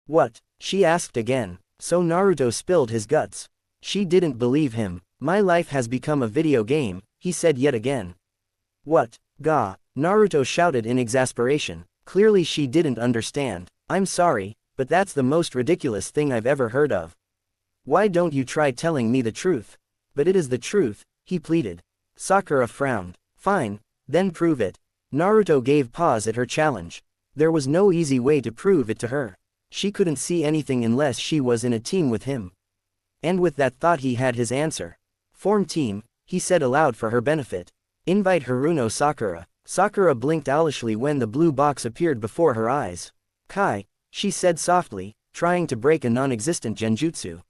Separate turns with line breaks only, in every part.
What? She asked again. So Naruto spilled his guts. She didn't believe him. My life has become a video game, he said yet again. What? Gah! Naruto shouted in exasperation. Clearly she didn't understand. I'm sorry, but that's the most ridiculous thing I've ever heard of. Why don't you try telling me the truth? But it is the truth, he pleaded. Sakura frowned. Fine, then prove it. Naruto gave pause at her challenge. There was no easy way to prove it to her. She couldn't see anything unless she was in a team with him. And with that thought he had his answer. Form team, he said aloud for her benefit. Invite Haruno Sakura. Sakura blinked owlishly when the blue box appeared before her eyes. Kai, she said softly, trying to break a non-existent genjutsu.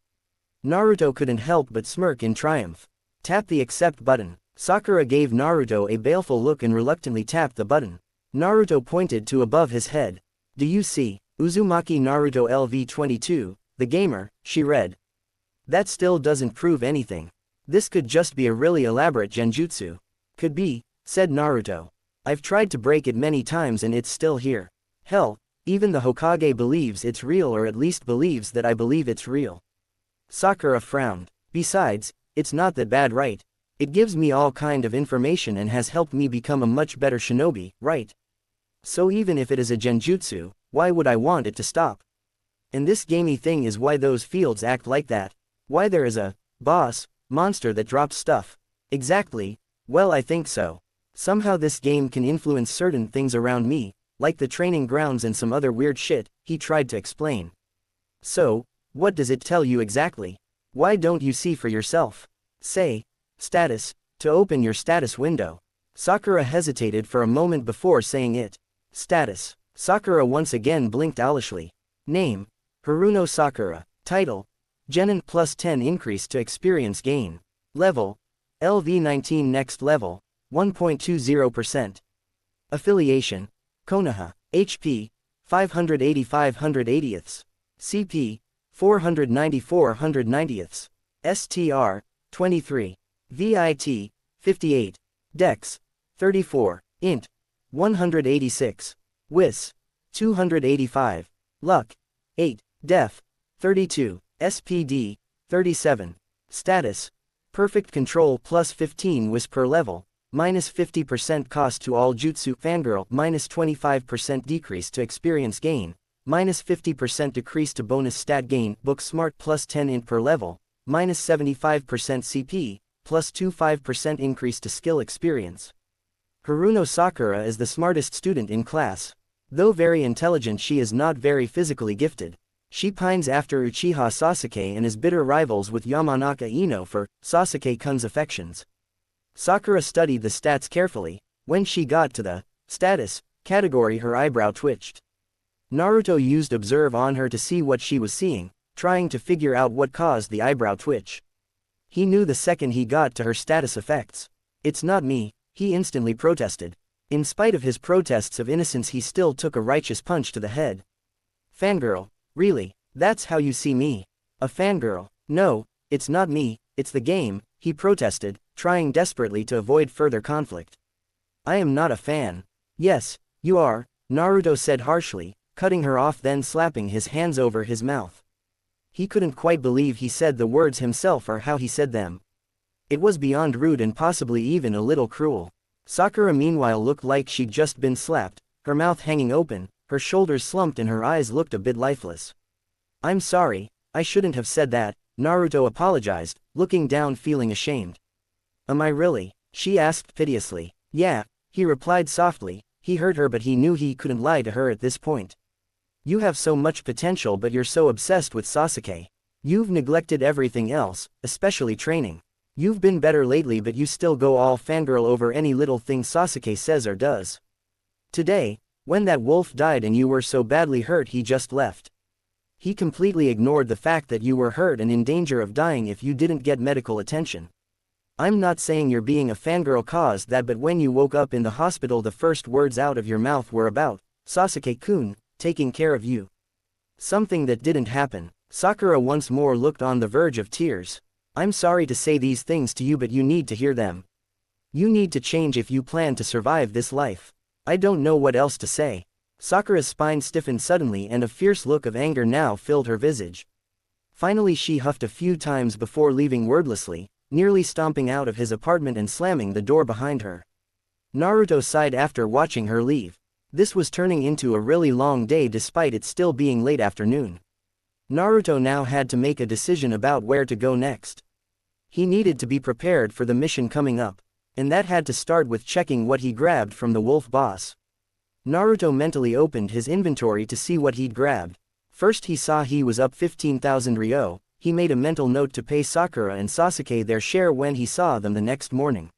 Naruto couldn't help but smirk in triumph. Tap the accept button. Sakura gave Naruto a baleful look and reluctantly tapped the button. Naruto pointed to above his head. Do you see? Uzumaki Naruto LV22, the gamer, she read. That still doesn't prove anything. This could just be a really elaborate genjutsu. Could be, said Naruto. I've tried to break it many times and it's still here. Hell, even the Hokage believes it's real, or at least believes that I believe it's real. Sakura frowned. Besides, it's not that bad, right? It gives me all kind of information and has helped me become a much better shinobi, right? So even if it is a genjutsu, why would I want it to stop? And this gamey thing is why those fields act like that. Why there is a boss monster that drops stuff. Exactly. Well, I think so. Somehow this game can influence certain things around me, like the training grounds and some other weird shit, he tried to explain. So, what does it tell you exactly? Why don't you see for yourself? Say, status, to open your status window. Sakura hesitated for a moment before saying it. Status. Sakura once again blinked owlishly. Name, Haruno Sakura. Title, Genin plus 10 increase to experience gain. Level, LV19 next level, 1.20%. Affiliation, Konoha. HP, 580/580ths. CP, 494/190ths. STR, 23. VIT, 58. Dex, 34. Int, 186. Wis, 285. Luck, 8. Def, 32. SPD, 37. Status, Perfect Control plus 15 Wis per level, minus 50% cost to all jutsu. Fangirl, minus 25% decrease to experience gain, minus 50% decrease to bonus stat gain. Book Smart plus 10 int per level, minus 75% CP, plus 25% increase to skill experience. Haruno Sakura is the smartest student in class. Though very intelligent, she is not very physically gifted. She pines after Uchiha Sasuke and is bitter rivals with Yamanaka Ino for Sasuke-kun's affections. Sakura studied the stats carefully. When she got to the status category, her eyebrow twitched. Naruto used observe on her to see what she was seeing, trying to figure out what caused the eyebrow twitch. He knew the second he got to her status effects. It's not me, he instantly protested. In spite of his protests of innocence, he still took a righteous punch to the head. Fangirl, really, that's how you see me? A fangirl? No, it's not me, it's the game, he protested, trying desperately to avoid further conflict. I am not a fan. Yes, you are, Naruto said harshly, cutting her off, then slapping his hands over his mouth. He couldn't quite believe he said the words himself or how he said them. It was beyond rude and possibly even a little cruel. Sakura meanwhile looked like she'd just been slapped, her mouth hanging open, her shoulders slumped and her eyes looked a bit lifeless. I'm sorry, I shouldn't have said that, Naruto apologized, looking down feeling ashamed. Am I really? She asked piteously. Yeah, he replied softly. He hurt her, but he knew he couldn't lie to her at this point. You have so much potential, but you're so obsessed with Sasuke. You've neglected everything else, especially training. You've been better lately, but you still go all fangirl over any little thing Sasuke says or does. Today, when that wolf died and you were so badly hurt, he just left. He completely ignored the fact that you were hurt and in danger of dying if you didn't get medical attention. I'm not saying you're being a fangirl caused that, but when you woke up in the hospital, the first words out of your mouth were about Sasuke-kun taking care of you. Something that didn't happen. Sakura once more looked on the verge of tears. I'm sorry to say these things to you, but you need to hear them. You need to change if you plan to survive this life. I don't know what else to say. Sakura's spine stiffened suddenly and a fierce look of anger now filled her visage. Finally she huffed a few times before leaving wordlessly, nearly stomping out of his apartment and slamming the door behind her. Naruto sighed after watching her leave. This was turning into a really long day despite it still being late afternoon. Naruto now had to make a decision about where to go next. He needed to be prepared for the mission coming up, and that had to start with checking what he grabbed from the wolf boss. Naruto mentally opened his inventory to see what he'd grabbed. First he saw he was up 15,000 ryo. He made a mental note to pay Sakura and Sasuke their share when he saw them the next morning.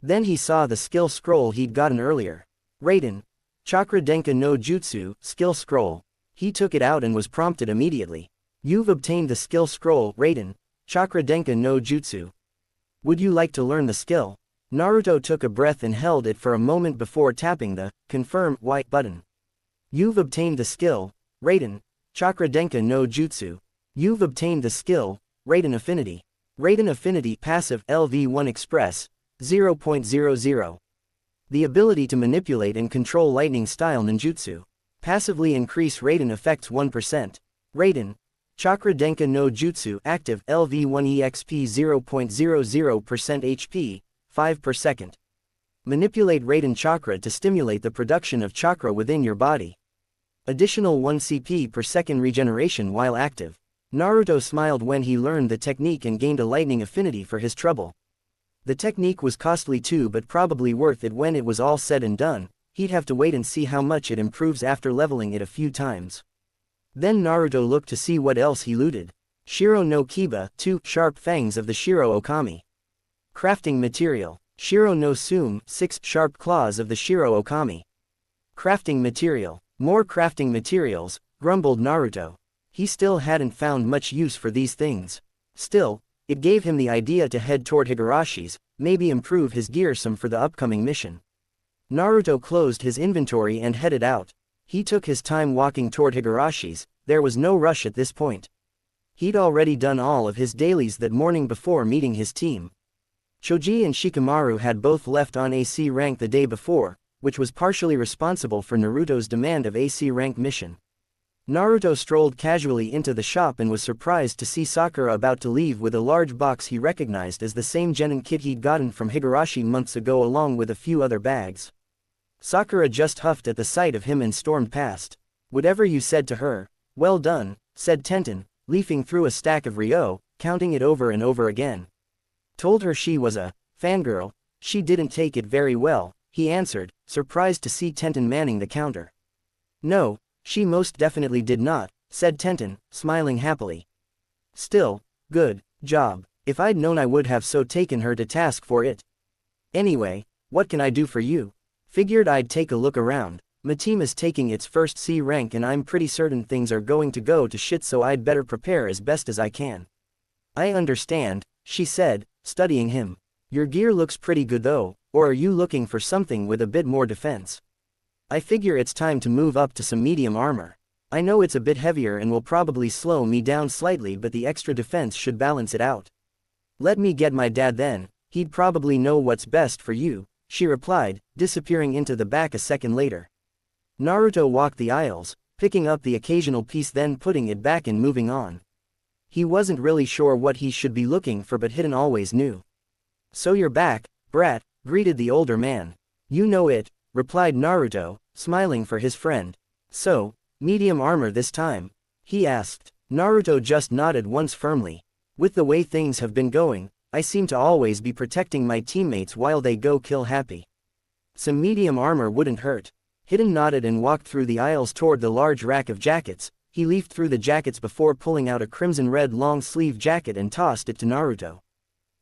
Then he saw the skill scroll he'd gotten earlier. Raiden. Chakra Denka no Jutsu, skill scroll. He took it out and was prompted immediately. You've obtained the skill scroll, Raiden. Chakra Denka no Jutsu. Would you like to learn the skill? Naruto took a breath and held it for a moment before tapping the confirm white button. You've obtained the skill, Raiden. Chakra Denka no Jutsu. You've obtained the skill, Raiden Affinity. Raiden Affinity Passive LV1 Express, 0.00. The ability to manipulate and control lightning style ninjutsu. Passively increase Raiden effects 1%. Raiden. Chakra Denka no Jutsu Active LV1 EXP 0.00% HP, 5 per second. Manipulate Raiden Chakra to stimulate the production of chakra within your body. Additional 1 CP per second regeneration while active. Naruto smiled when he learned the technique and gained a lightning affinity for his trouble. The technique was costly too but probably worth it when it was all said and done. He'd have to wait and see how much it improves after leveling it a few times. Then Naruto looked to see what else he looted. Shiro no Kiba, 2 sharp fangs of the Shiro Okami. Crafting material. Shiro no Sume, 6 sharp claws of the Shiro Okami. Crafting material. More crafting materials, grumbled Naruto. He still hadn't found much use for these things. Still, it gave him the idea to head toward Higarashi's, maybe improve his gear some for the upcoming mission. Naruto closed his inventory and headed out. He took his time walking toward Higarashi's. There was no rush at this point. He'd already done all of his dailies that morning before meeting his team. Choji and Shikamaru had both left on AC rank the day before, which was partially responsible for Naruto's demand of AC rank mission. Naruto strolled casually into the shop and was surprised to see Sakura about to leave with a large box he recognized as the same Genin kit he'd gotten from Higurashi months ago along with a few other bags. Sakura just huffed at the sight of him and stormed past. Whatever you said to her, well done, said Tenten, leafing through a stack of ryo, counting it over and over again. Told her she was a fangirl, she didn't take it very well, he answered, surprised to see Tenten manning the counter. No, she most definitely did not, said Tenten, smiling happily. Still, good job. If I'd known I would have so taken her to task for it. Anyway, what can I do for you? Figured I'd take a look around. My team is taking its first C rank and I'm pretty certain things are going to go to shit, so I'd better prepare as best as I can. I understand, she said, studying him. Your gear looks pretty good though, or are you looking for something with a bit more defense? I figure it's time to move up to some medium armor. I know it's a bit heavier and will probably slow me down slightly, but the extra defense should balance it out. Let me get my dad then, he'd probably know what's best for you, she replied, disappearing into the back a second later. Naruto walked the aisles, picking up the occasional piece then putting it back and moving on. He wasn't really sure what he should be looking for, but Hidden always knew. So you're back, brat, greeted the older man. You know it, replied Naruto, smiling for his friend. So, medium armor this time? He asked. Naruto just nodded once firmly. With the way things have been going, I seem to always be protecting my teammates while they go kill happy. Some medium armor wouldn't hurt. Hidden nodded and walked through the aisles toward the large rack of jackets. He leafed through the jackets before pulling out a crimson-red long-sleeve jacket and tossed it to Naruto.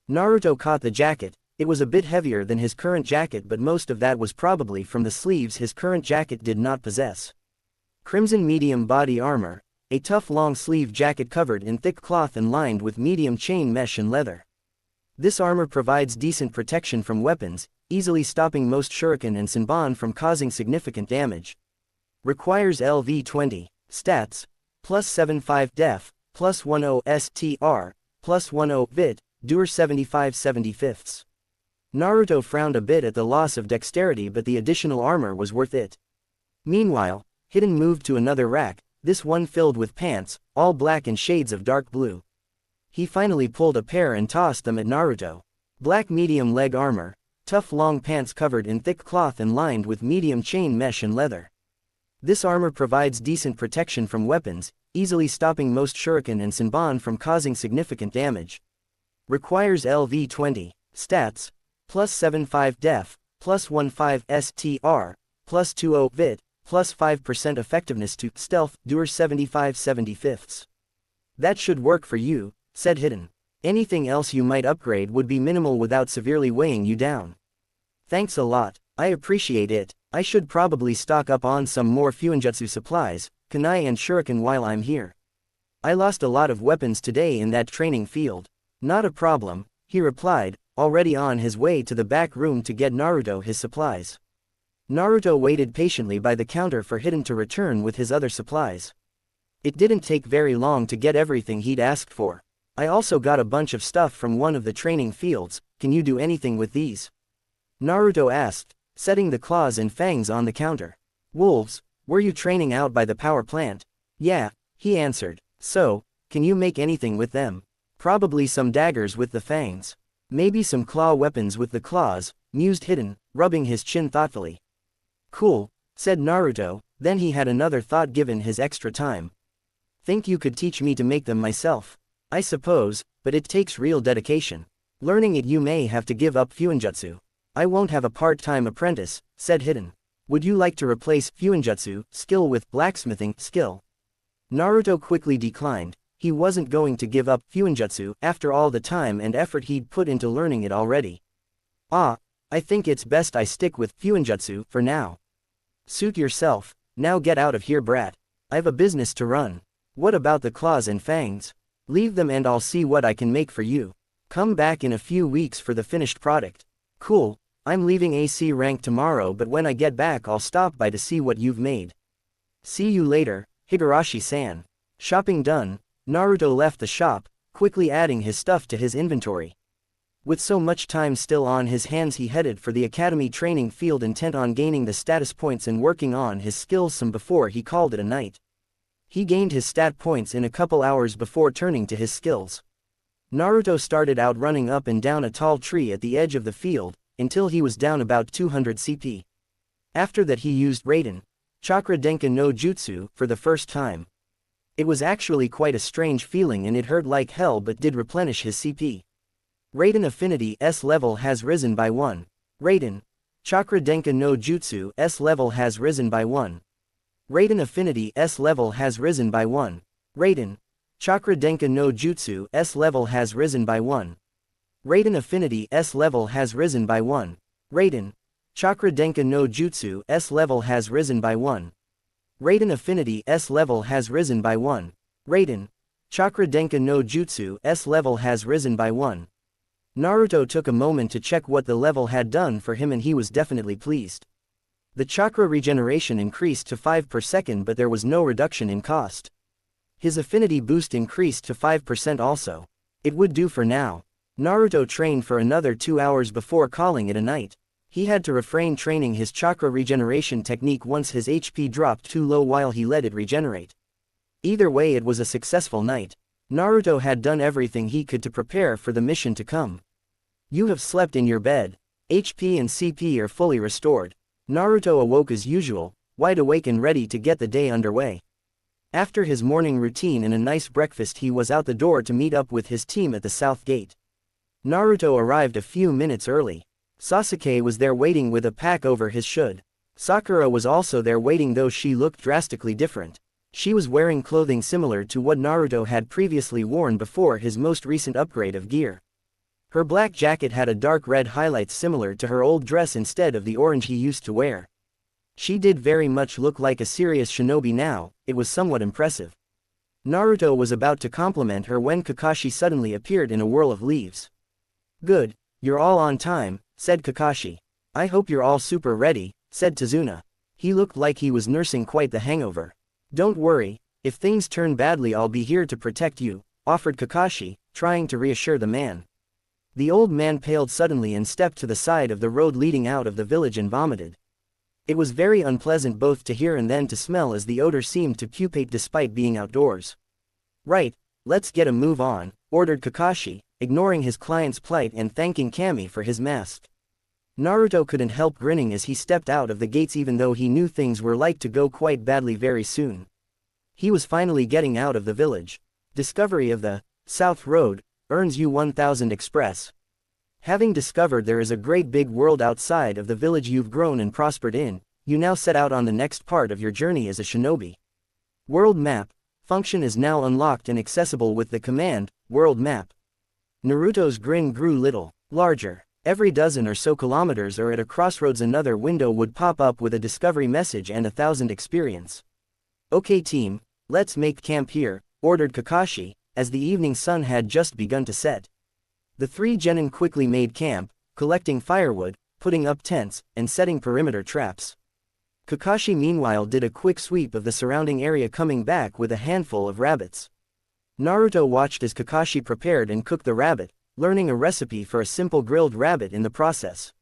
Naruto caught the jacket. It was a bit heavier than his current jacket, but most of that was probably from the sleeves his current jacket did not possess. Crimson medium body armor, a tough long-sleeve jacket covered in thick cloth and lined with medium chain mesh and leather. This armor provides decent protection from weapons, easily stopping most shuriken and senbon from causing significant damage. Requires LV20. Stats: plus 75 def, plus 10 STR, plus 10 vit, dur 75/75. Naruto frowned a bit at the loss of dexterity, but the additional armor was worth it. Meanwhile, Hidden moved to another rack, this one filled with pants, all black and shades of dark blue. He finally pulled a pair and tossed them at Naruto. Black medium leg armor, tough long pants covered in thick cloth and lined with medium chain mesh and leather. This armor provides decent protection from weapons, easily stopping most shuriken and senbon from causing significant damage. Requires LV20. Stats: plus 75 def, plus 15 STR, plus 20 vit, plus 5% effectiveness to stealth, dur 75/75. That should work for you, said Hidden. Anything else you might upgrade would be minimal without severely weighing you down. Thanks a lot, I appreciate it. I should probably stock up on some more Fuinjutsu supplies, kunai and shuriken while I'm here. I lost a lot of weapons today in that training field. Not a problem, he replied, already on his way to the back room to get Naruto his supplies. Naruto waited patiently by the counter for Hidden to return with his other supplies. It didn't take very long to get everything he'd asked for. I also got a bunch of stuff from one of the training fields, can you do anything with these? Naruto asked, setting the claws and fangs on the counter. Wolves, were you training out by the power plant? Yeah, he answered. So, can you make anything with them? Probably some daggers with the fangs. Maybe some claw weapons with the claws, mused Hidden, rubbing his chin thoughtfully. Cool, said Naruto, then he had another thought given his extra time. Think you could teach me to make them myself? I suppose, but it takes real dedication. Learning it you may have to give up Fuinjutsu. I won't have a part-time apprentice, said Hidden. Would you like to replace Fuinjutsu skill with blacksmithing skill? Naruto quickly declined. He wasn't going to give up Fuinjutsu after all the time and effort he'd put into learning it already. I think it's best I stick with Fuinjutsu for now. Suit yourself, now get out of here, brat. I've a business to run. What about the claws and fangs? Leave them and I'll see what I can make for you. Come back in a few weeks for the finished product. Cool, I'm leaving AC rank tomorrow, but when I get back I'll stop by to see what you've made. See you later, Higurashi-san. Shopping done, Naruto left the shop, quickly adding his stuff to his inventory. With so much time still on his hands, he headed for the academy training field, intent on gaining the status points and working on his skills some before he called it a night. He gained his stat points in a couple hours before turning to his skills. Naruto started out running up and down a tall tree at the edge of the field, until he was down about 200 CP. After that he used Raiden Chakra Denka no Jutsu for the first time. It was actually quite a strange feeling and it hurt like hell, but did replenish his CP. Raiden Affinity S level has risen by 1. Raiden Chakra Denka no Jutsu S level has risen by 1. Raiden Affinity S level has risen by 1. Raiden Chakra Denka no Jutsu S level has risen by 1. Raiden Affinity S level has risen by 1. Raiden Chakra Denka no Jutsu S level has risen by 1. Raiden Affinity S level has risen by 1. Raiden Chakra Denka no Jutsu S level has risen by 1. Naruto took a moment to check what the level had done for him and he was definitely pleased. The chakra regeneration increased to 5 per second, but there was no reduction in cost. His affinity boost increased to 5% also. It would do for now. Naruto trained for another 2 hours before calling it a night. He had to refrain training his chakra regeneration technique once his HP dropped too low while he let it regenerate. Either way, it was a successful night. Naruto had done everything he could to prepare for the mission to come. You have slept in your bed. HP and CP are fully restored. Naruto awoke as usual, wide awake and ready to get the day underway. After his morning routine and a nice breakfast, he was out the door to meet up with his team at the south gate. Naruto arrived a few minutes early. Sasuke was there waiting with a pack over his shoulder. Sakura was also there waiting, though she looked drastically different. She was wearing clothing similar to what Naruto had previously worn before his most recent upgrade of gear. Her black jacket had a dark red highlights similar to her old dress instead of the orange he used to wear. She did very much look like a serious shinobi now. It was somewhat impressive. Naruto was about to compliment her when Kakashi suddenly appeared in a whirl of leaves. Good, you're all on time, said Kakashi. I hope you're all super ready, said Tazuna. He looked like he was nursing quite the hangover. Don't worry, if things turn badly I'll be here to protect you, offered Kakashi, trying to reassure the man. The old man paled suddenly and stepped to the side of the road leading out of the village and vomited. It was very unpleasant both to hear and then to smell, as the odor seemed to pupate despite being outdoors. "Right, let's get a move on," ordered Kakashi, ignoring his client's plight and thanking Kami for his mask. Naruto couldn't help grinning as he stepped out of the gates, even though he knew things were like to go quite badly very soon. He was finally getting out of the village. Discovery of the South Road earns you 1000 express. Having discovered there is a great big world outside of the village you've grown and prospered in, you now set out on the next part of your journey as a shinobi. World Map function is now unlocked and accessible with the command, World Map. Naruto's grin grew little larger. Every dozen or so kilometers or at a crossroads another window would pop up with a discovery message and 1000 experience. "Okay team, let's make camp here," ordered Kakashi, as the evening sun had just begun to set. The three genin quickly made camp, collecting firewood, putting up tents, and setting perimeter traps. Kakashi meanwhile did a quick sweep of the surrounding area, coming back with a handful of rabbits. Naruto watched as Kakashi prepared and cooked the rabbit, learning a recipe for a simple grilled rabbit in the process.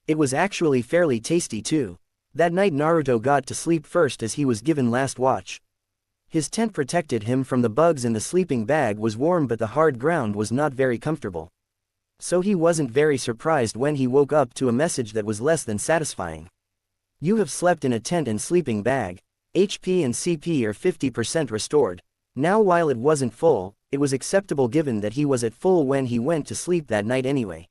It was actually fairly tasty too. That night Naruto got to sleep first as he was given last watch. His tent protected him from the bugs and the sleeping bag was warm, but the hard ground was not very comfortable. So he wasn't very surprised when he woke up to a message that was less than satisfying. "You have slept in a tent and sleeping bag. HP and CP are 50% restored." Now while it wasn't full, it was acceptable given that he was at full when he went to sleep that night anyway.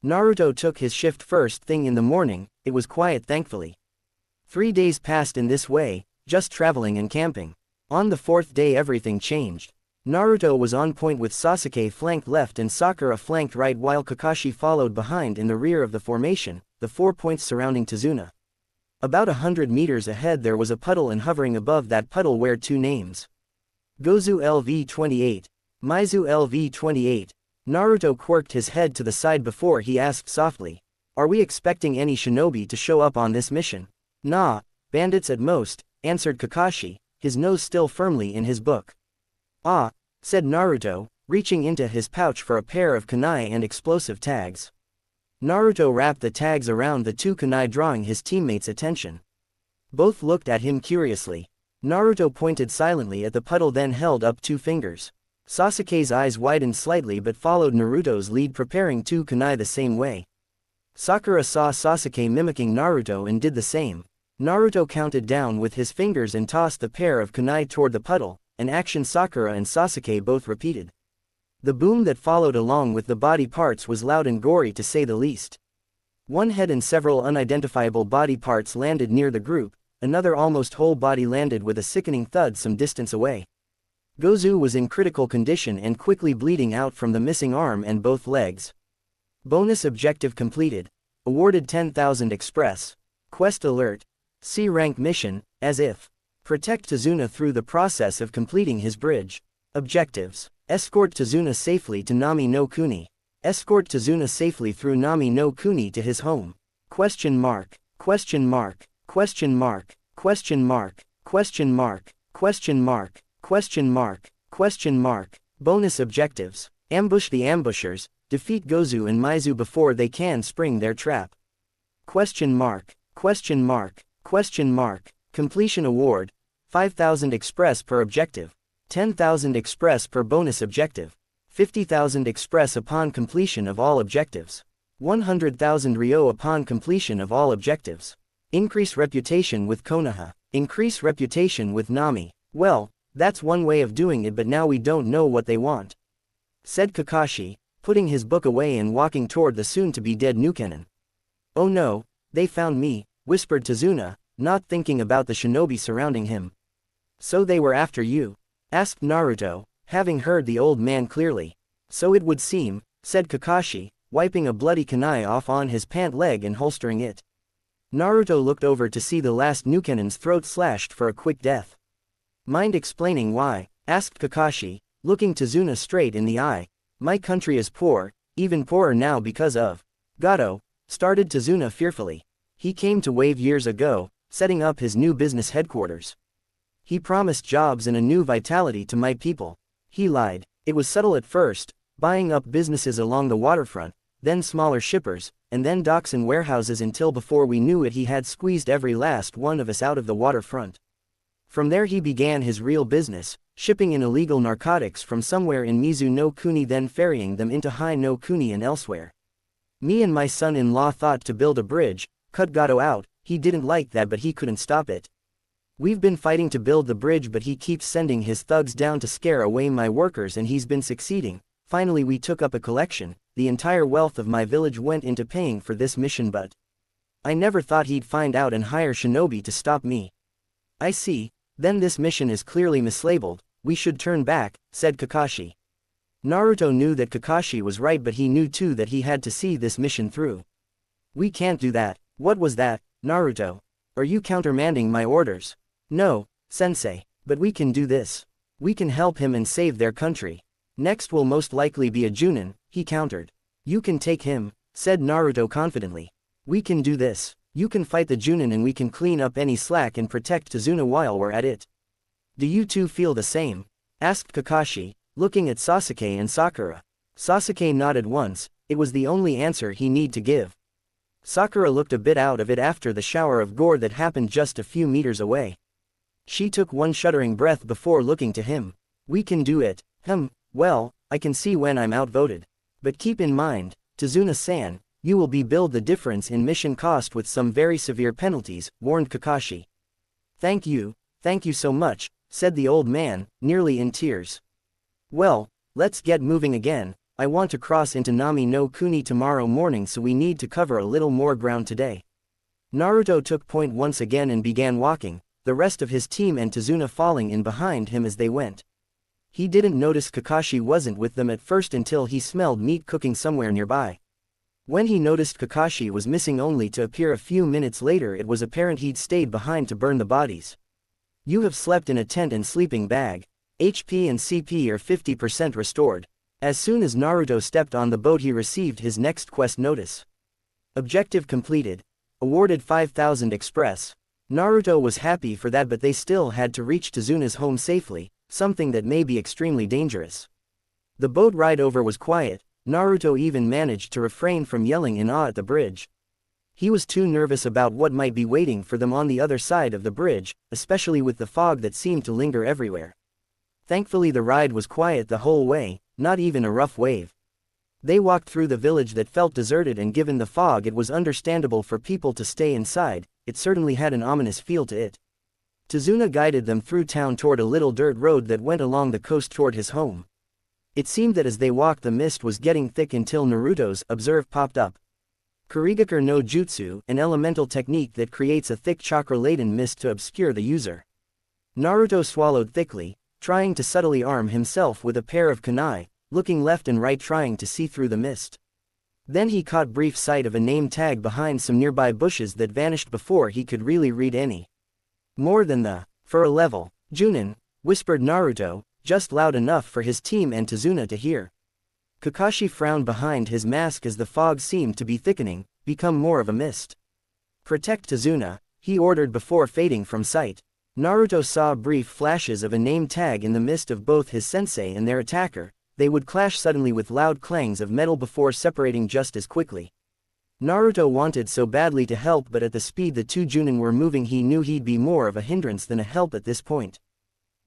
Naruto took his shift first thing in the morning. It was quiet thankfully. 3 days passed in this way, just traveling and camping. On the 4th day everything changed. Naruto was on point with Sasuke flanked left and Sakura flanked right, while Kakashi followed behind in the rear of the formation, the 4 points surrounding Tazuna. About 100 meters ahead there was a puddle, and hovering above that puddle were 2 names. Gozu LV-28, Maizu LV-28. Naruto quirked his head to the side before he asked softly, "Are we expecting any shinobi to show up on this mission?" "Nah, bandits at most," answered Kakashi, his nose still firmly in his book. "Ah," said Naruto, reaching into his pouch for a pair of kunai and explosive tags. Naruto wrapped the tags around the 2 kunai, drawing his teammates' attention. Both looked at him curiously. Naruto pointed silently at the puddle, then held up 2 fingers. Sasuke's eyes widened slightly but followed Naruto's lead, preparing 2 kunai the same way. Sakura saw Sasuke mimicking Naruto and did the same. Naruto counted down with his fingers and tossed the pair of kunai toward the puddle, an action Sakura and Sasuke both repeated. The boom that followed along with the body parts was loud and gory to say the least. One head and several unidentifiable body parts landed near the group, another almost whole body landed with a sickening thud some distance away. Gozu was in critical condition and quickly bleeding out from the missing arm and both legs. Bonus objective completed. Awarded 10,000 express. Quest alert. C rank mission, as if. Protect Tazuna through the process of completing his bridge. Objectives. Escort Tazuna safely to Nami no Kuni. Escort Tazuna safely through Nami no Kuni to his home. Question mark. Question mark. Question mark. Question mark. Question mark. Question mark. Question mark. Question mark. Bonus objectives. Ambush the ambushers. Defeat Gozu and Maizu before they can spring their trap. Question mark. Question mark. Question mark. Completion award. 5,000 express per objective. 10,000 express per bonus objective. 50,000 express upon completion of all objectives. 100,000 Ryo upon completion of all objectives. Increase reputation with Konoha. Increase reputation with Nami. Well, that's one way of doing it, but now we don't know what they want," said Kakashi, putting his book away and walking toward the soon-to-be-dead Nukenin. "Oh no, they found me," whispered Tazuna, not thinking about the shinobi surrounding him. "So they were after you?" asked Naruto, having heard the old man clearly. "So it would seem," said Kakashi, wiping a bloody kunai off on his pant leg and holstering it. Naruto looked over to see the last Nukenin's throat slashed for a quick death. "Mind explaining why?" asked Kakashi, looking Tazuna straight in the eye. "My country is poor, even poorer now because of Gato," started Tazuna fearfully. "He came to Wave years ago, setting up his new business headquarters. He promised jobs and a new vitality to my people. He lied. It was subtle at first, buying up businesses along the waterfront, then smaller shippers, and then docks and warehouses until before we knew it he had squeezed every last one of us out of the waterfront. From there he began his real business, shipping in illegal narcotics from somewhere in Mizu no Kuni, then ferrying them into Hai no Kuni and elsewhere. Me and my son-in-law thought to build a bridge, cut Gato out. He didn't like that, but he couldn't stop it. We've been fighting to build the bridge, but he keeps sending his thugs down to scare away my workers, and he's been succeeding. Finally we took up a collection. The entire wealth of my village went into paying for this mission, but I never thought he'd find out and hire shinobi to stop me. I see, then this mission is clearly mislabeled. We should turn back, said Kakashi. Naruto knew that Kakashi was right, but he knew too that he had to see this mission through. We can't do that. What was that, Naruto? Are you countermanding my orders? No, sensei, but we can do this. We can help him and save their country. Next will most likely be a Junin, he countered. You can take him, said Naruto confidently. We can do this. You can fight the Junin and we can clean up any slack and protect Tazuna while we're at it. Do you two feel the same? Asked Kakashi, looking at Sasuke and Sakura. Sasuke nodded once. It was the only answer he needed to give. Sakura looked a bit out of it after the shower of gore that happened just a few meters away. She took one shuddering breath before looking to him. We can do it. Well, I can see when I'm outvoted. But keep in mind, Tazuna-san, you will be billed the difference in mission cost with some very severe penalties, warned Kakashi. Thank you so much, said the old man, nearly in tears. Well, let's get moving again. I want to cross into Nami no Kuni tomorrow morning, so we need to cover a little more ground today. Naruto took point once again and began walking, the rest of his team and Tazuna falling in behind him as they went. He didn't notice Kakashi wasn't with them at first until he smelled meat cooking somewhere nearby. When he noticed Kakashi was missing only to appear a few minutes later, it was apparent he'd stayed behind to burn the bodies. You have slept in a tent and sleeping bag. HP and CP are 50% restored. As soon as Naruto stepped on the boat, he received his next quest notice. Objective completed. Awarded 5,000 express. Naruto was happy for that, but they still had to reach Tazuna's home safely, something that may be extremely dangerous. The boat ride over was quiet. Naruto even managed to refrain from yelling in awe at the bridge. He was too nervous about what might be waiting for them on the other side of the bridge, especially with the fog that seemed to linger everywhere. Thankfully the ride was quiet the whole way, not even a rough wave. They walked through the village that felt deserted, and given the fog it was understandable for people to stay inside. It certainly had an ominous feel to it. Tazuna guided them through town toward a little dirt road that went along the coast toward his home. It seemed that as they walked the mist was getting thick until Naruto's observe popped up. Kurigakure no Jutsu, an elemental technique that creates a thick chakra-laden mist to obscure the user. Naruto swallowed thickly, trying to subtly arm himself with a pair of kunai, looking left and right trying to see through the mist. Then he caught brief sight of a name tag behind some nearby bushes that vanished before he could really read any more than the for a level Junin, whispered Naruto, just loud enough for his team and Tazuna to hear. Kakashi frowned behind his mask as the fog seemed to be thickening, become more of a mist. Protect Tazuna, he ordered before fading from sight. Naruto saw brief flashes of a name tag in the mist of both his sensei and their attacker. They would clash suddenly with loud clangs of metal before separating just as quickly. Naruto wanted so badly to help, but at the speed the two Junin were moving he knew he'd be more of a hindrance than a help at this point.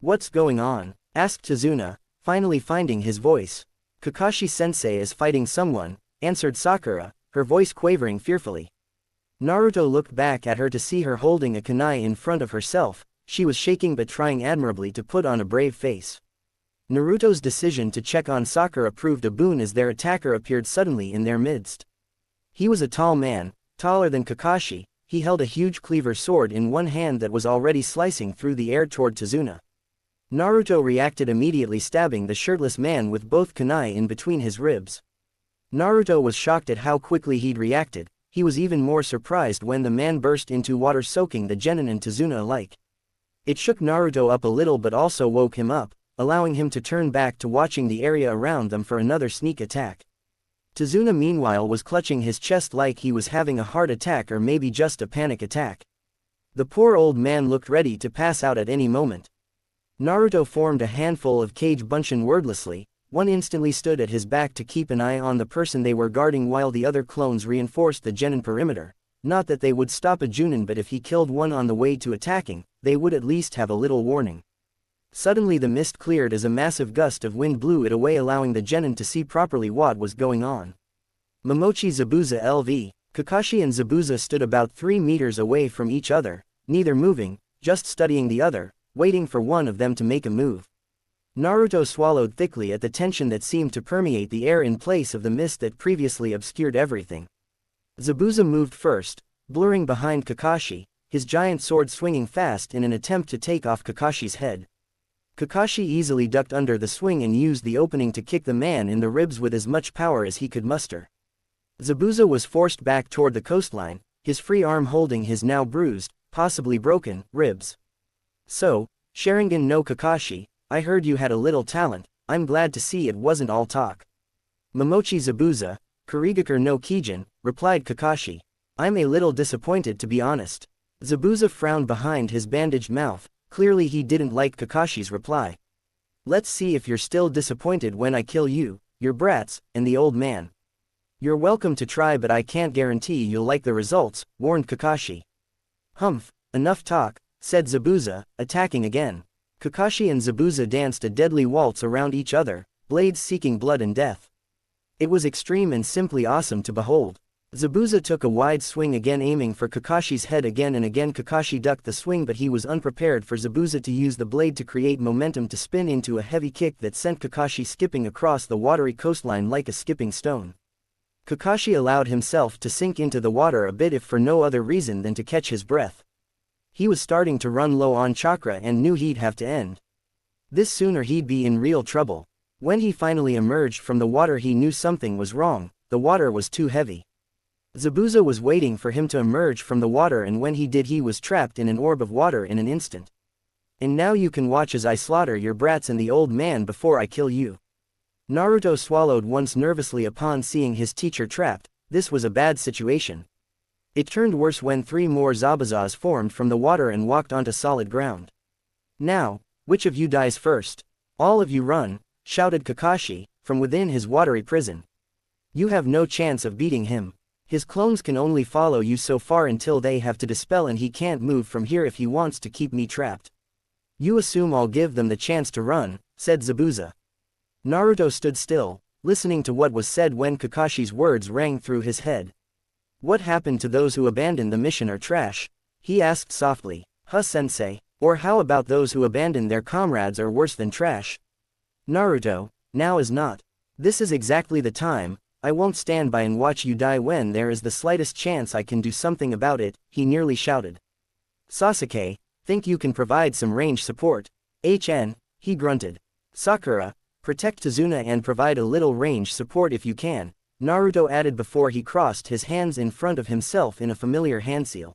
What's going on? Asked Tazuna, finally finding his voice. Kakashi-sensei is fighting someone, answered Sakura, her voice quavering fearfully. Naruto looked back at her to see her holding a kunai in front of herself. She was shaking but trying admirably to put on a brave face. Naruto's decision to check on Sakura proved a boon as their attacker appeared suddenly in their midst. He was a tall man, taller than Kakashi. He held a huge cleaver sword in one hand that was already slicing through the air toward Tazuna. Naruto reacted immediately, stabbing the shirtless man with both kunai in between his ribs. Naruto was shocked at how quickly he'd reacted. He was even more surprised when the man burst into water, soaking the genin and Tazuna alike. It shook Naruto up a little but also woke him up, allowing him to turn back to watching the area around them for another sneak attack. Tazuna meanwhile was clutching his chest like he was having a heart attack or maybe just a panic attack. The poor old man looked ready to pass out at any moment. Naruto formed a handful of Kage Bunshin wordlessly, One instantly stood at his back to keep an eye on the person they were guarding while the other clones reinforced the genin perimeter. Not that they would stop a Junin, but if he killed one on the way to attacking, they would at least have a little warning. Suddenly the mist cleared as a massive gust of wind blew it away, allowing the genin to see properly what was going on. Momochi Zabuza LV, Kakashi and Zabuza stood about 3 meters away from each other, neither moving, just studying the other, waiting for one of them to make a move. Naruto swallowed thickly at the tension that seemed to permeate the air in place of the mist that previously obscured everything. Zabuza moved first, blurring behind Kakashi, his giant sword swinging fast in an attempt to take off Kakashi's head. Kakashi easily ducked under the swing and used the opening to kick the man in the ribs with as much power as he could muster. Zabuza was forced back toward the coastline, his free arm holding his now bruised, possibly broken, ribs. So, Sharingan no Kakashi, I heard you had a little talent, I'm glad to see it wasn't all talk. Momochi Zabuza, Kurigakure no Kijin, replied Kakashi. I'm a little disappointed, to be honest. Zabuza frowned behind his bandaged mouth, clearly he didn't like Kakashi's reply. Let's see if you're still disappointed when I kill you, your brats, and the old man. You're welcome to try, but I can't guarantee you'll like the results, warned Kakashi. Humph, enough talk, said Zabuza, attacking again. Kakashi and Zabuza danced a deadly waltz around each other, blades seeking blood and death. It was extreme and simply awesome to behold. Zabuza took a wide swing again, aiming for Kakashi's head again and again. Kakashi ducked the swing, but he was unprepared for Zabuza to use the blade to create momentum to spin into a heavy kick that sent Kakashi skipping across the watery coastline like a skipping stone. Kakashi allowed himself to sink into the water a bit, if for no other reason than to catch his breath. He was starting to run low on chakra and knew he'd have to end this sooner. He'd be in real trouble. When he finally emerged from the water, he knew something was wrong. The water was too heavy. Zabuza was waiting for him to emerge from the water, and when he did, he was trapped in an orb of water in an instant. And now you can watch as I slaughter your brats and the old man before I kill you. Naruto swallowed once nervously upon seeing his teacher trapped. This was a bad situation. It turned worse when 3 more Zabuzas formed from the water and walked onto solid ground. Now, which of you dies first? All of you run, shouted Kakashi, from within his watery prison. You have no chance of beating him. His clones can only follow you so far until they have to dispel, and he can't move from here if he wants to keep me trapped. You assume I'll give them the chance to run, said Zabuza. Naruto stood still, listening to what was said when Kakashi's words rang through his head. What happened to those who abandoned the mission or trash? He asked softly. Sensei, or how about those who abandoned their comrades are worse than trash? Naruto, now is not. This is exactly the time. I won't stand by and watch you die when there is the slightest chance I can do something about it, he nearly shouted. Sasuke, think you can provide some range support? He grunted. Sakura, protect Tazuna and provide a little range support if you can, Naruto added before he crossed his hands in front of himself in a familiar handseal.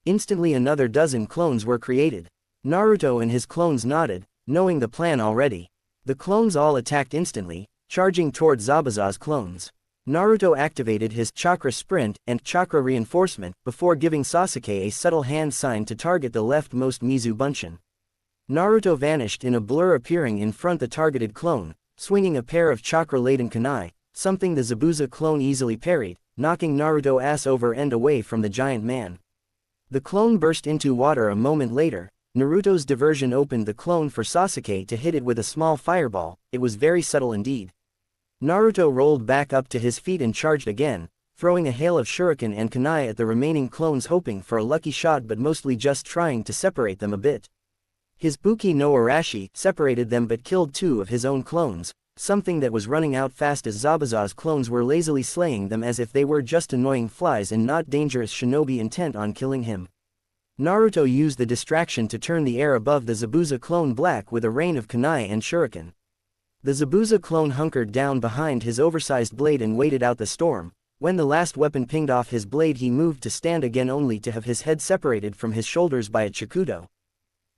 Instantly another dozen clones were created. Naruto and his clones nodded, knowing the plan already. The clones all attacked instantly, charging toward Zabuza's clones. Naruto activated his chakra sprint and chakra reinforcement before giving Sasuke a subtle hand sign to target the leftmost Mizu Bunshin. Naruto vanished in a blur, appearing in front the targeted clone, swinging a pair of chakra-laden kunai, something the Zabuza clone easily parried, knocking Naruto ass over end away from the giant man. The clone burst into water a moment later. Naruto's diversion opened the clone for Sasuke to hit it with a small fireball. It was very subtle indeed. Naruto rolled back up to his feet and charged again, throwing a hail of shuriken and kunai at the remaining clones, hoping for a lucky shot but mostly just trying to separate them a bit. His Buki no Arashi separated them but killed 2 of his own clones, something that was running out fast as Zabuza's clones were lazily slaying them as if they were just annoying flies and not dangerous shinobi intent on killing him. Naruto used the distraction to turn the air above the Zabuza clone black with a rain of kunai and shuriken. The Zabuza clone hunkered down behind his oversized blade and waited out the storm. When the last weapon pinged off his blade, he moved to stand again, only to have his head separated from his shoulders by a chikudo.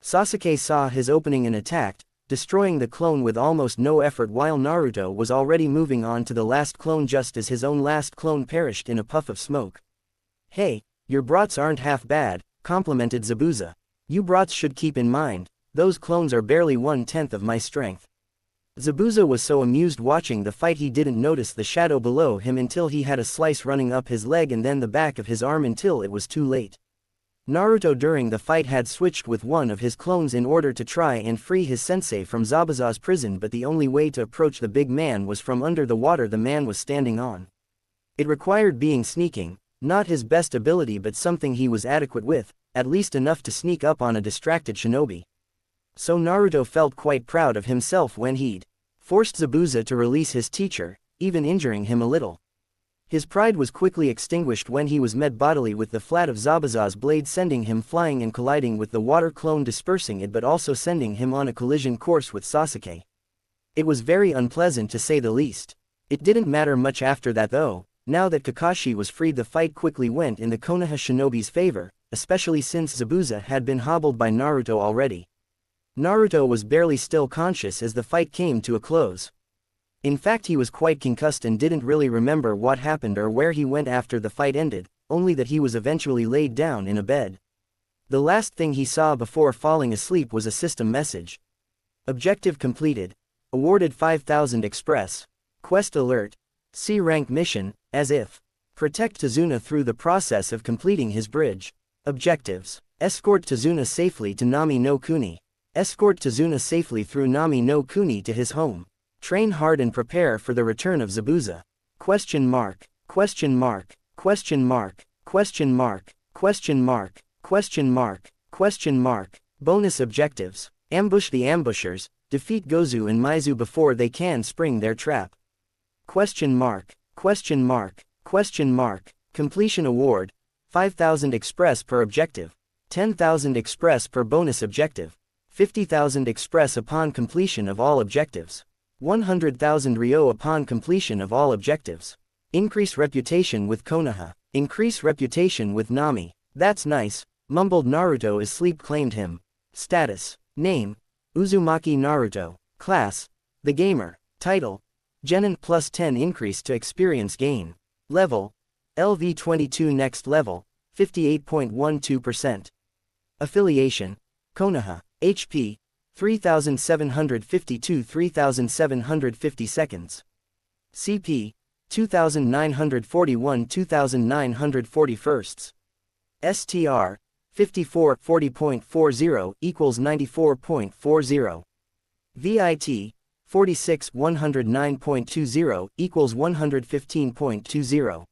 Sasuke saw his opening and attacked, destroying the clone with almost no effort, while Naruto was already moving on to the last clone just as his own last clone perished in a puff of smoke. Hey, your brats aren't half bad, complimented Zabuza. You brats should keep in mind, those clones are barely 1/10 of my strength. Zabuza was so amused watching the fight he didn't notice the shadow below him until he had a slice running up his leg and then the back of his arm until it was too late. Naruto during the fight had switched with one of his clones in order to try and free his sensei from Zabuza's prison, but the only way to approach the big man was from under the water the man was standing on. It required being sneaking, not his best ability but something he was adequate with, at least enough to sneak up on a distracted shinobi. So Naruto felt quite proud of himself when he'd forced Zabuza to release his teacher, even injuring him a little. His pride was quickly extinguished when he was met bodily with the flat of Zabuza's blade sending him flying and colliding with the water clone, dispersing it but also sending him on a collision course with Sasuke. It was very unpleasant to say the least. It didn't matter much after that though. Now that Kakashi was freed, the fight quickly went in the Konoha shinobi's favor, especially since Zabuza had been hobbled by Naruto already. Naruto was barely still conscious as the fight came to a close. In fact, he was quite concussed and didn't really remember what happened or where he went after the fight ended, only that he was eventually laid down in a bed. The last thing he saw before falling asleep was a system message. Objective completed. Awarded 5000 Express. Quest alert. C rank mission, as if. Protect Tazuna through the process of completing his bridge. Objectives. Escort Tazuna safely to Nami no Kuni. Escort Tazuna safely through Nami no Kuni to his home. Train hard and prepare for the return of Zabuza. Question mark. Question mark. Question mark. Question mark. Question mark. Question mark. Question mark. Bonus objectives. Ambush the ambushers. Defeat Gozu and Maizu before they can spring their trap. Question mark. Question mark. Question mark. Completion award. 5000 Express per objective. 10,000 Express per bonus objective. 50,000 Express upon completion of all objectives. 100,000 Ryo upon completion of all objectives. Increase reputation with Konoha. Increase reputation with Nami. That's nice, mumbled Naruto as sleep claimed him. Status. Name. Uzumaki Naruto. Class. The Gamer. Title. Genin plus 10 increase to experience gain. Level. LV22 next level. 58.12%. Affiliation. Konoha. HP. 3752 3750 seconds. CP. 2941 2941. STR. 54 40.40 equals 94.40. VIT. 46 109.20 equals 115.20.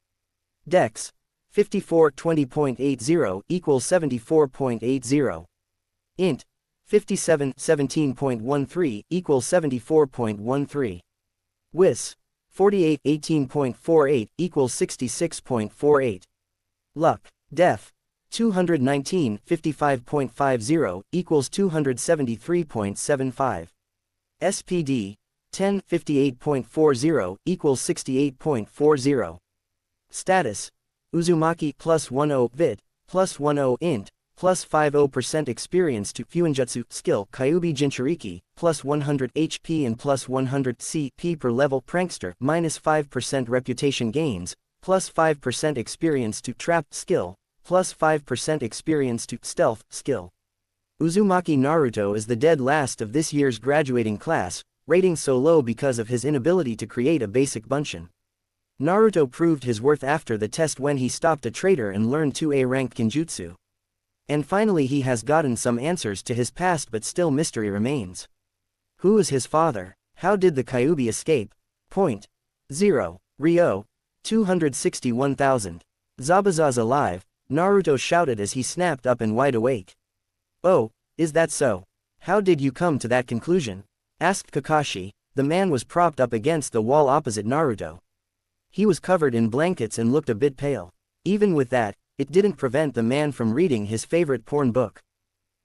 Dex. 54 20.80 equals 74.80. Int. 57 17.13 equals 74.13. Wis. 48 18.48 equals 66.48. Luck. Def. 219 55.50 equals 273.75. SPD. 10 58.40 equals 68.40. Status. Uzumaki plus 10 vit, plus 10 int, plus 50% experience to Fuinjutsu skill Kyuubi Jinchuriki, plus 100 HP and plus 100 CP per level prankster, minus 5% reputation gains, plus 5% experience to trap skill, plus 5% experience to stealth skill. Uzumaki Naruto is the dead last of this year's graduating class, rating so low because of his inability to create a basic bunshin. Naruto proved his worth after the test when he stopped a traitor and learned 2A ranked Kinjutsu. And finally he has gotten some answers to his past, but still mystery remains. Who is his father? How did the Kyuubi escape? Point. 0. Ryo. 261,000. Zabuza's alive, Naruto shouted as he snapped up and wide awake. Oh, is that so? How did you come to that conclusion? Asked Kakashi. The man was propped up against the wall opposite Naruto. He was covered in blankets and looked a bit pale. Even with that, it didn't prevent the man from reading his favorite porn book.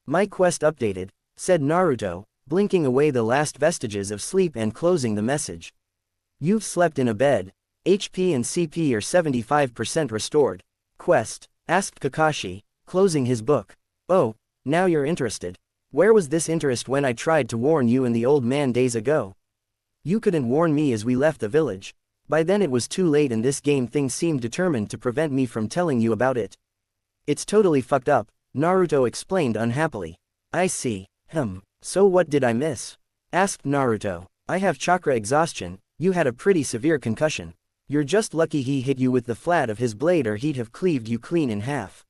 My quest updated, said Naruto, blinking away the last vestiges of sleep and closing the message. You've slept in a bed. HP and CP are 75% restored. Quest, asked Kakashi, closing his book. Oh, now you're interested. Where was this interest when I tried to warn you and the old man days ago? You couldn't warn me as we left the village. By then it was too late and this game thing seemed determined to prevent me from telling you about it. It's totally fucked up, Naruto explained unhappily. I see. So what did I miss? Asked Naruto. I have chakra exhaustion, you had a pretty severe concussion. You're just lucky he hit you with the flat of his blade or he'd have cleaved you clean in half.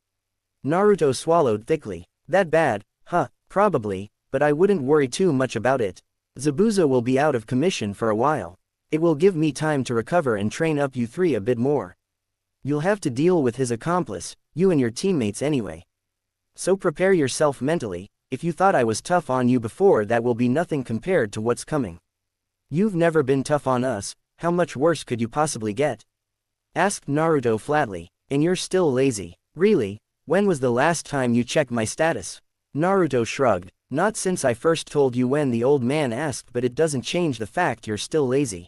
Naruto swallowed thickly. That bad? Huh, probably, but I wouldn't worry too much about it. Zabuza will be out of commission for a while. It will give me time to recover and train up you three a bit more. You'll have to deal with his accomplice, you and your teammates anyway. So prepare yourself mentally. If you thought I was tough on you before, that will be nothing compared to what's coming. You've never been tough on us, how much worse could you possibly get? Asked Naruto flatly. And you're still lazy. Really? When was the last time you checked my status? Naruto shrugged. Not since I first told you when, the old man asked, but it doesn't change the fact you're still lazy.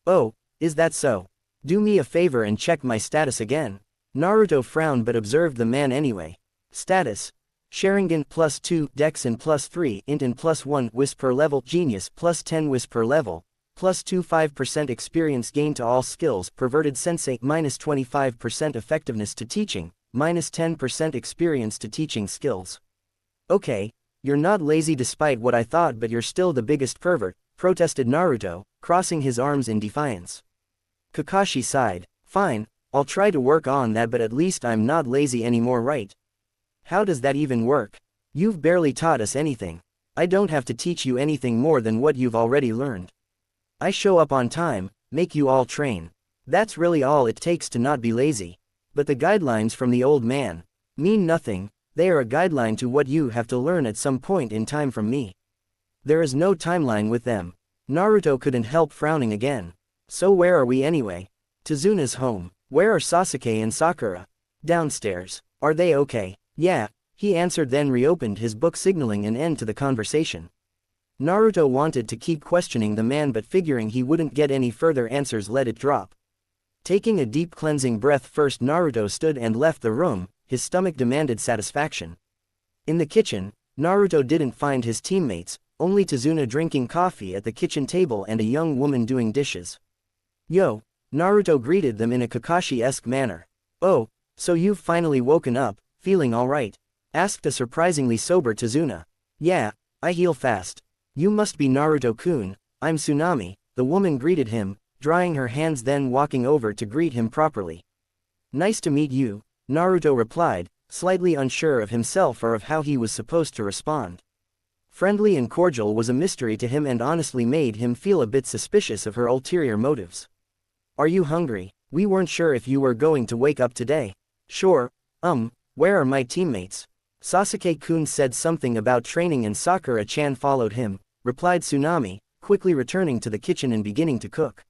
Oh, is that so? Do me a favor and check my status again. Naruto frowned but observed the man anyway. Status. Sharingan +2, Dexin +3, Inten +1, Whisper level, Genius +10 Whisper level, +2 5% experience gain to all skills, Perverted Sensei -25% effectiveness to teaching, -10% experience to teaching skills. Okay, you're not lazy despite what I thought, but you're still the biggest pervert, protested Naruto, crossing his arms in defiance. Kakashi sighed. Fine, I'll try to work on that, but at least I'm not lazy anymore, right? How does that even work? You've barely taught us anything. I don't have to teach you anything more than what you've already learned. I show up on time, make you all train. That's really all it takes to not be lazy. But the guidelines from the old man mean nothing. They are a guideline to what you have to learn at some point in time from me. There is no timeline with them. Naruto couldn't help frowning again. So where are we anyway? Tazuna's home. Where are Sasuke and Sakura? Downstairs. Are they okay? Yeah, he answered, then reopened his book, signaling an end to the conversation. Naruto wanted to keep questioning the man, but figuring he wouldn't get any further answers, let it drop. Taking a deep cleansing breath first, Naruto stood and left the room. His stomach demanded satisfaction. In the kitchen, Naruto didn't find his teammates, only Tazuna drinking coffee at the kitchen table and a young woman doing dishes. Yo, Naruto greeted them in a Kakashi-esque manner. Oh, so you've finally woken up, feeling alright? Asked a surprisingly sober Tazuna. Yeah, I heal fast. You must be Naruto-kun. I'm Tsunami, the woman greeted him, drying her hands, then walking over to greet him properly. Nice to meet you, Naruto replied, slightly unsure of himself or of how he was supposed to respond. Friendly and cordial was a mystery to him and honestly made him feel a bit suspicious of her ulterior motives. Are you hungry? We weren't sure if you were going to wake up today. Sure. Where are my teammates? Sasuke-kun said something about training and Sakura-chan followed him, replied Tsunami, quickly returning to the kitchen and beginning to cook.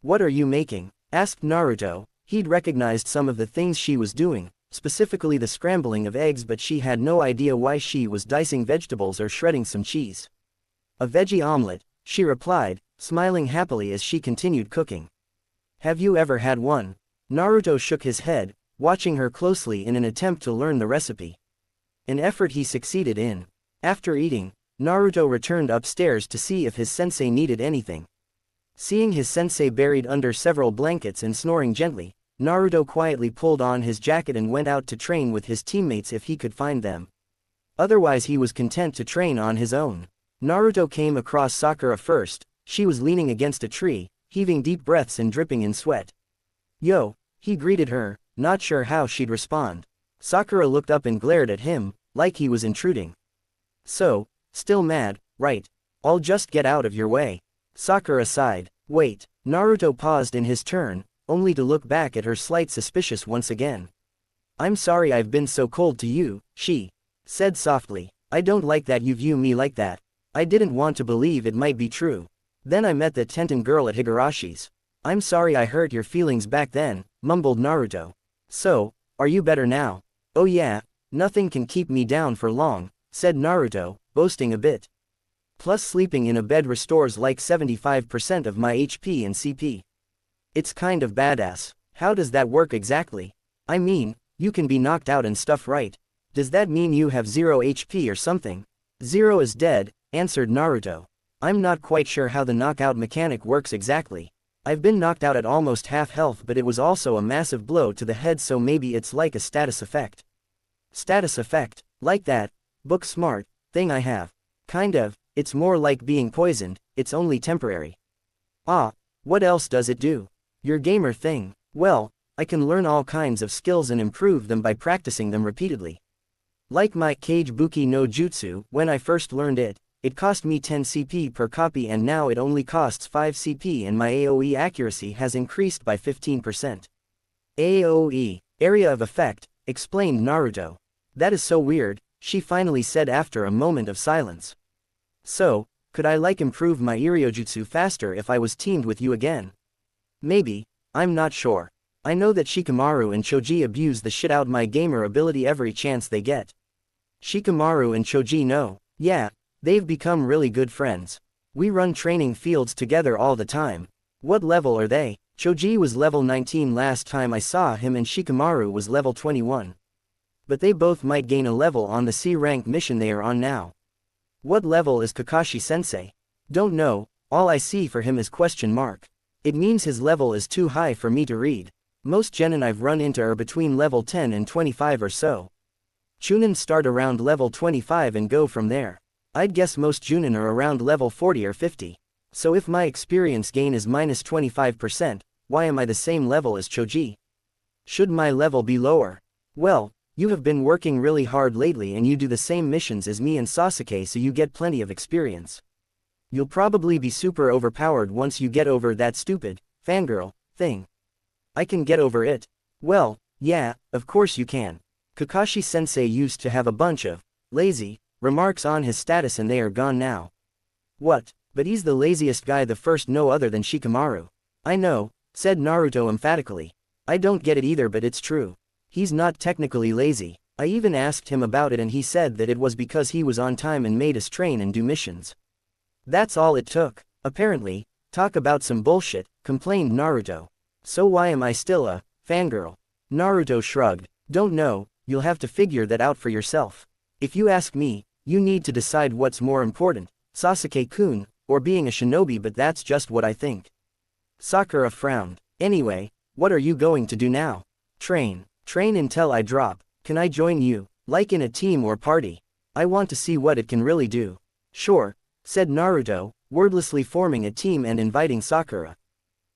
What are you making? Asked Naruto. He'd recognized some of the things she was doing, specifically the scrambling of eggs, but she had no idea why she was dicing vegetables or shredding some cheese. A veggie omelet, she replied, smiling happily as she continued cooking. Have you ever had one? Naruto shook his head, watching her closely in an attempt to learn the recipe. An effort he succeeded in. After eating, Naruto returned upstairs to see if his sensei needed anything. Seeing his sensei buried under several blankets and snoring gently, Naruto quietly pulled on his jacket and went out to train with his teammates if he could find them. Otherwise he was content to train on his own. Naruto came across Sakura first. She was leaning against a tree, heaving deep breaths and dripping in sweat. Yo, he greeted her, not sure how she'd respond. Sakura looked up and glared at him, like he was intruding. So, still mad, right? I'll just get out of your way. Sakura sighed. Wait. Naruto paused in his turn, only to look back at her slight suspicious once again. I'm sorry I've been so cold to you, she said softly. I don't like that you view me like that. I didn't want to believe it might be true. Then I met the Tenten girl at Higarashi's. I'm sorry I hurt your feelings back then, mumbled Naruto. So, are you better now? Oh yeah, nothing can keep me down for long, said Naruto, boasting a bit. Plus sleeping in a bed restores like 75% of my HP and CP. It's kind of badass. How does that work exactly? I mean, you can be knocked out and stuff, right? Does that mean you have 0 HP or something? Zero is dead, answered Naruto. I'm not quite sure how the knockout mechanic works exactly. I've been knocked out at almost half health, but it was also a massive blow to the head, so maybe it's like a status effect. Status effect? Like that? Book smart thing I have. Kind of. It's more like being poisoned, it's only temporary. Ah, what else does it do? Your gamer thing. Well, I can learn all kinds of skills and improve them by practicing them repeatedly. Like my Kage Buki no Jutsu, when I first learned it, it cost me 10 CP per copy and now it only costs 5 CP and my AoE accuracy has increased by 15%. AoE, area of effect, explained Naruto. That is so weird, she finally said after a moment of silence. So, could I improve my Iryojutsu faster if I was teamed with you again? Maybe, I'm not sure. I know that Shikamaru and Choji abuse the shit out my gamer ability every chance they get. Shikamaru and Choji know. Yeah, they've become really good friends. We run training fields together all the time. What level are they? Choji was level 19 last time I saw him and Shikamaru was level 21. But they both might gain a level on the C rank mission they are on now. What level is Kakashi-sensei? Don't know, all I see for him is question mark. It means his level is too high for me to read. Most genin I've run into are between level 10 and 25 or so. Chunin start around level 25 and go from there. I'd guess most Junin are around level 40 or 50. So if my experience gain is minus 25%, why am I the same level as Choji? Should my level be lower? Well, you have been working really hard lately and you do the same missions as me and Sasuke so you get plenty of experience. You'll probably be super overpowered once you get over that stupid, fangirl, thing. I can get over it. Well, yeah, of course you can. Kakashi-sensei used to have a bunch of lazy remarks on his status and they are gone now. What? But he's the laziest guy the first no other than Shikamaru. I know, said Naruto emphatically. I don't get it either but it's true. He's not technically lazy. I even asked him about it and he said that it was because he was on time and made us train and do missions. That's all it took. Apparently, talk about some bullshit, complained Naruto. So why am I still a fangirl? Naruto shrugged. Don't know, you'll have to figure that out for yourself. If you ask me, you need to decide what's more important, Sasuke-kun, or being a shinobi, but that's just what I think. Sakura frowned. Anyway, what are you going to do now? Train. Train until I drop. Can I join you, like in a team or party? I want to see what it can really do. Sure, said Naruto, wordlessly forming a team and inviting Sakura.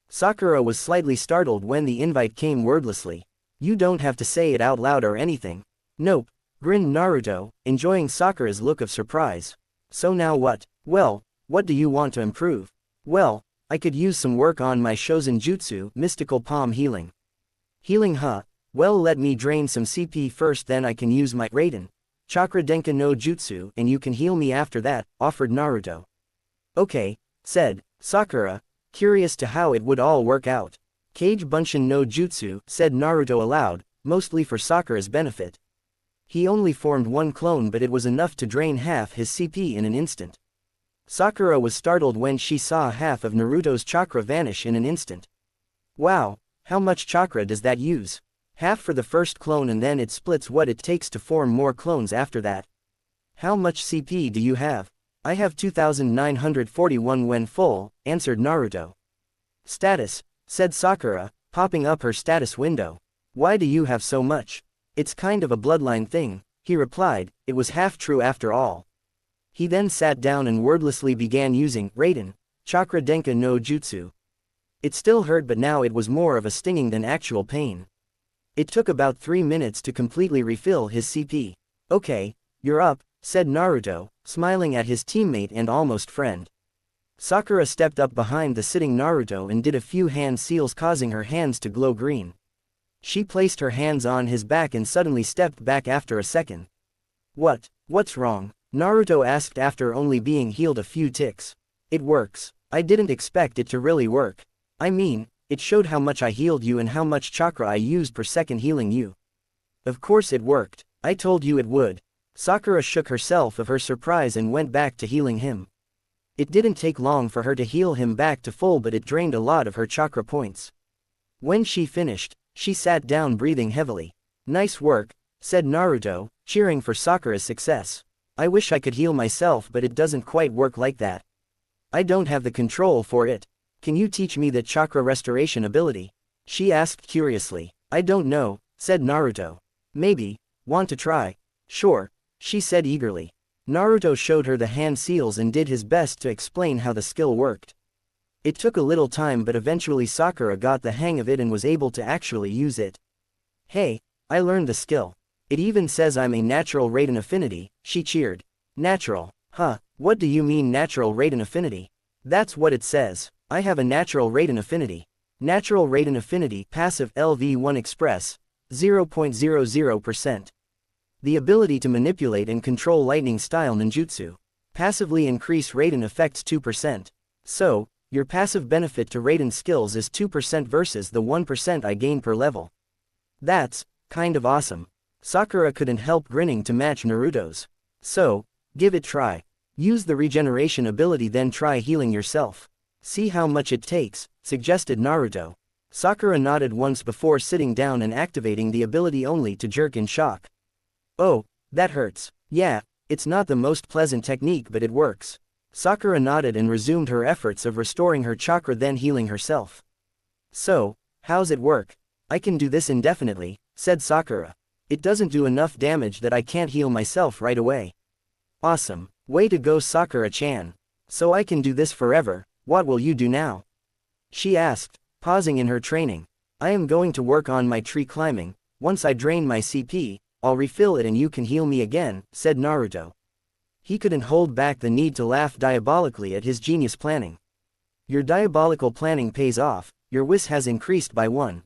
Sakura was slightly startled when the invite came wordlessly. You don't have to say it out loud or anything. Nope, grinned Naruto, enjoying Sakura's look of surprise. So now what? Well, what do you want to improve? Well, I could use some work on my Shozen Jutsu, mystical palm healing. Healing huh? Well, let me drain some CP first, then I can use my Raiden Chakra Denka no Jutsu and you can heal me after that, offered Naruto. Okay, said Sakura, curious to how it would all work out. Kage Bunshin no Jutsu, said Naruto aloud, mostly for Sakura's benefit. He only formed one clone but it was enough to drain half his CP in an instant. Sakura was startled when she saw half of Naruto's chakra vanish in an instant. Wow, how much chakra does that use? Half for the first clone and then it splits what it takes to form more clones after that. How much CP do you have? I have 2941 when full, answered Naruto. Status, said Sakura, popping up her status window. Why do you have so much? It's kind of a bloodline thing, he replied, it was half true after all. He then sat down and wordlessly began using Raiden Chakra Denka no Jutsu. It still hurt but now it was more of a stinging than actual pain. It took about 3 minutes to completely refill his CP. Okay, you're up, said Naruto, smiling at his teammate and almost friend. Sakura stepped up behind the sitting Naruto and did a few hand seals causing her hands to glow green. She placed her hands on his back and suddenly stepped back after a second. What's wrong? Naruto asked after only being healed a few ticks. It works. I didn't expect it to really work. I mean, it showed how much I healed you and how much chakra I used per second healing you. Of course it worked. I told you it would. Sakura shook herself of her surprise and went back to healing him. It didn't take long for her to heal him back to full but it drained a lot of her chakra points. When she finished, she sat down breathing heavily. Nice work, said Naruto, cheering for Sakura's success. I wish I could heal myself but it doesn't quite work like that. I don't have the control for it. Can you teach me the chakra restoration ability? She asked curiously. I don't know, said Naruto. Maybe, want to try? Sure, she said eagerly. Naruto showed her the hand seals and did his best to explain how the skill worked. It took a little time, but eventually Sakura got the hang of it and was able to actually use it. "Hey, I learned the skill. It even says I'm a natural Raiden affinity," she cheered. "Natural? Huh, what do you mean natural Raiden affinity?" "That's what it says. I have a natural Raiden affinity. Natural Raiden affinity, passive LV1 Express, 0.00%. The ability to manipulate and control lightning-style ninjutsu. Passively increase Raiden effects 2%. So, your passive benefit to Raiden skills is 2% versus the 1% I gain per level. That's kind of awesome." Sakura couldn't help grinning to match Naruto's. "So, give it try. Use the regeneration ability, then try healing yourself. See how much it takes," suggested Naruto. Sakura nodded once before sitting down and activating the ability only to jerk in shock. "Oh, that hurts. Yeah, it's not the most pleasant technique, but it works." Sakura nodded and resumed her efforts of restoring her chakra, then healing herself. "So, how's it work?" "I can do this indefinitely," said Sakura. "It doesn't do enough damage that I can't heal myself right away." "Awesome. Way to go, Sakura-chan. So I can do this forever. What will you do now?" she asked, pausing in her training. "I am going to work on my tree climbing. Once I drain my CP, I'll refill it and you can heal me again," said Naruto. He couldn't hold back the need to laugh diabolically at his genius planning. "Your diabolical planning pays off. Your wish has increased by 1.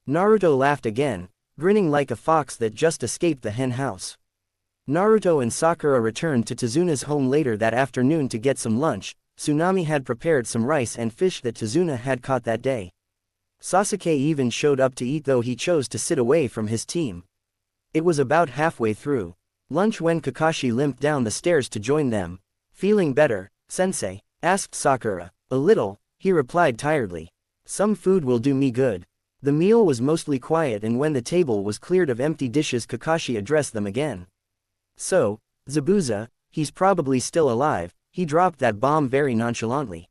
Naruto laughed again, grinning like a fox that just escaped the hen house. Naruto and Sakura returned to Tezuna's home later that afternoon to get some lunch. Tsunami had prepared some rice and fish that Tezuna had caught that day. Sasuke even showed up to eat, though he chose to sit away from his team. It was about halfway through lunch when Kakashi limped down the stairs to join them. "Feeling better, sensei?" asked Sakura. "A little," he replied tiredly. "Some food will do me good." The meal was mostly quiet, and when the table was cleared of empty dishes, Kakashi addressed them again. "So, Zabuza, he's probably still alive. He dropped that bomb very nonchalantly."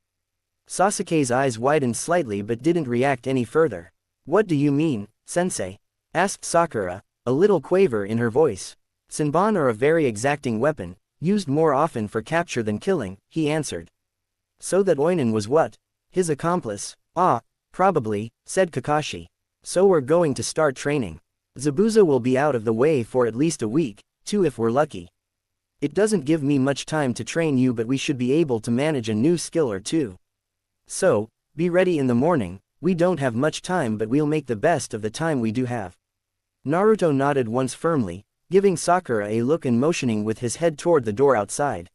Sasuke's eyes widened slightly but didn't react any further. "What do you mean, sensei?" asked Sakura, a little quaver in her voice. "Senbon are a very exacting weapon, used more often for capture than killing," he answered. "So that Oinen was what? His accomplice?" "Ah, probably," said Kakashi. "So we're going to start training. Zabuza will be out of the way for at least a week, 2 if we're lucky. It doesn't give me much time to train you, but we should be able to manage a new skill or two. So, be ready in the morning. We don't have much time, but we'll make the best of the time we do have." Naruto nodded once firmly, giving Sakura a look and motioning with his head toward the door outside.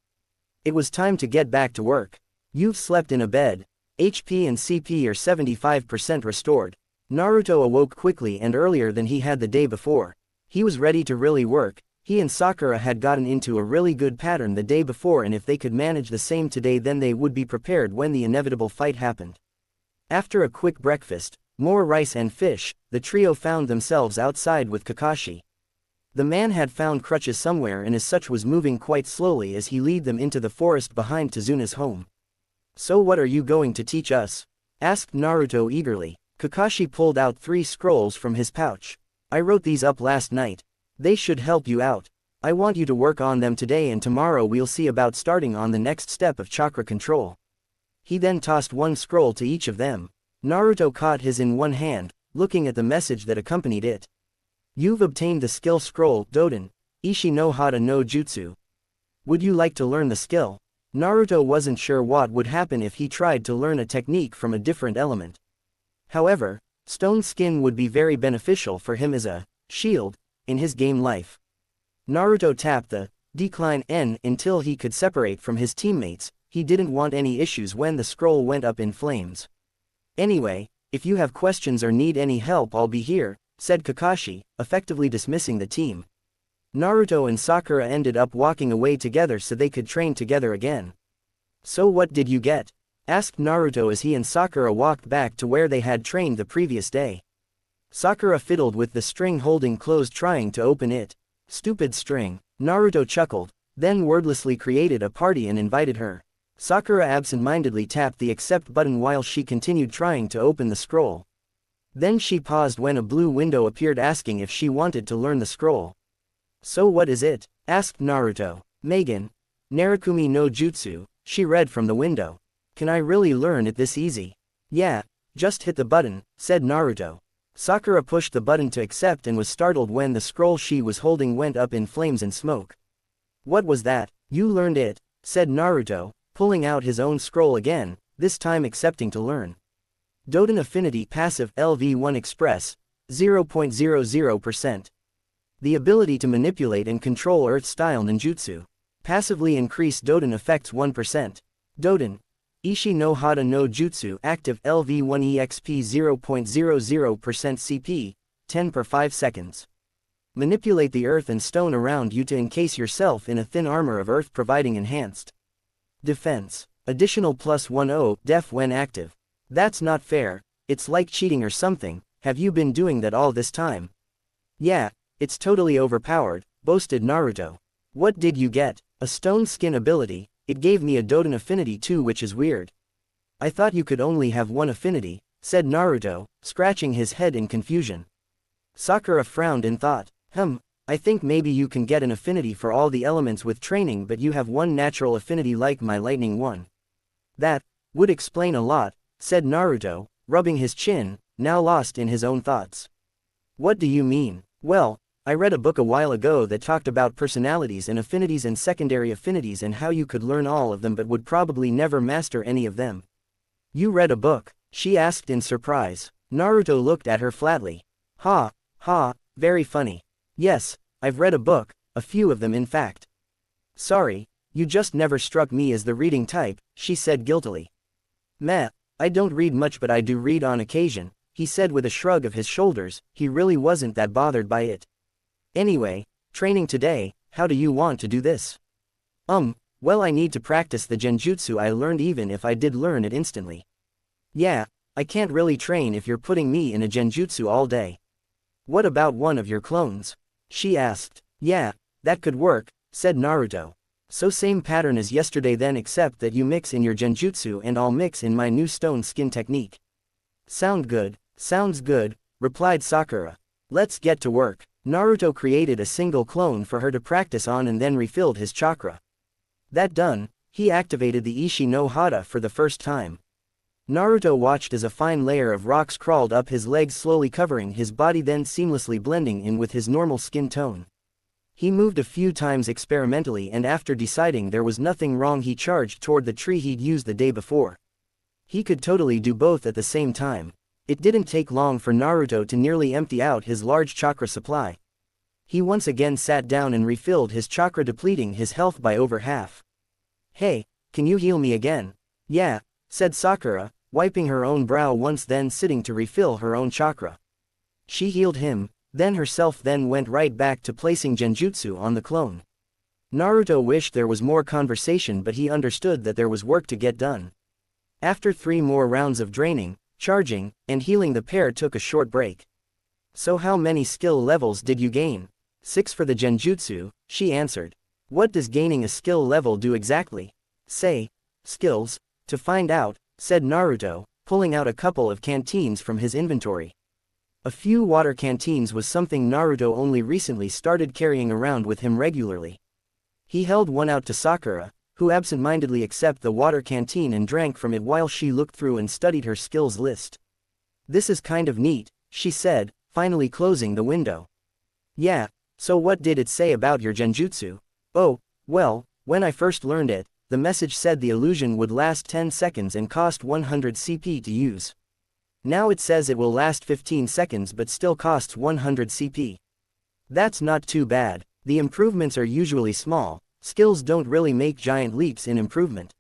It was time to get back to work. "You've slept in a bed. HP and CP are 75% restored." Naruto awoke quickly and earlier than he had the day before. He was ready to really work. He and Sakura had gotten into a really good pattern the day before, and if they could manage the same today, then they would be prepared when the inevitable fight happened. After a quick breakfast, more rice and fish, the trio found themselves outside with Kakashi. The man had found crutches somewhere and as such was moving quite slowly as he led them into the forest behind Tezuna's home. "So what are you going to teach us?" asked Naruto eagerly. Kakashi pulled out 3 scrolls from his pouch. "I wrote these up last night. They should help you out. I want you to work on them today, and tomorrow we'll see about starting on the next step of chakra control." He then tossed 1 scroll to each of them. Naruto caught his in one hand, looking at the message that accompanied it. "You've obtained the skill scroll, Doden, Ishi no Hata no Jutsu. Would you like to learn the skill?" Naruto wasn't sure what would happen if he tried to learn a technique from a different element. However, stone skin would be very beneficial for him as a shield in his game life. Naruto tapped the decline N until he could separate from his teammates. He didn't want any issues when the scroll went up in flames. "Anyway, if you have questions or need any help, I'll be here," said Kakashi, effectively dismissing the team. Naruto and Sakura ended up walking away together so they could train together again. "So what did you get?" asked Naruto as he and Sakura walked back to where they had trained the previous day. Sakura fiddled with the string holding closed, trying to open it. "Stupid string." Naruto chuckled, then wordlessly created a party and invited her. Sakura absent-mindedly tapped the accept button while she continued trying to open the scroll. Then she paused when a blue window appeared asking if she wanted to learn the scroll. "So what is it?" asked Naruto. Megan. Narukumi no Jutsu, she read from the window. Can I really learn it this easy? Yeah, just hit the button, said Naruto. Sakura pushed the button to accept and was startled when the scroll she was holding went up in flames and smoke. What was that? You learned it, said Naruto, pulling out his own scroll again, this time accepting to learn. Doden Affinity Passive LV1 Express, 0.00%. The ability to manipulate and control Earth-style ninjutsu. Passively increase Doden effects 1%. Doden. Ishi no Hata no Jutsu Active LV1 EXP 0.00% CP, 10 per 5 seconds. Manipulate the earth and stone around you to encase yourself in a thin armor of earth providing enhanced defense. Additional +10 def when active. That's not fair, it's like cheating or something. Have you been doing that all this time? Yeah, it's totally overpowered, boasted Naruto. What did you get? A stone skin ability. It gave me a Doden affinity too, which is weird. I thought you could only have one affinity, said Naruto, scratching his head in confusion. Sakura frowned and thought, I think maybe you can get an affinity for all the elements with training, but you have one natural affinity like my lightning one. That would explain a lot, said Naruto, rubbing his chin, now lost in his own thoughts. What do you mean? Well, I read a book a while ago that talked about personalities and affinities and secondary affinities and how you could learn all of them but would probably never master any of them. You read a book? She asked in surprise. Naruto looked at her flatly. Ha, very funny. Yes, I've read a book, a few of them in fact. Sorry, you just never struck me as the reading type, she said guiltily. Meh, I don't read much but I do read on occasion, he said with a shrug of his shoulders. He really wasn't that bothered by it. Anyway, training today, how do you want to do this? Well, I need to practice the genjutsu I learned even if I did learn it instantly. Yeah, I can't really train if you're putting me in a genjutsu all day. What about one of your clones? She asked. Yeah, that could work, said Naruto. So same pattern as yesterday then, except that you mix in your genjutsu and I'll mix in my new stone skin technique. Sounds good, replied Sakura. Let's get to work. Naruto created a single clone for her to practice on and then refilled his chakra. That done, he activated the Ishi no Hata for the first time. Naruto watched as a fine layer of rocks crawled up his legs, slowly covering his body, then seamlessly blending in with his normal skin tone. He moved a few times experimentally and after deciding there was nothing wrong he charged toward the tree he'd used the day before. He could totally do both at the same time. It didn't take long for Naruto to nearly empty out his large chakra supply. He once again sat down and refilled his chakra, depleting his health by over half. Hey, can you heal me again? Yeah, said Sakura, wiping her own brow once, then sitting to refill her own chakra. She healed him, then herself, then went right back to placing genjutsu on the clone. Naruto wished there was more conversation, but he understood that there was work to get done. After 3 more rounds of draining, charging, and healing, the pair took a short break. So how many skill levels did you gain? 6 for the genjutsu, she answered. What does gaining a skill level do exactly? Say, skills, to find out, said Naruto, pulling out a couple of canteens from his inventory. A few water canteens was something Naruto only recently started carrying around with him regularly. He held one out to Sakura, who absent-mindedly accepted the water canteen and drank from it while she looked through and studied her skills list. This is kind of neat, she said, finally closing the window. Yeah, so what did it say about your genjutsu? Oh, well, when I first learned it, the message said the illusion would last 10 seconds and cost 100 CP to use. Now it says it will last 15 seconds but still costs 100 CP. That's not too bad. The improvements are usually small. Skills don't really make giant leaps in improvement.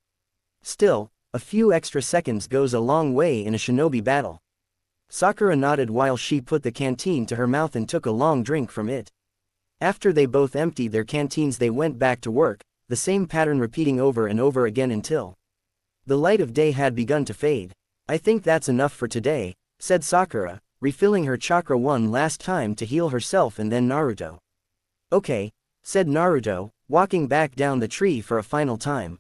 Still, a few extra seconds goes a long way in a shinobi battle. Sakura nodded while she put the canteen to her mouth and took a long drink from it. After they both emptied their canteens, they went back to work, the same pattern repeating over and over again until the light of day had begun to fade. I think that's enough for today, said Sakura, refilling her chakra one last time to heal herself and then Naruto. Okay, said Naruto, walking back down the tree for a final time.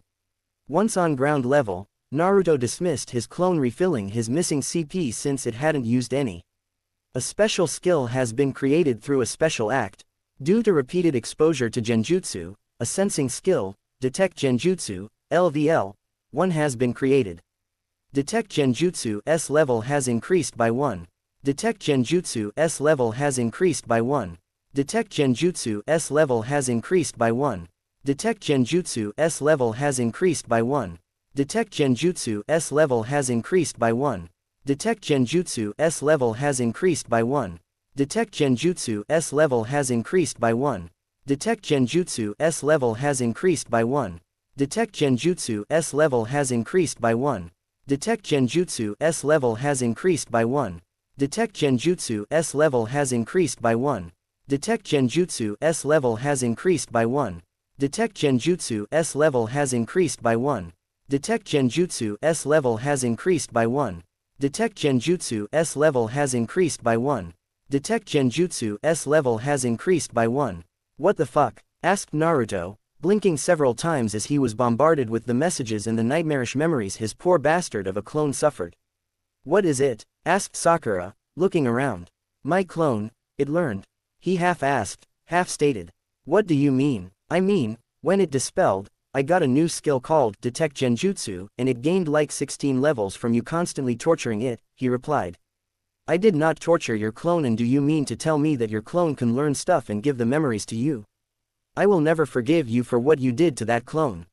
Once on ground level, Naruto dismissed his clone, refilling his missing CP since it hadn't used any. A special skill has been created through a special act. Due to repeated exposure to genjutsu, a sensing skill, Detect Genjutsu, LVL, 1 has been created. Detect Genjutsu S level has increased by 1. Detect Genjutsu S level has increased by 1. Detect Genjutsu S level has increased by 1. Detect Genjutsu S level has increased by 1. Detect Genjutsu S level has increased by 1. Detect Genjutsu S level has increased by 1. Detect Genjutsu S level has increased by 1. Detect Genjutsu S level has increased by 1. Detect Genjutsu S level has increased by 1. Detect Genjutsu S level has increased by 1. Detect Genjutsu S level has increased by 1. Detect Genjutsu S level has increased by 1. Detect Genjutsu S level has increased by 1. Detect Genjutsu S level has increased by 1. Detect Genjutsu S level has increased by 1. Detect Genjutsu S level has increased by 1. What the fuck? Asked Naruto, blinking several times as he was bombarded with the messages and the nightmarish memories his poor bastard of a clone suffered. What is it? Asked Sakura, looking around. My clone, it learned. He half asked, half stated. What do you mean? I mean, when it dispelled, I got a new skill called Detect Genjutsu, and it gained like 16 levels from you constantly torturing it, he replied. I did not torture your clone, and do you mean to tell me that your clone can learn stuff and give the memories to you? I will never forgive you for what you did to that clone.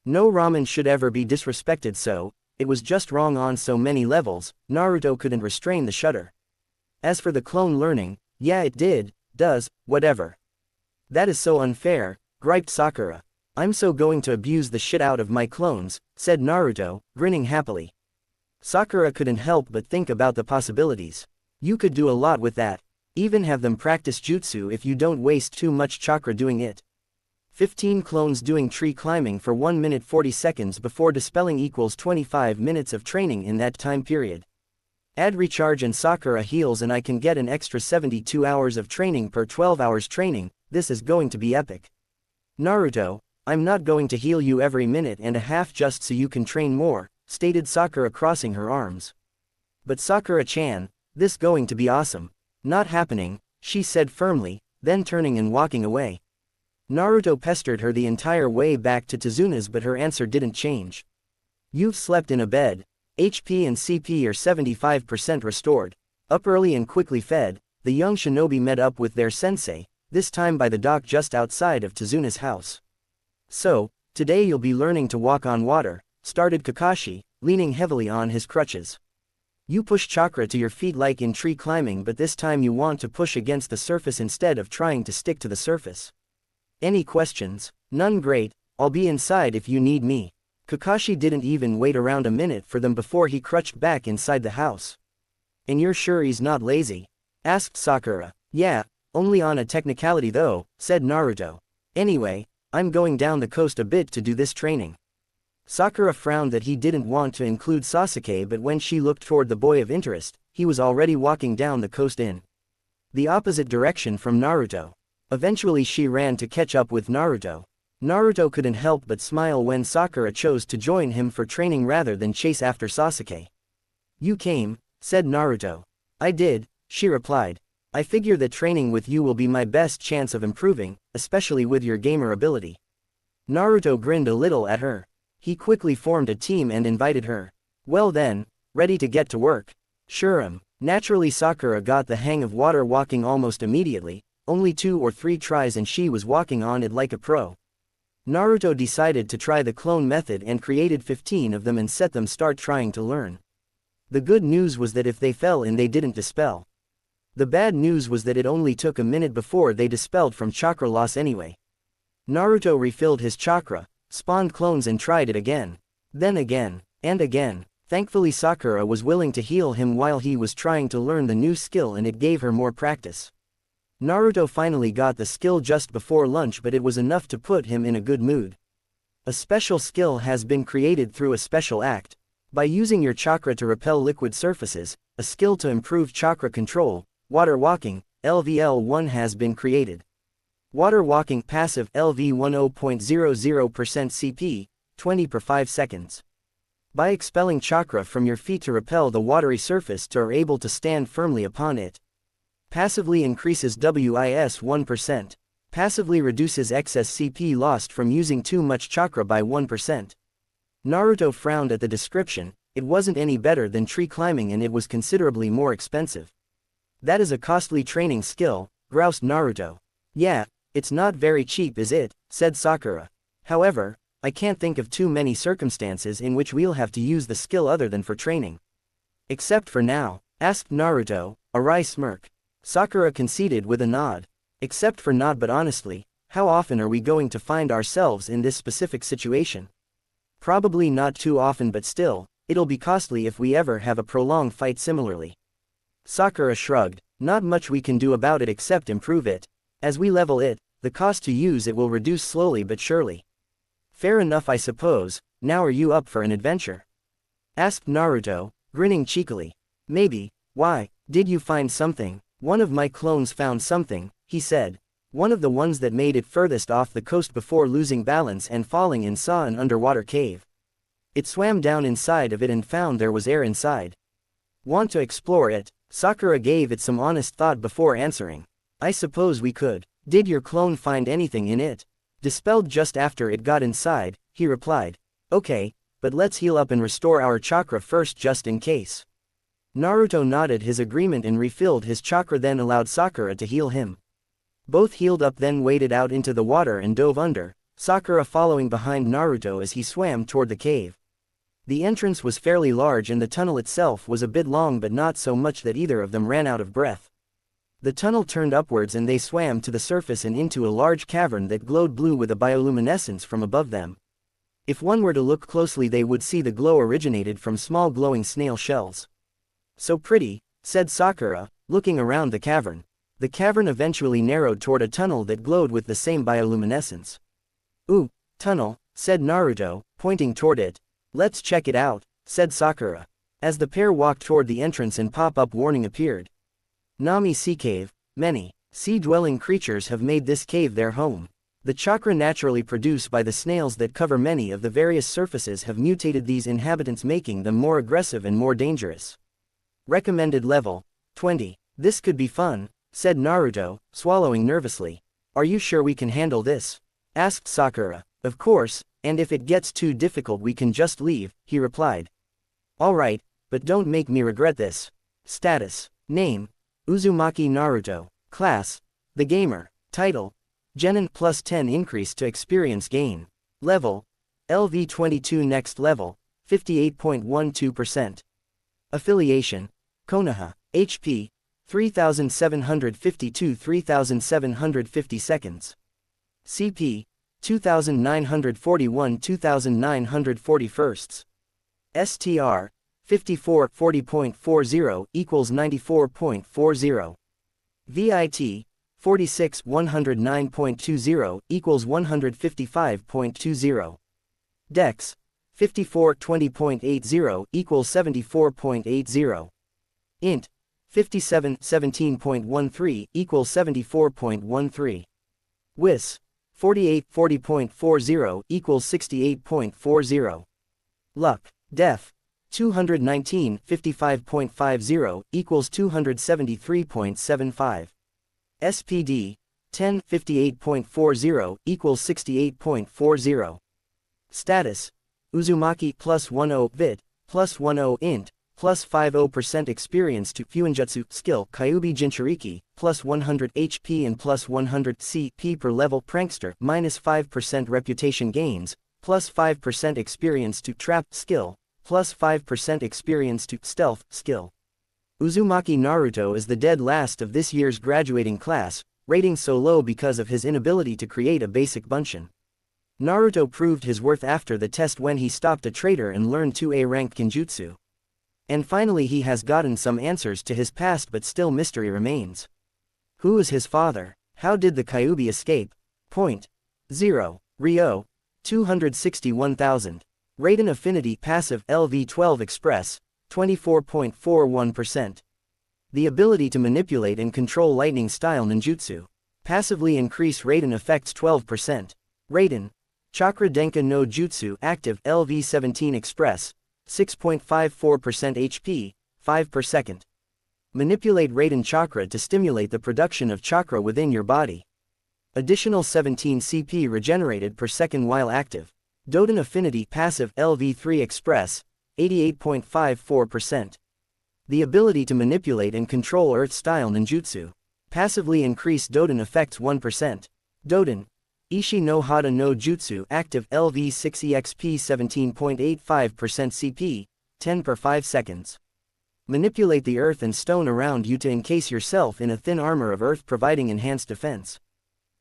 No ramen should ever be disrespected, so it was just wrong on so many levels. Naruto couldn't restrain the shudder. As for the clone learning, yeah, it does, whatever. That is so unfair, griped Sakura. I'm so going to abuse the shit out of my clones, said Naruto, grinning happily. Sakura couldn't help but think about the possibilities. You could do a lot with that. Even have them practice jutsu if you don't waste too much chakra doing it. 15 clones doing tree climbing for 1 minute 40 seconds before dispelling equals 25 minutes of training in that time period. Add recharge and Sakura heals and I can get an extra 72 hours of training per 12 hours training. This is going to be epic. Naruto, I'm not going to heal you every minute and a half just so you can train more, stated Sakura, crossing her arms. But Sakura-chan, this going to be awesome. Not happening, she said firmly, then turning and walking away. Naruto pestered her the entire way back to Tezuna's, but her answer didn't change. You've slept in a bed. HP and CP are 75% restored. Up early and quickly fed, the young shinobi met up with their sensei, this time by the dock just outside of Tezuna's house. So, today you'll be learning to walk on water, started Kakashi, leaning heavily on his crutches. You push chakra to your feet like in tree climbing, but this time you want to push against the surface instead of trying to stick to the surface. Any questions? None. Great, I'll be inside if you need me. Kakashi didn't even wait around a minute for them before he crouched back inside the house. And you're sure he's not lazy? Asked Sakura. Yeah, only on a technicality though, said Naruto. Anyway, I'm going down the coast a bit to do this training. Sakura frowned that he didn't want to include Sasuke, but when she looked toward the boy of interest, he was already walking down the coast in the opposite direction from Naruto. Eventually she ran to catch up with Naruto. Naruto couldn't help but smile when Sakura chose to join him for training rather than chase after Sasuke. You came, said Naruto. I did, she replied. I figure that training with you will be my best chance of improving, especially with your gamer ability. Naruto grinned a little at her. He quickly formed a team and invited her. Well then, ready to get to work? Sure. Naturally Sakura got the hang of water walking almost immediately, only 2 or 3 tries and she was walking on it like a pro. Naruto decided to try the clone method and created 15 of them and set them start trying to learn. The good news was that if they fell in they didn't dispel. The bad news was that it only took a minute before they dispelled from chakra loss anyway. Naruto refilled his chakra, spawned clones and tried it again. Then again, and again. Thankfully Sakura was willing to heal him while he was trying to learn the new skill and it gave her more practice. Naruto finally got the skill just before lunch, but it was enough to put him in a good mood. A special skill has been created through a special act. By using your chakra to repel liquid surfaces, a skill to improve chakra control, water walking, LVL1 has been created. Water walking passive LV10.00% CP, 20 per 5 seconds. By expelling chakra from your feet to repel the watery surface to are able to stand firmly upon it. Passively increases WIS 1%. Passively reduces excess CP lost from using too much chakra by 1%. Naruto frowned at the description. It wasn't any better than tree climbing and it was considerably more expensive. That is a costly training skill, groused Naruto. Yeah, it's not very cheap is it, said Sakura. However, I can't think of too many circumstances in which we'll have to use the skill other than for training. Except for now, asked Naruto, a wry smirk. Sakura conceded with a nod. Except for nod, but honestly, how often are we going to find ourselves in this specific situation? Probably not too often, but still, it'll be costly if we ever have a prolonged fight similarly. Sakura shrugged. Not much we can do about it except improve it. As we level it, the cost to use it will reduce slowly but surely. Fair enough, I suppose. Now are you up for an adventure? Asked Naruto, grinning cheekily. Maybe. Why, did you find something? One of my clones found something, he said. One of the ones that made it furthest off the coast before losing balance and falling in saw an underwater cave. It swam down inside of it and found there was air inside. Want to explore it? Sakura gave it some honest thought before answering. I suppose we could. Did your clone find anything in it? Dispelled just after it got inside, he replied. Okay, but let's heal up and restore our chakra first just in case. Naruto nodded his agreement and refilled his chakra, then allowed Sakura to heal him. Both healed up, then waded out into the water and dove under, Sakura following behind Naruto as he swam toward the cave. The entrance was fairly large and the tunnel itself was a bit long, but not so much that either of them ran out of breath. The tunnel turned upwards and they swam to the surface and into a large cavern that glowed blue with a bioluminescence from above them. If one were to look closely, they would see the glow originated from small glowing snail shells. So pretty, said Sakura, looking around the cavern. The cavern eventually narrowed toward a tunnel that glowed with the same bioluminescence. Ooh, tunnel, said Naruto, pointing toward it. Let's check it out, said Sakura. As the pair walked toward the entrance, an pop-up warning appeared. Nami Sea Cave. Many sea-dwelling creatures have made this cave their home. The chakra naturally produced by the snails that cover many of the various surfaces have mutated these inhabitants, making them more aggressive and more dangerous. Recommended level 20. This could be fun, said Naruto, swallowing nervously. Are you sure we can handle this? Asked Sakura. Of course, and if it gets too difficult we can just leave, he replied. Alright, but don't make me regret this. Status. Name. Uzumaki Naruto. Class. The Gamer. Title. Genin plus 10 increase to experience gain. Level. LV22 next level, 58.12%. Affiliation. Konoha. HP. 3752 3750 seconds. CP. 2941 2941. STR. 54 40.40 equals 94.40. VIT. 46 109.20 equals 155.20. Dex. 54 20.80 equals 74.80. Int. 57 17.13 equals 74.13. WIS. 48 40.40 equals 68.40. Luck. Def. 219 55.50 equals 273.75. SPD. 10 58.40 equals 68.40. Status. Uzumaki plus 10 VIT, plus 10 int, plus 50% experience to Fuinjutsu skill Kyuubi Jinchuriki, plus 100 HP and plus 100 CP per level Prankster, minus 5% reputation gains, plus 5% experience to Trap skill, plus 5% experience to Stealth skill. Uzumaki Naruto is the dead last of this year's graduating class, rating so low because of his inability to create a basic bunshin. Naruto proved his worth after the test when he stopped a traitor and learned 2A rank Kenjutsu. And finally he has gotten some answers to his past, but still mystery remains. Who is his father? How did the Kyuubi escape? Point. 0. Ryo. 261,000. Raiden Affinity Passive LV12 Express, 24.41%. The ability to manipulate and control lightning style ninjutsu. Passively increase Raiden effects 12%. Raiden. Chakra Denka no Jutsu Active LV17 Express, 6.54% HP, 5 per second. Manipulate Raiden Chakra to stimulate the production of chakra within your body. Additional 17 CP regenerated per second while active. Doden Affinity Passive LV3 Express, 88.54%. The ability to manipulate and control Earth-style ninjutsu. Passively increase Doden effects 1%. Doden Ishi no Hata no Jutsu Active LV6 EXP 17.85% CP, 10 per 5 seconds. Manipulate the earth and stone around you to encase yourself in a thin armor of earth, providing enhanced defense.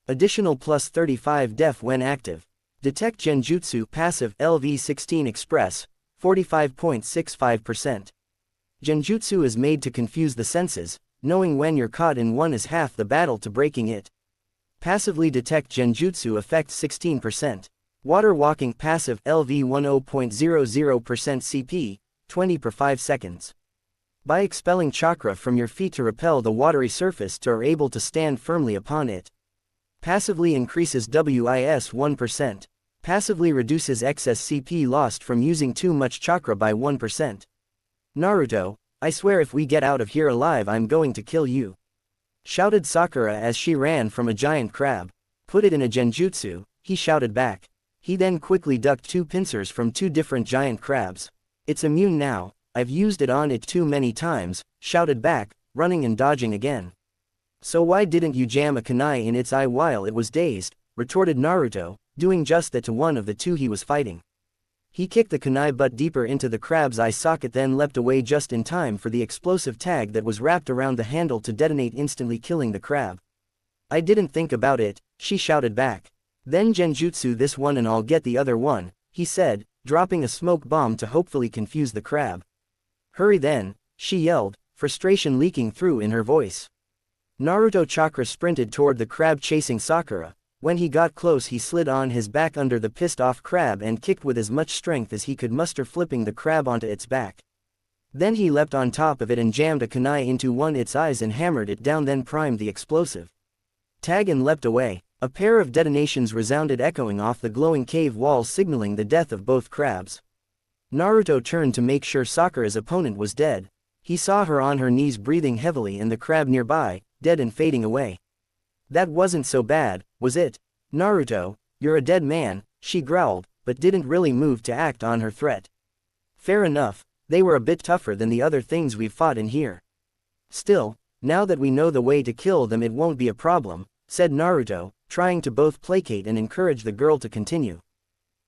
Additional plus 35 def when active. Detect Genjutsu Passive LV16 Express, 45.65%. Genjutsu is made to confuse the senses, knowing when you're caught in one is half the battle to breaking it. Passively detect Genjutsu effects 16%. Water Walking Passive LV 10.00% CP, 20 per 5 seconds. By expelling chakra from your feet to repel the watery surface to are able to stand firmly upon it. Passively increases WIS 1%. Passively reduces excess CP lost from using too much chakra by 1%. Naruto, I swear if we get out of here alive I'm going to kill you. Shouted Sakura as she ran from a giant crab. Put it in a genjutsu, he shouted back. He then quickly ducked 2 pincers from 2 different giant crabs. It's immune now, I've used it on it too many times, shouted back, running and dodging again. So why didn't you jam a kunai in its eye while it was dazed, retorted Naruto, doing just that to one of the 2 he was fighting. He kicked the kunai butt deeper into the crab's eye socket, then leapt away just in time for the explosive tag that was wrapped around the handle to detonate, instantly killing the crab. I didn't think about it, she shouted back. Then genjutsu this one and I'll get the other one, he said, dropping a smoke bomb to hopefully confuse the crab. Hurry then, she yelled, frustration leaking through in her voice. Naruto chakra sprinted toward the crab chasing Sakura. When he got close he slid on his back under the pissed-off crab and kicked with as much strength as he could muster, flipping the crab onto its back. Then he leapt on top of it and jammed a kunai into its eyes and hammered it down, then primed the explosive tag and leapt away. A pair of detonations resounded, echoing off the glowing cave walls, signaling the death of both crabs. Naruto turned to make sure Sakura's opponent was dead. He saw her on her knees breathing heavily and the crab nearby, dead and fading away. That wasn't so bad, was it? Naruto, you're a dead man, she growled, but didn't really move to act on her threat. Fair enough, they were a bit tougher than the other things we've fought in here. Still, now that we know the way to kill them it won't be a problem, said Naruto, trying to both placate and encourage the girl to continue.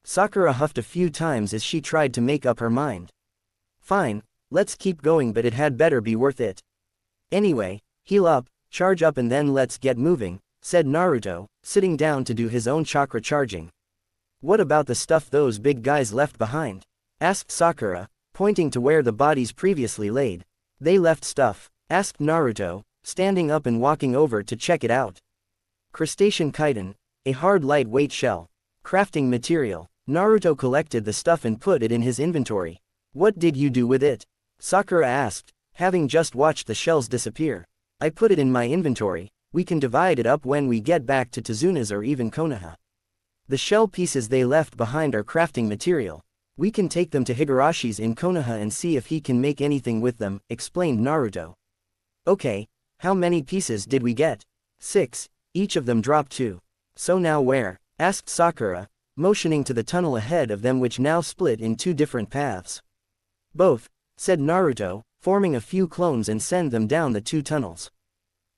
Sakura huffed a few times as she tried to make up her mind. Fine, let's keep going, but it had better be worth it. Anyway, heal up, charge up and then let's get moving, said Naruto, sitting down to do his own chakra charging. What about the stuff those big guys left behind? Asked Sakura, pointing to where the bodies previously laid. They left stuff? Asked Naruto, standing up and walking over to check it out. Crustacean chitin, a hard lightweight shell. Crafting material. Naruto collected the stuff and put it in his inventory. What did you do with it? Sakura asked, having just watched the shells disappear. I put it in my inventory. We can divide it up when we get back to Tazuna's or even Konoha. The shell pieces they left behind are crafting material. We can take them to Higarashi's in Konoha and see if he can make anything with them, explained Naruto. Okay, how many pieces did we get? 6, each of them dropped 2. So now where? Asked Sakura, motioning to the tunnel ahead of them, which now split in 2 different paths. Both, said Naruto, forming a few clones and send them down the 2 tunnels.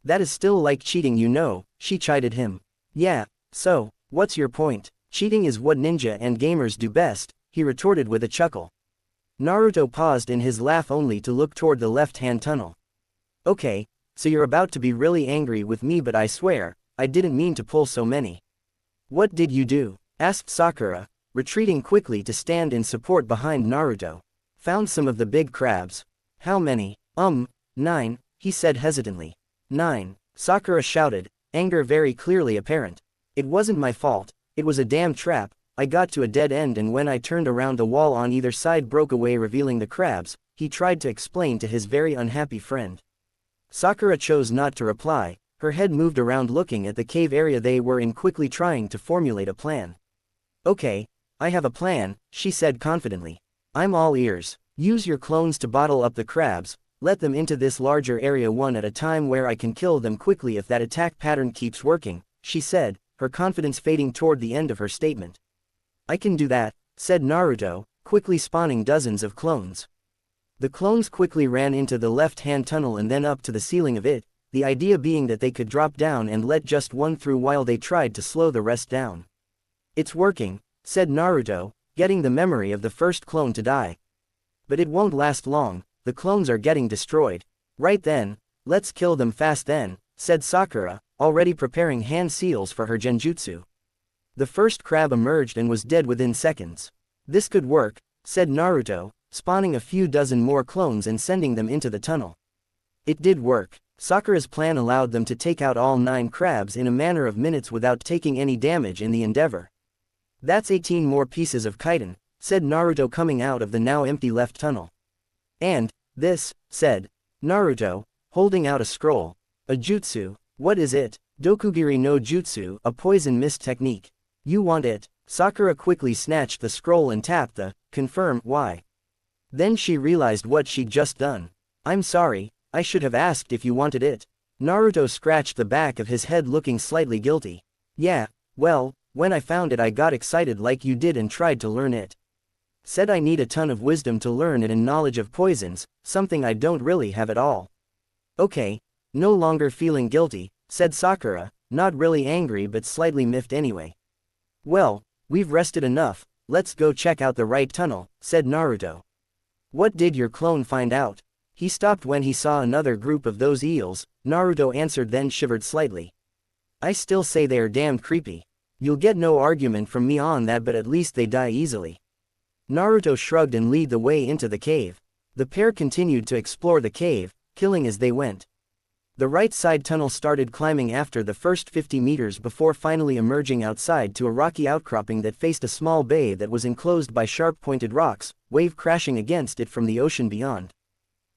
That is still like cheating, you know, she chided him. Yeah, so, what's your point? Cheating is what ninja and gamers do best, he retorted with a chuckle. Naruto paused in his laugh only to look toward the left-hand tunnel. Okay, so you're about to be really angry with me, but I swear, I didn't mean to pull so many. What did you do? Asked Sakura, retreating quickly to stand in support behind Naruto. Found some of the big crabs. How many? 9, he said hesitantly. 9, Sakura shouted, anger very clearly apparent. It wasn't my fault, it was a damn trap. I got to a dead end and when I turned around the wall on either side broke away, revealing the crabs, he tried to explain to his very unhappy friend. Sakura chose not to reply. Her head moved around looking at the cave area they were in, quickly trying to formulate a plan. Okay, I have a plan, she said confidently. I'm all ears. Use your clones to bottle up the crabs, let them into this larger area one at a time where I can kill them quickly if that attack pattern keeps working, she said, her confidence fading toward the end of her statement. I can do that, said Naruto, quickly spawning dozens of clones. The clones quickly ran into the left-hand tunnel and then up to the ceiling of it, the idea being that they could drop down and let just one through while they tried to slow the rest down. It's working, said Naruto, getting the memory of the first clone to die. But it won't last long, the clones are getting destroyed. Right then, let's kill them fast then, said Sakura, already preparing hand seals for her genjutsu. The first crab emerged and was dead within seconds. This could work, said Naruto, spawning a few dozen more clones and sending them into the tunnel. It did work. Sakura's plan allowed them to take out all 9 crabs in a matter of minutes without taking any damage in the endeavor. That's 18 more pieces of chitin, said Naruto coming out of the now empty left tunnel. And, this, said Naruto, holding out a scroll. A jutsu, what is it? Dokugiri no jutsu, a poison mist technique. You want it? Sakura quickly snatched the scroll and tapped the, confirm, Y. Then she realized what she'd just done. I'm sorry, I should have asked if you wanted it. Naruto scratched the back of his head looking slightly guilty. Yeah, well, when I found it I got excited like you did and tried to learn it. Said I need a ton of wisdom to learn it and knowledge of poisons, something I don't really have at all. Okay, no longer feeling guilty, said Sakura, not really angry but slightly miffed anyway. Well, we've rested enough, let's go check out the right tunnel, said Naruto. What did your clone find out? He stopped when he saw another group of those eels, Naruto answered then shivered slightly. I still say they are damned creepy. You'll get no argument from me on that but at least they die easily. Naruto shrugged and led the way into the cave. The pair continued to explore the cave, killing as they went. The right side tunnel started climbing after the first 50 meters before finally emerging outside to a rocky outcropping that faced a small bay that was enclosed by sharp-pointed rocks, wave crashing against it from the ocean beyond.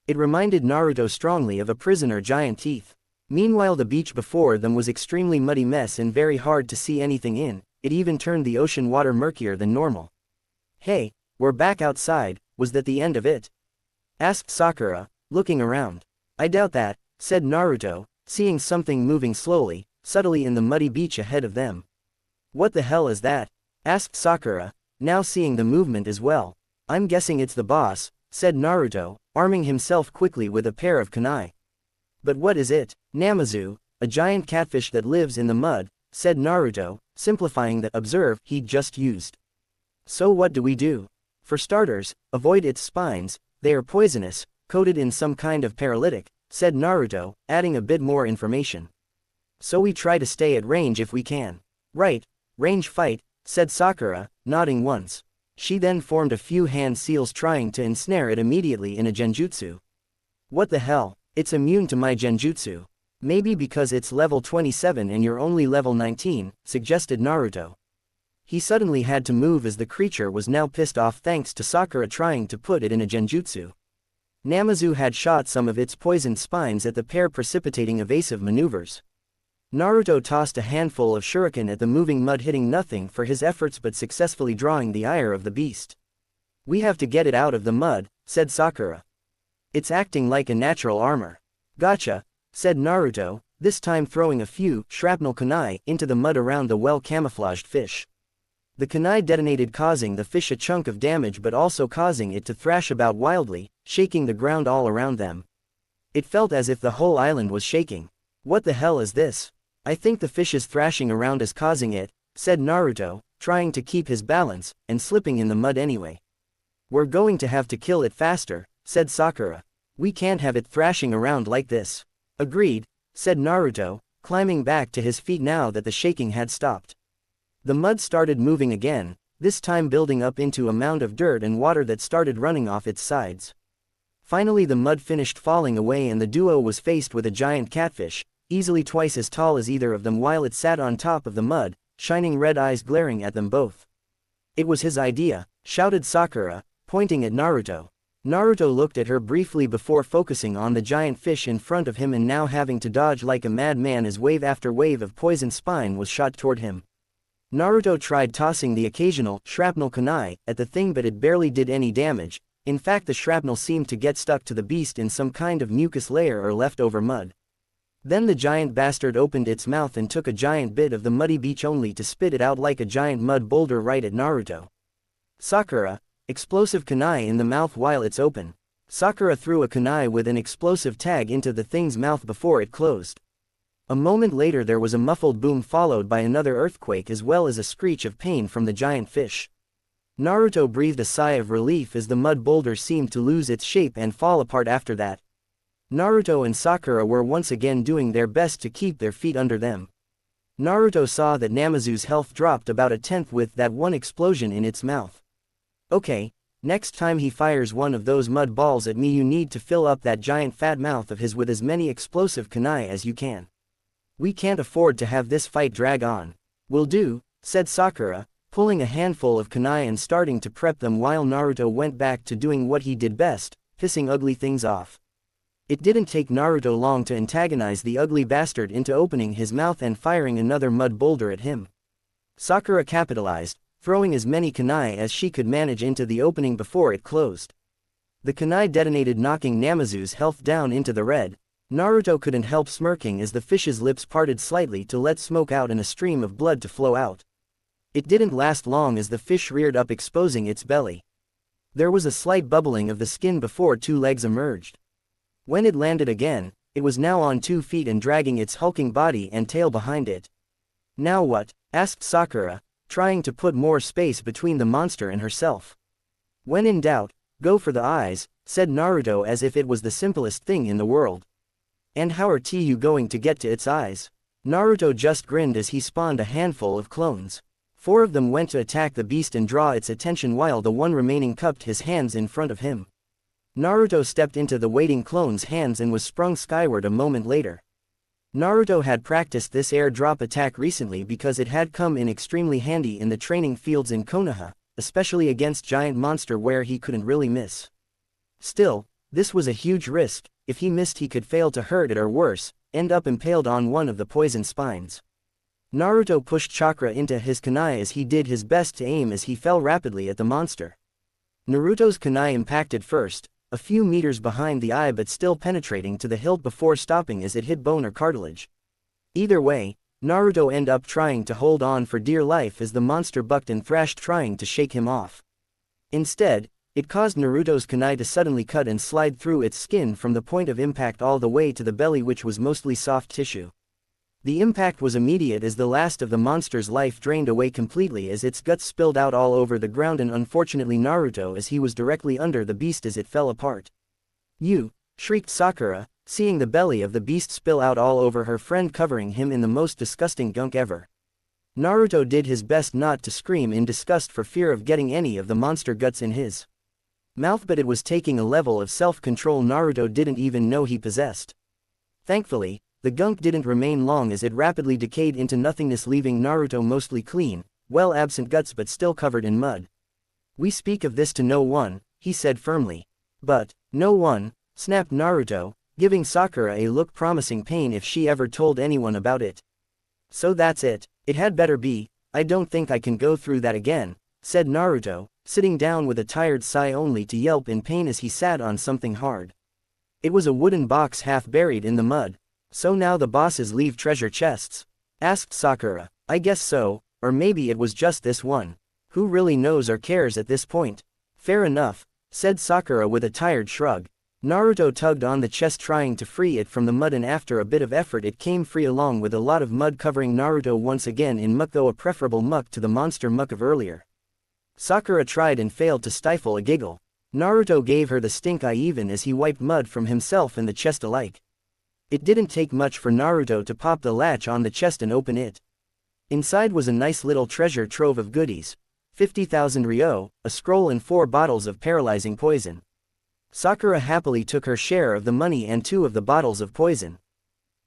It reminded Naruto strongly of a prisoner giant teeth. Meanwhile the beach before them was extremely muddy mess and very hard to see anything in, it even turned the ocean water murkier than normal. Hey, we're back outside, was that the end of it? Asked Sakura, looking around. I doubt that, said Naruto, seeing something moving slowly, subtly in the muddy beach ahead of them. What the hell is that? Asked Sakura, now seeing the movement as well. I'm guessing it's the boss, said Naruto, arming himself quickly with a pair of kunai. But what is it? Namazu, a giant catfish that lives in the mud, said Naruto, simplifying the observe he'd just used. So what do we do? For starters, avoid its spines, they are poisonous, coated in some kind of paralytic, said Naruto, adding a bit more information. So we try to stay at range if we can. Right, range fight, said Sakura, nodding once. She then formed a few hand seals trying to ensnare it immediately in a genjutsu. What the hell, it's immune to my genjutsu. Maybe because it's level 27 and you're only level 19, suggested Naruto. He suddenly had to move as the creature was now pissed off thanks to Sakura trying to put it in a genjutsu. Namazu had shot some of its poisoned spines at the pair, precipitating evasive maneuvers. Naruto tossed a handful of shuriken at the moving mud, hitting nothing for his efforts but successfully drawing the ire of the beast. We have to get it out of the mud, said Sakura. It's acting like a natural armor. Gotcha, said Naruto, this time throwing a few shrapnel kunai into the mud around the well-camouflaged fish. The kunai detonated, causing the fish a chunk of damage but also causing it to thrash about wildly, shaking the ground all around them. It felt as if the whole island was shaking. What the hell is this? I think the fish's thrashing around is causing it, said Naruto, trying to keep his balance, and slipping in the mud anyway. We're going to have to kill it faster, said Sakura. We can't have it thrashing around like this. Agreed, said Naruto, climbing back to his feet now that the shaking had stopped. The mud started moving again, this time building up into a mound of dirt and water that started running off its sides. Finally the mud finished falling away and the duo was faced with a giant catfish, easily twice as tall as either of them, while it sat on top of the mud, shining red eyes glaring at them both. It was his idea, shouted Sakura, pointing at Naruto. Naruto looked at her briefly before focusing on the giant fish in front of him and now having to dodge like a madman as wave after wave of poisoned spine was shot toward him. Naruto tried tossing the occasional shrapnel kunai at the thing but it barely did any damage. In fact the shrapnel seemed to get stuck to the beast in some kind of mucus layer or leftover mud. Then the giant bastard opened its mouth and took a giant bit of the muddy beach only to spit it out like a giant mud boulder right at Naruto. Sakura, explosive kunai in the mouth while it's open. Sakura threw a kunai with an explosive tag into the thing's mouth before it closed. A moment later there was a muffled boom followed by another earthquake as well as a screech of pain from the giant fish. Naruto breathed a sigh of relief as the mud boulder seemed to lose its shape and fall apart after that. Naruto and Sakura were once again doing their best to keep their feet under them. Naruto saw that Namazu's health dropped about a tenth with that one explosion in its mouth. Okay, next time he fires one of those mud balls at me you need to fill up that giant fat mouth of his with as many explosive kunai as you can. We can't afford to have this fight drag on. Will do, said Sakura, pulling a handful of kunai and starting to prep them while Naruto went back to doing what he did best, pissing ugly things off. It didn't take Naruto long to antagonize the ugly bastard into opening his mouth and firing another mud boulder at him. Sakura capitalized, throwing as many kunai as she could manage into the opening before it closed. The kunai detonated, knocking Namazu's health down into the red. Naruto couldn't help smirking as the fish's lips parted slightly to let smoke out and a stream of blood to flow out. It didn't last long as the fish reared up, exposing its belly. There was a slight bubbling of the skin before two legs emerged. When it landed again, it was now on 2 feet and dragging its hulking body and tail behind it. Now what? Asked Sakura, trying to put more space between the monster and herself. When in doubt, go for the eyes, said Naruto as if it was the simplest thing in the world. And how are you going to get to its eyes? Naruto just grinned as he spawned a handful of clones. 4 of them went to attack the beast and draw its attention while the one remaining cupped his hands in front of him. Naruto stepped into the waiting clone's hands and was sprung skyward a moment later. Naruto had practiced this air drop attack recently because it had come in extremely handy in the training fields in Konoha, especially against giant monster where he couldn't really miss. Still, this was a huge risk. If he missed he could fail to hurt it or worse, end up impaled on one of the poison spines. Naruto pushed chakra into his kunai as he did his best to aim as he fell rapidly at the monster. Naruto's kunai impacted first, a few meters behind the eye but still penetrating to the hilt before stopping as it hit bone or cartilage. Either way, Naruto ended up trying to hold on for dear life as the monster bucked and thrashed trying to shake him off. Instead, it caused Naruto's kunai to suddenly cut and slide through its skin from the point of impact all the way to the belly, which was mostly soft tissue. The impact was immediate as the last of the monster's life drained away completely as its guts spilled out all over the ground and unfortunately Naruto as he was directly under the beast as it fell apart. "You!" shrieked Sakura, seeing the belly of the beast spill out all over her friend, covering him in the most disgusting gunk ever. Naruto did his best not to scream in disgust for fear of getting any of the monster guts in his mouth, but it was taking a level of self-control Naruto didn't even know he possessed. Thankfully, the gunk didn't remain long as it rapidly decayed into nothingness, leaving Naruto mostly clean, well absent guts but still covered in mud. "We speak of this to no one," he said firmly. "But, no one," snapped Naruto, giving Sakura a look promising pain if she ever told anyone about it. "So that's it. It had better be. I don't think I can go through that again," said Naruto, sitting down with a tired sigh only to yelp in pain as he sat on something hard. It was a wooden box half buried in the mud. "So now the bosses leave treasure chests?" asked Sakura. "I guess so, or maybe it was just this one. Who really knows or cares at this point?" "Fair enough," said Sakura with a tired shrug. Naruto tugged on the chest trying to free it from the mud and after a bit of effort it came free along with a lot of mud covering Naruto once again in muck, though a preferable muck to the monster muck of earlier. Sakura tried and failed to stifle a giggle. Naruto gave her the stink eye even as he wiped mud from himself and the chest alike. It didn't take much for Naruto to pop the latch on the chest and open it. Inside was a nice little treasure trove of goodies. 50,000 ryo, a scroll and 4 bottles of paralyzing poison. Sakura happily took her share of the money and 2 of the bottles of poison.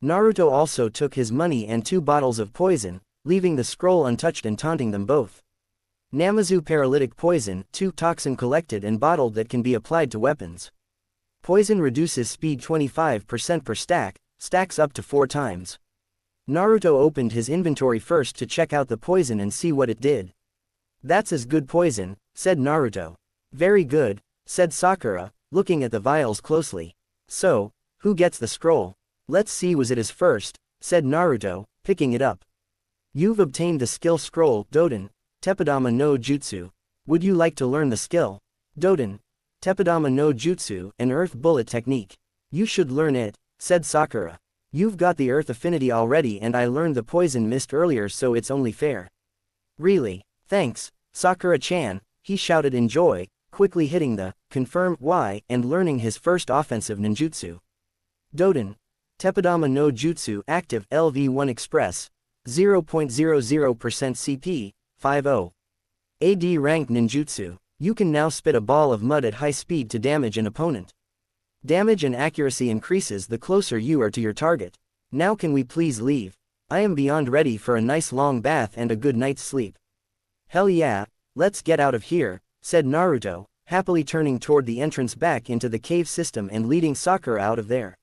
Naruto also took his money and 2 bottles of poison, leaving the scroll untouched and taunting them both. Namazu paralytic poison, 2 toxin collected and bottled that can be applied to weapons. Poison reduces speed 25% per stack, stacks up to 4 times. Naruto opened his inventory first to check out the poison and see what it did. "That's as good poison," said Naruto. "Very good," said Sakura, looking at the vials closely. "So, who gets the scroll?" Let's see, was it his first, said Naruto, picking it up. You've obtained the skill scroll, Doden, Teppadama no Jutsu. Would you like to learn the skill? Doden, Teppadama no Jutsu, an earth bullet technique. You should learn it, said Sakura. You've got the earth affinity already and I learned the poison mist earlier, so it's only fair. Really? Thanks, Sakura-chan, he shouted in joy, quickly hitting the confirm Y and learning his first offensive ninjutsu. Doden, Teppadama no Jutsu active LV1 Express, 0.00% CP, 50. AD ranked ninjutsu. You can now spit a ball of mud at high speed to damage an opponent. Damage and accuracy increases the closer you are to your target. Now can we please leave? I am beyond ready for a nice long bath and a good night's sleep. Hell yeah, let's get out of here, said Naruto, happily turning toward the entrance back into the cave system and leading Sakura out of there.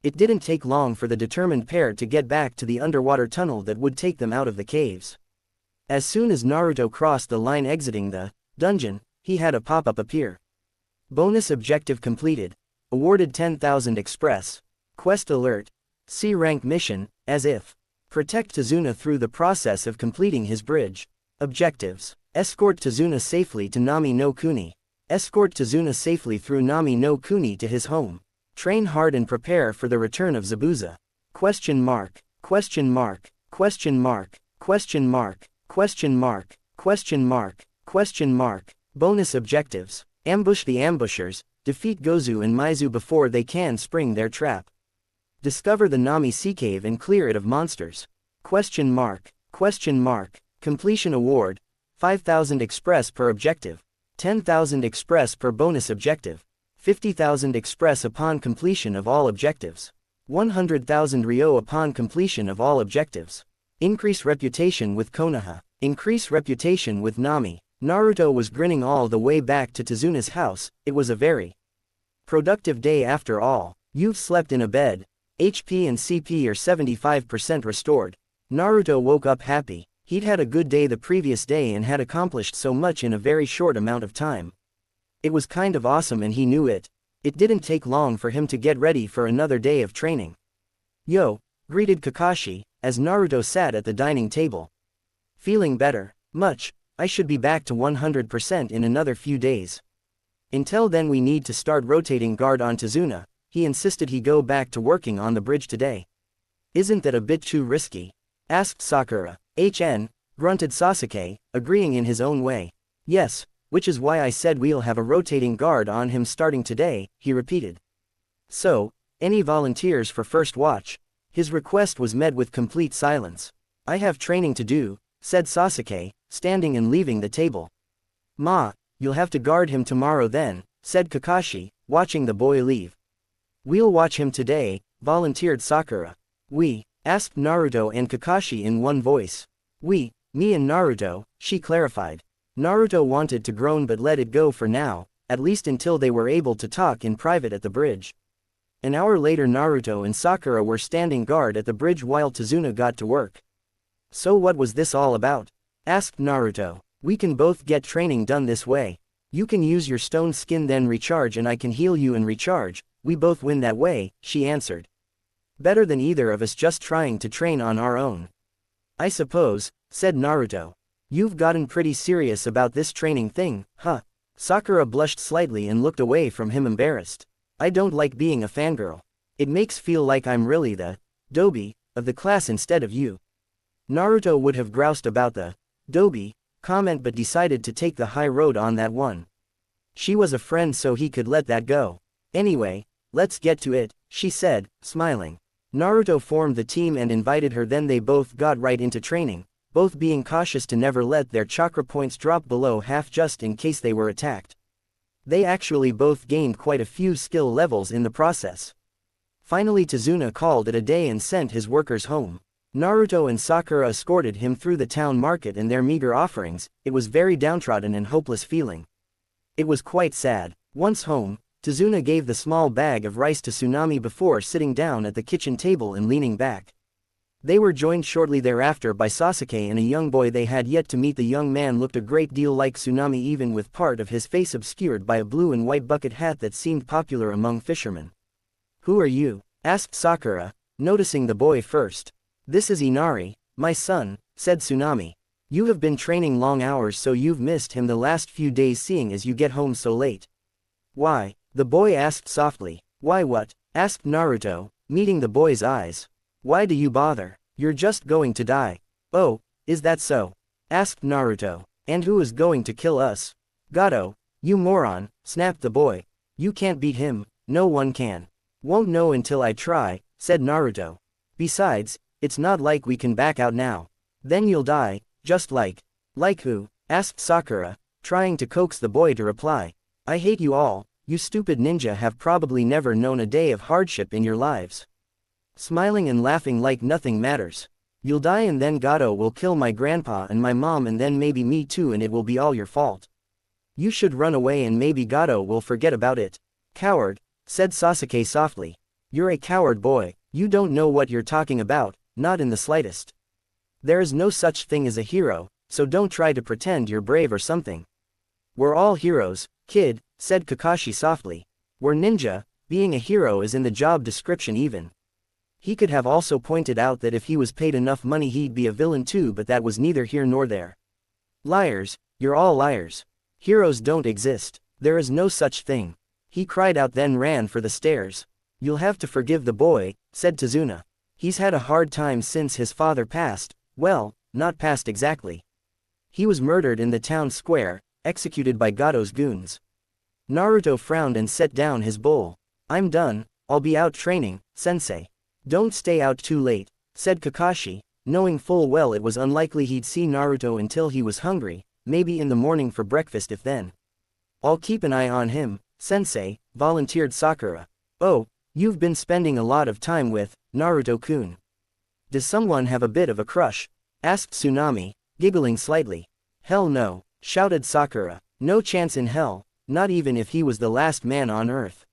It didn't take long for the determined pair to get back to the underwater tunnel that would take them out of the caves. As soon as Naruto crossed the line exiting the dungeon, he had a pop-up appear. Bonus objective completed. Awarded 10,000 Express. Quest alert. C rank mission, as if. Protect Tazuna through the process of completing his bridge. Objectives. Escort Tazuna safely to Nami no Kuni. Escort Tazuna safely through Nami no Kuni to his home. Train hard and prepare for the return of Zabuza. Question mark. Question mark. Question mark. Question mark. Question mark. Question mark. Question mark. Bonus objectives. Ambush the ambushers. Defeat Gozu and Maizu before they can spring their trap. Discover the Nami Sea Cave and clear it of monsters. Question mark. Question mark. Completion award. 5,000 Express per objective. 10,000 Express per bonus objective. 50,000 Express upon completion of all objectives. 100,000 Ryo upon completion of all objectives. Increase reputation with Konoha. Increase reputation with Nami. Naruto was grinning all the way back to Tazuna's house. It was a very productive day after all. You've slept in a bed. HP and CP are 75% restored. Naruto woke up happy. He'd had a good day the previous day and had accomplished so much in a very short amount of time. It was kind of awesome and he knew it. It didn't take long for him to get ready for another day of training. Yo, greeted Kakashi, as Naruto sat at the dining table. Feeling better? Much. I should be back to 100% in another few days. Until then we need to start rotating guard on Tazuna. He insisted he go back to working on the bridge today. Isn't that a bit too risky? Asked Sakura. Grunted Sasuke, agreeing in his own way. Yes, which is why I said we'll have a rotating guard on him starting today, he repeated. So, any volunteers for first watch? His request was met with complete silence. I have training to do, said Sasuke, standing and leaving the table. Ma, you'll have to guard him tomorrow then, said Kakashi, watching the boy leave. We'll watch him today, volunteered Sakura. We, asked Naruto and Kakashi in one voice. We, me and Naruto, she clarified. Naruto wanted to groan but let it go for now, at least until they were able to talk in private at the bridge. An hour later Naruto and Sakura were standing guard at the bridge while Tazuna got to work. So what was this all about? Asked Naruto. We can both get training done this way. You can use your stone skin then recharge and I can heal you and recharge, we both win that way, she answered. Better than either of us just trying to train on our own. I suppose, said Naruto. You've gotten pretty serious about this training thing, huh? Sakura blushed slightly and looked away from him embarrassed. I don't like being a fangirl. It makes feel like I'm really the dobi of the class instead of you. Naruto would have groused about the dobi comment but decided to take the high road on that one. She was a friend so he could let that go. Anyway, let's get to it, she said, smiling. Naruto formed the team and invited her, then they both got right into training, both being cautious to never let their chakra points drop below half just in case they were attacked. They actually both gained quite a few skill levels in the process. Finally Tazuna called it a day and sent his workers home. Naruto and Sakura escorted him through the town market and their meager offerings. It was very downtrodden and hopeless feeling. It was quite sad. Once home, Tazuna gave the small bag of rice to Tsunami before sitting down at the kitchen table and leaning back. They were joined shortly thereafter by Sasuke and a young boy they had yet to meet. The young man looked a great deal like Tsunami, even with part of his face obscured by a blue and white bucket hat that seemed popular among fishermen. Who are you? asked Sakura, noticing the boy first. This is Inari, my son, said Tsunami. You have been training long hours, so you've missed him the last few days, seeing as you get home so late. Why? The boy asked softly. Why what? Asked Naruto, meeting the boy's eyes. Why do you bother? You're just going to die. Oh, is that so? Asked Naruto. And who is going to kill us? Gato, you moron, snapped the boy. You can't beat him, no one can. Won't know until I try, said Naruto. Besides, it's not like we can back out now. Then you'll die, just like. Like who? Asked Sakura, trying to coax the boy to reply. I hate you all, you stupid ninja have probably never known a day of hardship in your lives. Smiling and laughing like nothing matters. You'll die and then Gato will kill my grandpa and my mom and then maybe me too, and it will be all your fault. You should run away and maybe Gato will forget about it. Coward, said Sasuke softly. You're a coward boy, you don't know what you're talking about, not in the slightest. There is no such thing as a hero, so don't try to pretend you're brave or something. We're all heroes, kid, said Kakashi softly. We're ninja, being a hero is in the job description even. He could have also pointed out that if he was paid enough money he'd be a villain too, but that was neither here nor there. Liars, you're all liars. Heroes don't exist, there is no such thing. He cried out, then ran for the stairs. You'll have to forgive the boy, said Tazuna. He's had a hard time since his father passed, well, not passed exactly. He was murdered in the town square, executed by Gato's goons. Naruto frowned and set down his bowl. I'm done, I'll be out training, sensei. Don't stay out too late, said Kakashi, knowing full well it was unlikely he'd see Naruto until he was hungry, maybe in the morning for breakfast if then. I'll keep an eye on him, sensei, volunteered Sakura. Oh, you've been spending a lot of time with Naruto-kun. Does someone have a bit of a crush? Asked Tsunami, giggling slightly. Hell no, shouted Sakura. No chance in hell, not even if he was the last man on earth.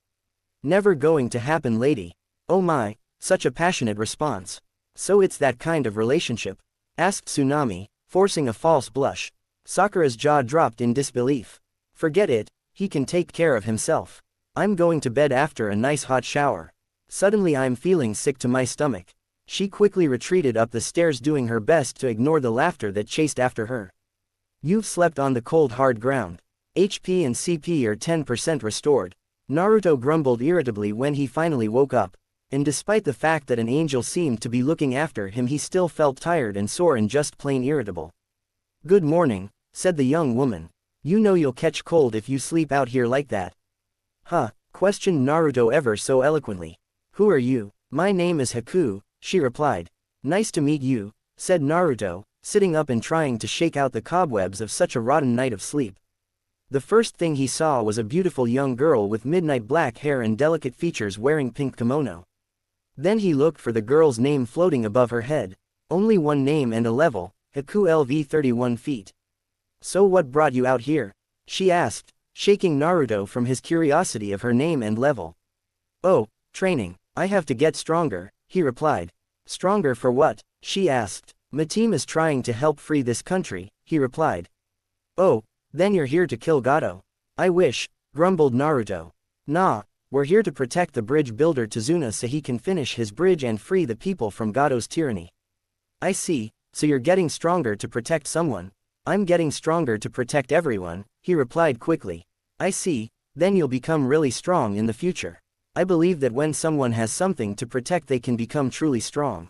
Never going to happen, lady. Oh my, such a passionate response. So it's that kind of relationship? Asked Tsunami, forcing a false blush. Sakura's jaw dropped in disbelief. Forget it, he can take care of himself. I'm going to bed after a nice hot shower. Suddenly I'm feeling sick to my stomach. She quickly retreated up the stairs, doing her best to ignore the laughter that chased after her. You've slept on the cold hard ground. HP and CP are 10% restored. Naruto grumbled irritably when he finally woke up. And despite the fact that an angel seemed to be looking after him, he still felt tired and sore and just plain irritable. Good morning, said the young woman. You know you'll catch cold if you sleep out here like that. Huh, questioned Naruto ever so eloquently. Who are you? My name is Haku, she replied. Nice to meet you, said Naruto, sitting up and trying to shake out the cobwebs of such a rotten night of sleep. The first thing he saw was a beautiful young girl with midnight black hair and delicate features wearing pink kimono. Then he looked for the girl's name floating above her head. Only one name and a level, Haku LV 31 feet. So what brought you out here? She asked, shaking Naruto from his curiosity of her name and level. Oh, training, I have to get stronger, he replied. Stronger for what? She asked. My team is trying to help free this country, he replied. Oh, then you're here to kill Gato. I wish, grumbled Naruto. Nah, we're here to protect the bridge builder Tazuna so he can finish his bridge and free the people from Gato's tyranny. I see, so you're getting stronger to protect someone. I'm getting stronger to protect everyone, he replied quickly. I see, then you'll become really strong in the future. I believe that when someone has something to protect they can become truly strong.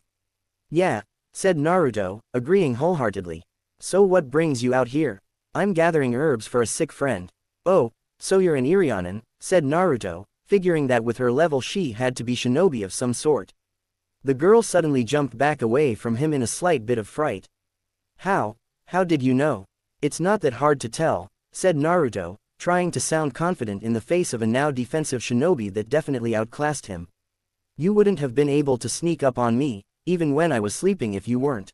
Yeah, said Naruto, agreeing wholeheartedly. So what brings you out here? I'm gathering herbs for a sick friend. Oh, so you're an Irionin, said Naruto, figuring that with her level she had to be shinobi of some sort. The girl suddenly jumped back away from him in a slight bit of fright. How did you know? It's not that hard to tell, said Naruto, trying to sound confident in the face of a now defensive shinobi that definitely outclassed him. You wouldn't have been able to sneak up on me, even when I was sleeping, if you weren't.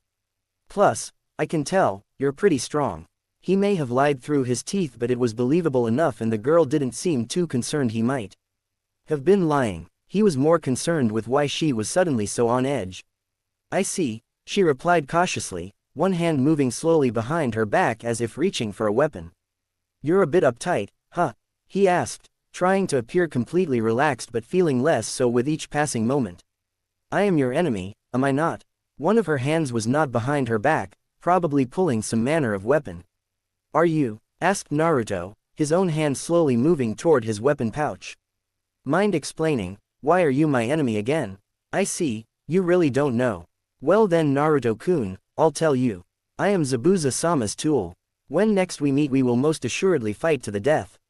Plus, I can tell, you're pretty strong. He may have lied through his teeth, but it was believable enough, and the girl didn't seem too concerned he might have been lying. He was more concerned with why she was suddenly so on edge. I see, she replied cautiously, one hand moving slowly behind her back as if reaching for a weapon. You're a bit uptight, huh? He asked, trying to appear completely relaxed but feeling less so with each passing moment. I am your enemy, am I not? One of her hands was not behind her back, probably pulling some manner of weapon. Are you? Asked Naruto, his own hand slowly moving toward his weapon pouch. Mind explaining, why are you my enemy again? I see, you really don't know. Well then Naruto-kun, I'll tell you. I am Zabuza-sama's tool. When next we meet we will most assuredly fight to the death.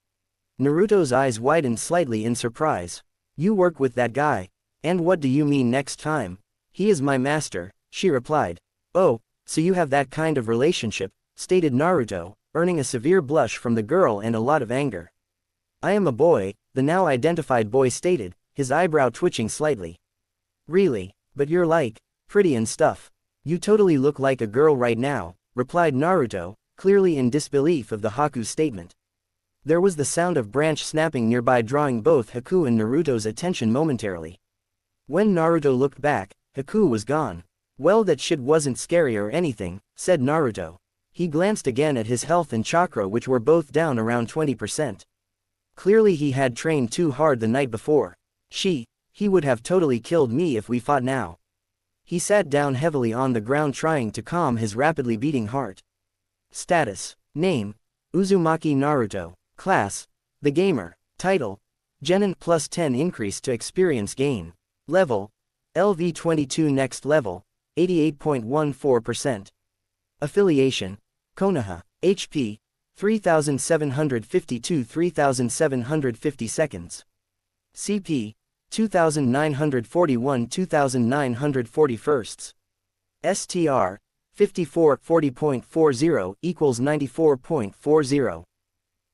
Naruto's eyes widened slightly in surprise. You work with that guy? And what do you mean next time? He is my master, she replied. Oh, so you have that kind of relationship, stated Naruto, earning a severe blush from the girl and a lot of anger. I am a boy, the now identified boy stated, his eyebrow twitching slightly. Really, but you're like, pretty and stuff. You totally look like a girl right now, replied Naruto, clearly in disbelief of the Haku's statement. There was the sound of branch snapping nearby drawing both Haku and Naruto's attention momentarily. When Naruto looked back, Haku was gone. Well that shit wasn't scary or anything, said Naruto. He glanced again at his health and chakra which were both down around 20%. Clearly he had trained too hard the night before. He would have totally killed me if we fought now. He sat down heavily on the ground trying to calm his rapidly beating heart. Status. Name. Uzumaki Naruto. Class. The Gamer. Title. Genin plus 10 increase to experience gain. Level. LV22 next level. 88.14%. Affiliation. Konoha. HP. 3752 3750 seconds. CP. 2941 2941. STR. 54 40.40 equals 94.40.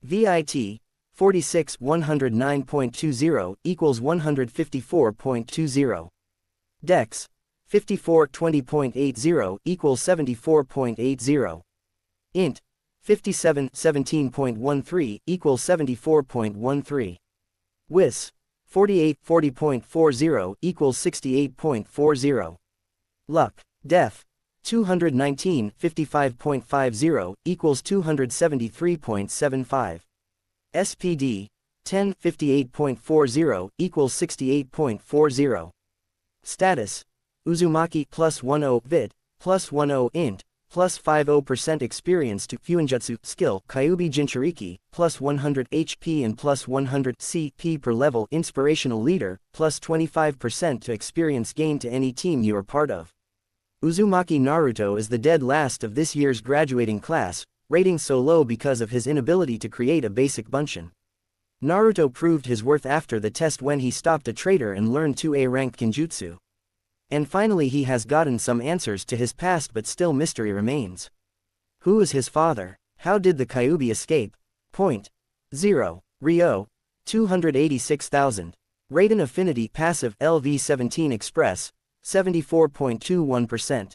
VIT. 46 109.20 equals 154.20. Dex. 54 20.80 equals 74.80. Int. 57 17.13 equals 74.13. WIS. 48 40.40 equals 68.40. Luck. Def. 219 55.50 equals 273.75. SPD. 10 58.40 equals 68.40. Status. Uzumaki plus 10 Vit, plus 10 Int, plus 50% experience to Fuinjutsu skill Kyuubi Jinchuriki, plus 100 HP and plus 100 CP per level inspirational leader, plus 25% to experience gain to any team you are part of. Uzumaki Naruto is the dead last of this year's graduating class, rating so low because of his inability to create a basic bunshin. Naruto proved his worth after the test when he stopped a traitor and learned 2A ranked Kenjutsu. And finally he has gotten some answers to his past but still mystery remains. Who is his father? How did the Kyuubi escape? Point. 0. Ryo. 286,000. Raiden Affinity Passive LV17 Express. 74.21%.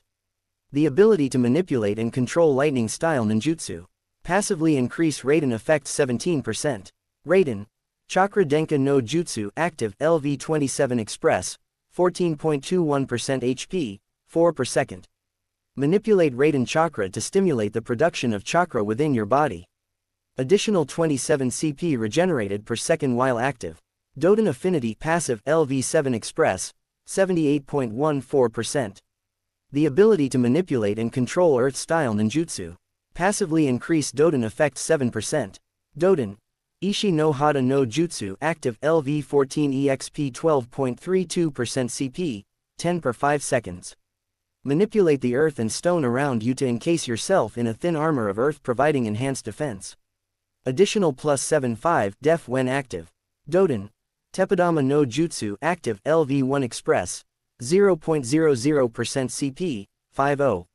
The ability to manipulate and control lightning style ninjutsu. Passively increase Raiden effect 17%. Raiden. Chakra Denka no Jutsu Active LV27 Express. 14.21% HP, 4 per second. Manipulate Raiden Chakra to stimulate the production of chakra within your body. Additional 27 CP regenerated per second while active. Doden Affinity Passive LV7 Express, 78.14%. The ability to manipulate and control Earth-style ninjutsu. Passively increase Doden effect 7%. Doden. Ishi no Hada no Jutsu Active LV14 EXP 12.32% CP, 10 per 5 seconds. Manipulate the earth and stone around you to encase yourself in a thin armor of earth providing enhanced defense. Additional plus 7.5 def when active. Doden. Teppadama no Jutsu Active LV1 Express, 0.00% CP, 5.0.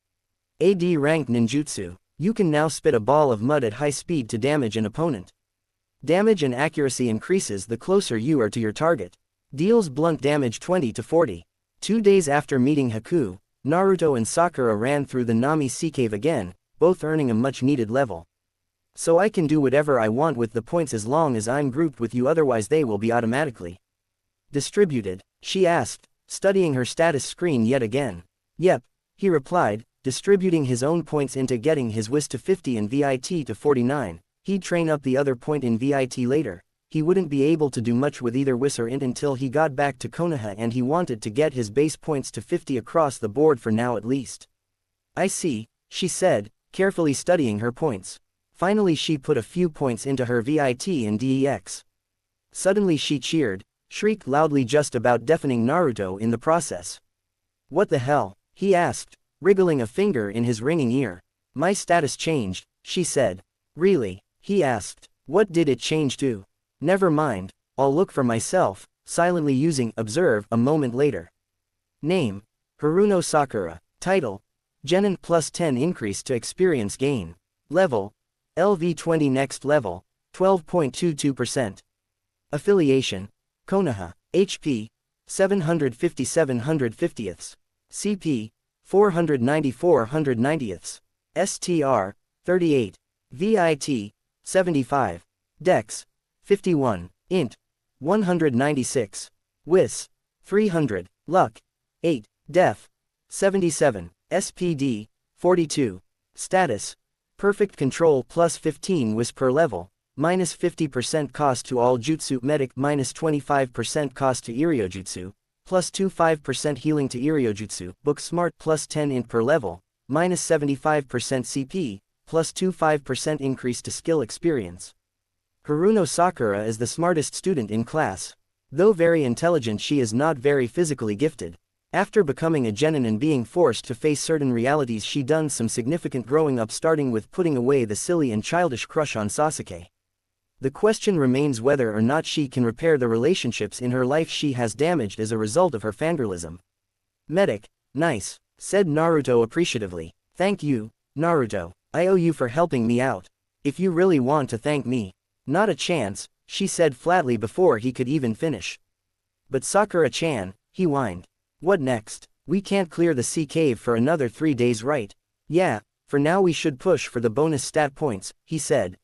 AD ranked ninjutsu. You can now spit a ball of mud at high speed to damage an opponent. Damage and accuracy increases the closer you are to your target. Deals blunt damage 20 to 40. 2 days after meeting Haku, Naruto and Sakura ran through the Nami Sea Cave again, both earning a much needed level. So I can do whatever I want with the points as long as I'm grouped with you, otherwise they will be automatically distributed, she asked, studying her status screen yet again. Yep, he replied, distributing his own points into getting his WIS to 50 and VIT to 49. He'd train up the other point in VIT later. he wouldn't be able to do much with either Whis or Int until he got back to Konoha, and he wanted to get his base points to 50 across the board for now at least. I see, she said, carefully studying her points. Finally she put a few points into her VIT and DEX. Suddenly she cheered, shrieked loudly, just about deafening Naruto in the process. What the hell? He asked, wriggling a finger in his ringing ear. My status changed, she said. Really? He asked. What did it change to? Never mind, I'll look for myself, silently using observe a moment later. Name: Haruno Sakura. Title: Genin plus 10 increase to experience gain. Level: LV20 next level, 12.22%. Affiliation: Konoha. HP: 750/750ths. CP: 490/490ths. STR: 38. VIT: 75. Dex: 51. Int: 196. Whis: 300. Luck: 8. Def: 77. SPD: 42. Status: Perfect Control plus 15 Whis per level, minus 50% cost to all Jutsu. Medic minus 25% cost to Iryojutsu, plus 25% healing to Iryojutsu. Book Smart plus 10 Int per level, minus 75% CP, plus 25% increase to skill experience. Haruno Sakura is the smartest student in class. Though very intelligent, she is not very physically gifted. After becoming a genin and being forced to face certain realities, she done some significant growing up, starting with putting away the silly and childish crush on Sasuke. The question remains whether or not she can repair the relationships in her life she has damaged as a result of her fangirlism. Medic: nice, said Naruto appreciatively. Thank you, Naruto. I owe you for helping me out. If you really want to thank me. Not a chance, she said flatly before he could even finish. But Sakura-chan, he whined. What next? We can't clear the sea cave for another 3 days, right? Yeah, for now we should push for the bonus stat points, he said.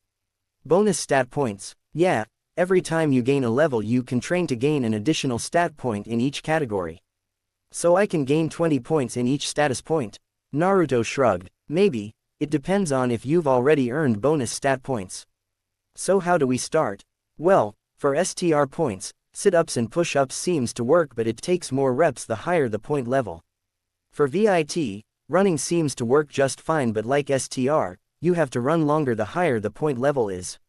Bonus stat points? Yeah, every time you gain a level you can train to gain an additional stat point in each category. So I can gain 20 points in each status point? Naruto shrugged. Maybe, it depends on if you've already earned bonus stat points. So how do we start? Well, for STR points, sit-ups and push-ups seems to work, but it takes more reps the higher the point level. For VIT, running seems to work just fine, but like STR, you have to run longer the higher the point level is.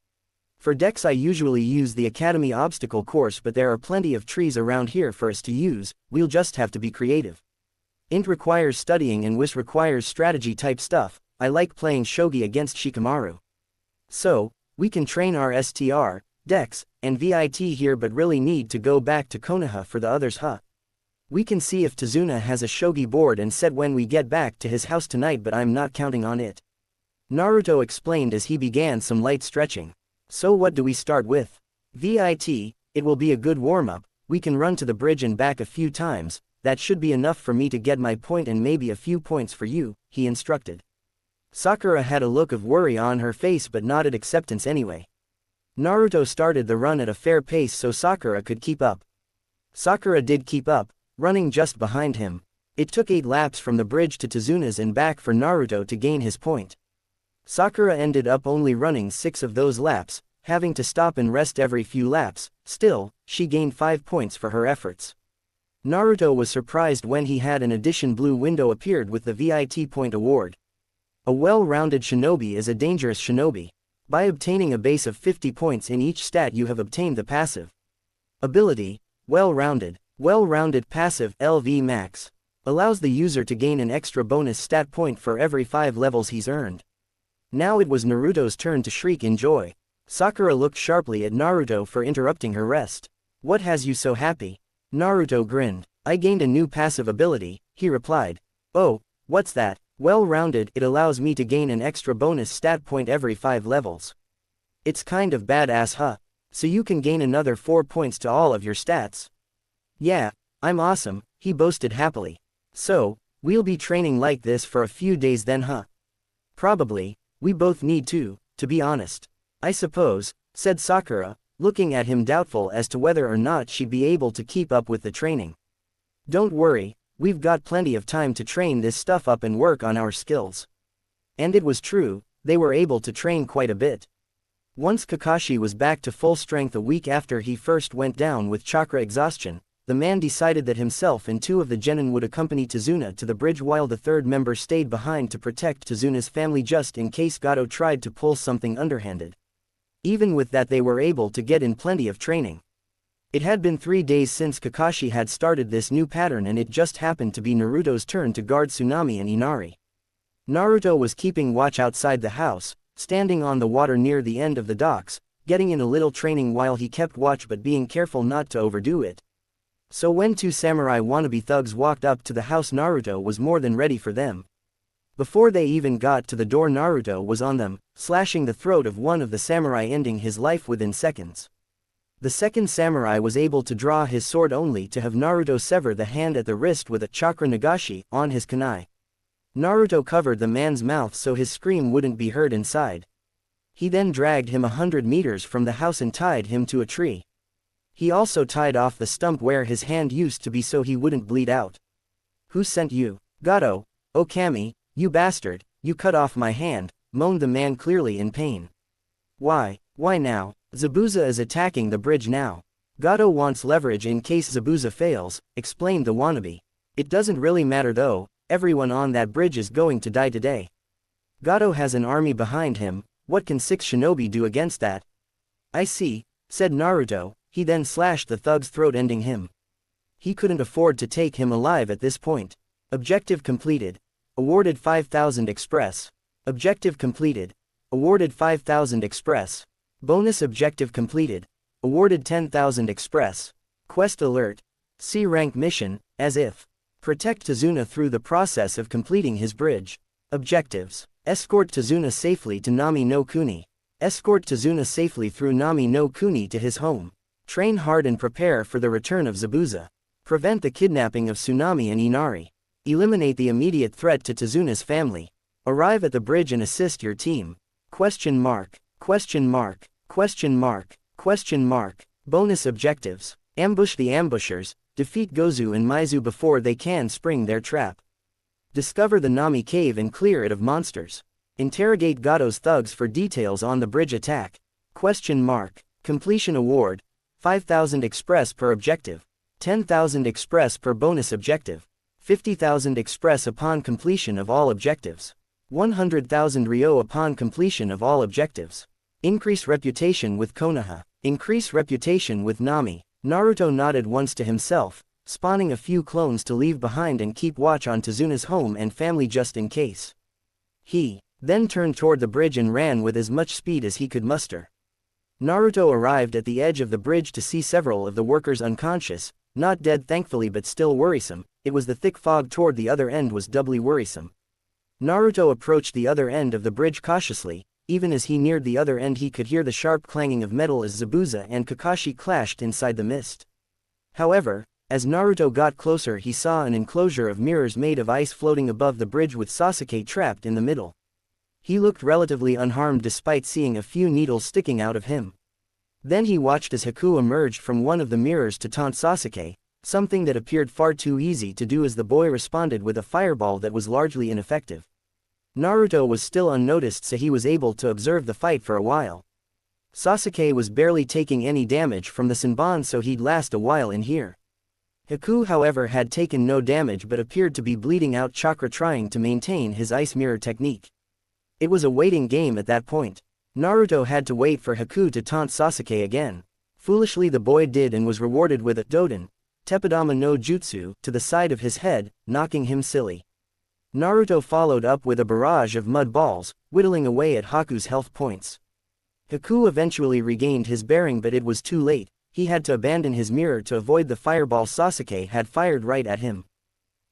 For Dex I usually use the Academy obstacle course, but there are plenty of trees around here for us to use, we'll just have to be creative. Int requires studying and Whis requires strategy type stuff. I like playing shogi against Shikamaru. So, we can train our STR, Dex, and VIT here, but really need to go back to Konoha for the others, huh? We can see if Tazuna has a shogi board and set when we get back to his house tonight, but I'm not counting on it. Naruto explained as he began some light stretching. So what do we start with? VIT, it will be a good warm-up, we can run to the bridge and back a few times, that should be enough for me to get my point and maybe a few points for you, he instructed. Sakura had a look of worry on her face but nodded acceptance anyway. Naruto started the run at a fair pace so Sakura could keep up. Sakura did keep up, running just behind him. It took 8 laps from the bridge to Tazuna's and back for Naruto to gain his point. Sakura ended up only running 6 of those laps, having to stop and rest every few laps. Still, she gained 5 points for her efforts. Naruto was surprised when he had an addition blue window appeared with the VIT point award. A well-rounded shinobi is a dangerous shinobi. By obtaining a base of 50 points in each stat you have obtained the passive ability, well-rounded. Well-rounded passive LV max allows the user to gain an extra bonus stat point for every 5 levels he's earned. Now it was Naruto's turn to shriek in joy. Sakura looked sharply at Naruto for interrupting her rest. What has you so happy? Naruto grinned. I gained a new passive ability, he replied. Oh, what's that? Well-rounded, it allows me to gain an extra bonus stat point every 5 levels. It's kind of badass, huh? So you can gain another 4 points to all of your stats. Yeah, I'm awesome, he boasted happily. So, we'll be training like this for a few days then, huh? Probably, we both need to be honest. I suppose, said Sakura, looking at him doubtful as to whether or not she'd be able to keep up with the training. Don't worry, we've got plenty of time to train this stuff up and work on our skills. And it was true, they were able to train quite a bit. Once Kakashi was back to full strength a week after he first went down with chakra exhaustion, the man decided that himself and 2 of the genin would accompany Tazuna to the bridge while the 3rd member stayed behind to protect Tazuna's family just in case Gato tried to pull something underhanded. Even with that, they were able to get in plenty of training. It had been 3 days since Kakashi had started this new pattern, and it just happened to be Naruto's turn to guard Tsunami and Inari. Naruto was keeping watch outside the house, standing on the water near the end of the docks, getting in a little training while he kept watch but being careful not to overdo it. So when 2 samurai wannabe thugs walked up to the house, Naruto was more than ready for them. Before they even got to the door, Naruto was on them, slashing the throat of one of the samurai, ending his life within seconds. The 2nd samurai was able to draw his sword only to have Naruto sever the hand at the wrist with a chakra nagashi on his kunai. Naruto covered the man's mouth so his scream wouldn't be heard inside. He then dragged him 100 meters from the house and tied him to a tree. He also tied off the stump where his hand used to be so he wouldn't bleed out. "Who sent you, Gato? Oh Kami, you bastard, you cut off my hand," moaned the man, clearly in pain. Why now? Zabuza is attacking the bridge now. Gato wants leverage in case Zabuza fails," explained the wannabe. "It doesn't really matter though, everyone on that bridge is going to die today. Gato has an army behind him, what can 6 shinobi do against that?" "I see," said Naruto. He then slashed the thug's throat, ending him. He couldn't afford to take him alive at this point. Objective completed. Awarded 5,000 express. Objective completed. Awarded 5,000 express. Bonus objective completed. Awarded 10,000 express. Quest alert. C rank mission, as if. Protect Tazuna through the process of completing his bridge. Objectives. Escort Tazuna safely to Nami no Kuni. Escort Tazuna safely through Nami no Kuni to his home. Train hard and prepare for the return of Zabuza. Prevent the kidnapping of Tsunami and Inari. Eliminate the immediate threat to Tazuna's family. Arrive at the bridge and assist your team. Question mark. Question mark. Question mark. Question mark. Bonus objectives. Ambush the ambushers. Defeat Gozu and Maizu before they can spring their trap. Discover the Nami cave and clear it of monsters. Interrogate Gato's thugs for details on the bridge attack. Question mark. Completion award. 5,000 express per objective. 10,000 express per bonus objective. 50,000 express upon completion of all objectives. 100,000 Ryo upon completion of all objectives. Increase reputation with Konoha. Increase reputation with Nami. Naruto nodded once to himself, spawning a few clones to leave behind and keep watch on Tazuna's home and family just in case. He then turned toward the bridge and ran with as much speed as he could muster. Naruto arrived at the edge of the bridge to see several of the workers unconscious, not dead thankfully but still worrisome. It was the thick fog toward the other end was doubly worrisome. Naruto approached the other end of the bridge cautiously. Even as he neared the other end, he could hear the sharp clanging of metal as Zabuza and Kakashi clashed inside the mist. However, as Naruto got closer, he saw an enclosure of mirrors made of ice floating above the bridge with Sasuke trapped in the middle. He looked relatively unharmed despite seeing a few needles sticking out of him. Then he watched as Haku emerged from one of the mirrors to taunt Sasuke, something that appeared far too easy to do as the boy responded with a fireball that was largely ineffective. Naruto was still unnoticed, so he was able to observe the fight for a while. Sasuke was barely taking any damage from the Senbon, so he'd last a while in here. Haku however had taken no damage but appeared to be bleeding out chakra trying to maintain his ice mirror technique. It was a waiting game at that point. Naruto had to wait for Haku to taunt Sasuke again. Foolishly the boy did and was rewarded with a Doden, Teppadama no Jutsu, to the side of his head, knocking him silly. Naruto followed up with a barrage of mud balls, whittling away at Haku's health points. Haku eventually regained his bearing but it was too late. He had to abandon his mirror to avoid the fireball Sasuke had fired right at him.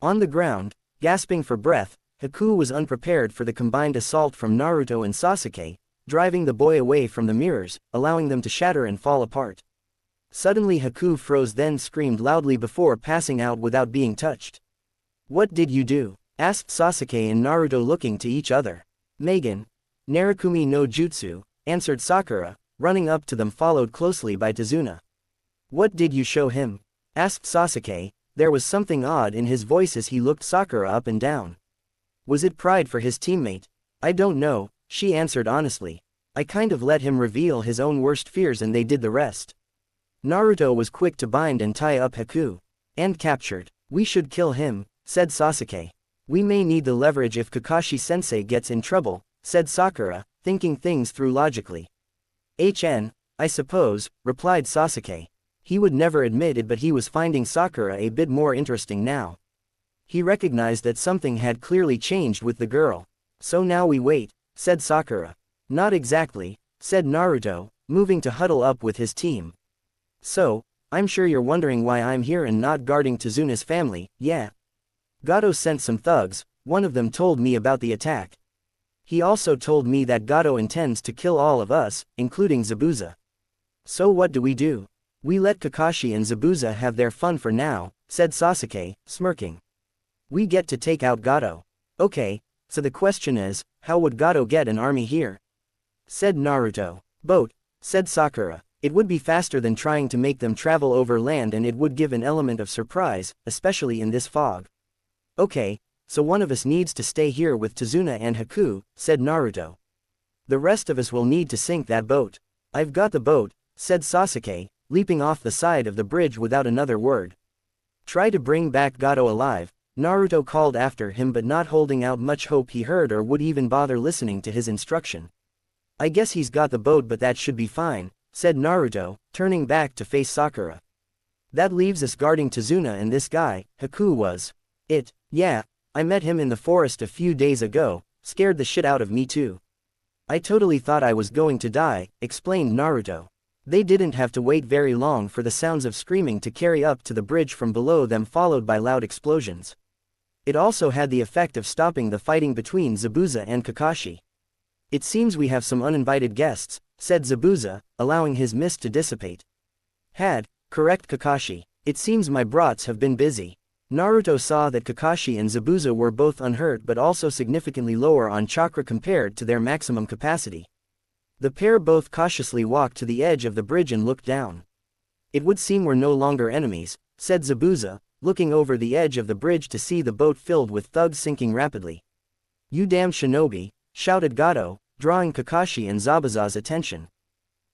On the ground, gasping for breath, Haku was unprepared for the combined assault from Naruto and Sasuke, driving the boy away from the mirrors, allowing them to shatter and fall apart. Suddenly Haku froze, then screamed loudly before passing out without being touched. "What did you do?" asked Sasuke and Naruto, looking to each other. "Megan. Narakumi no Jutsu," answered Sakura, running up to them followed closely by Tazuna. "What did you show him?" asked Sasuke. There was something odd in his voice as he looked Sakura up and down. Was it pride for his teammate? "I don't know," she answered honestly. I kind of let him reveal his own worst fears and they did the rest. Naruto was quick to bind and tie up Haku. And captured. We should kill him, said Sasuke. We may need the leverage if Kakashi-sensei gets in trouble, said Sakura, thinking things through logically. I suppose, replied Sasuke. He would never admit it, but he was finding Sakura a bit more interesting now. He recognized that something had clearly changed with the girl. So now we wait, said Sakura. Not exactly, said Naruto, moving to huddle up with his team. So, I'm sure you're wondering why I'm here and not guarding Tazuna's family, yeah. Gato sent some thugs, one of them told me about the attack. He also told me that Gato intends to kill all of us, including Zabuza. So what do? We let Kakashi and Zabuza have their fun for now, said Sasuke, smirking. We get to take out Gato. Okay, so the question is, how would Gato get an army here? Said Naruto. Boat, said Sakura. It would be faster than trying to make them travel over land and it would give an element of surprise, especially in this fog. Okay, so one of us needs to stay here with Tazuna and Haku, said Naruto. The rest of us will need to sink that boat. I've got the boat, said Sasuke, leaping off the side of the bridge without another word. Try to bring back Gato alive, Naruto called after him, but not holding out much hope he heard or would even bother listening to his instruction. I guess he's got the boat, but that should be fine, said Naruto, turning back to face Sakura. That leaves us guarding Tazuna and this guy, Haku was. It, yeah, I met him in the forest a few days ago, scared the shit out of me too. I totally thought I was going to die, explained Naruto. They didn't have to wait very long for the sounds of screaming to carry up to the bridge from below them, followed by loud explosions. It also had the effect of stopping the fighting between Zabuza and Kakashi. It seems we have some uninvited guests, said Zabuza, allowing his mist to dissipate. Correct Kakashi. It seems my brats have been busy. Naruto saw that Kakashi and Zabuza were both unhurt but also significantly lower on chakra compared to their maximum capacity. The pair both cautiously walked to the edge of the bridge and looked down. It would seem we're no longer enemies, said Zabuza, looking over the edge of the bridge to see the boat filled with thugs sinking rapidly. You damn shinobi, shouted Gato, drawing Kakashi and Zabuza's attention.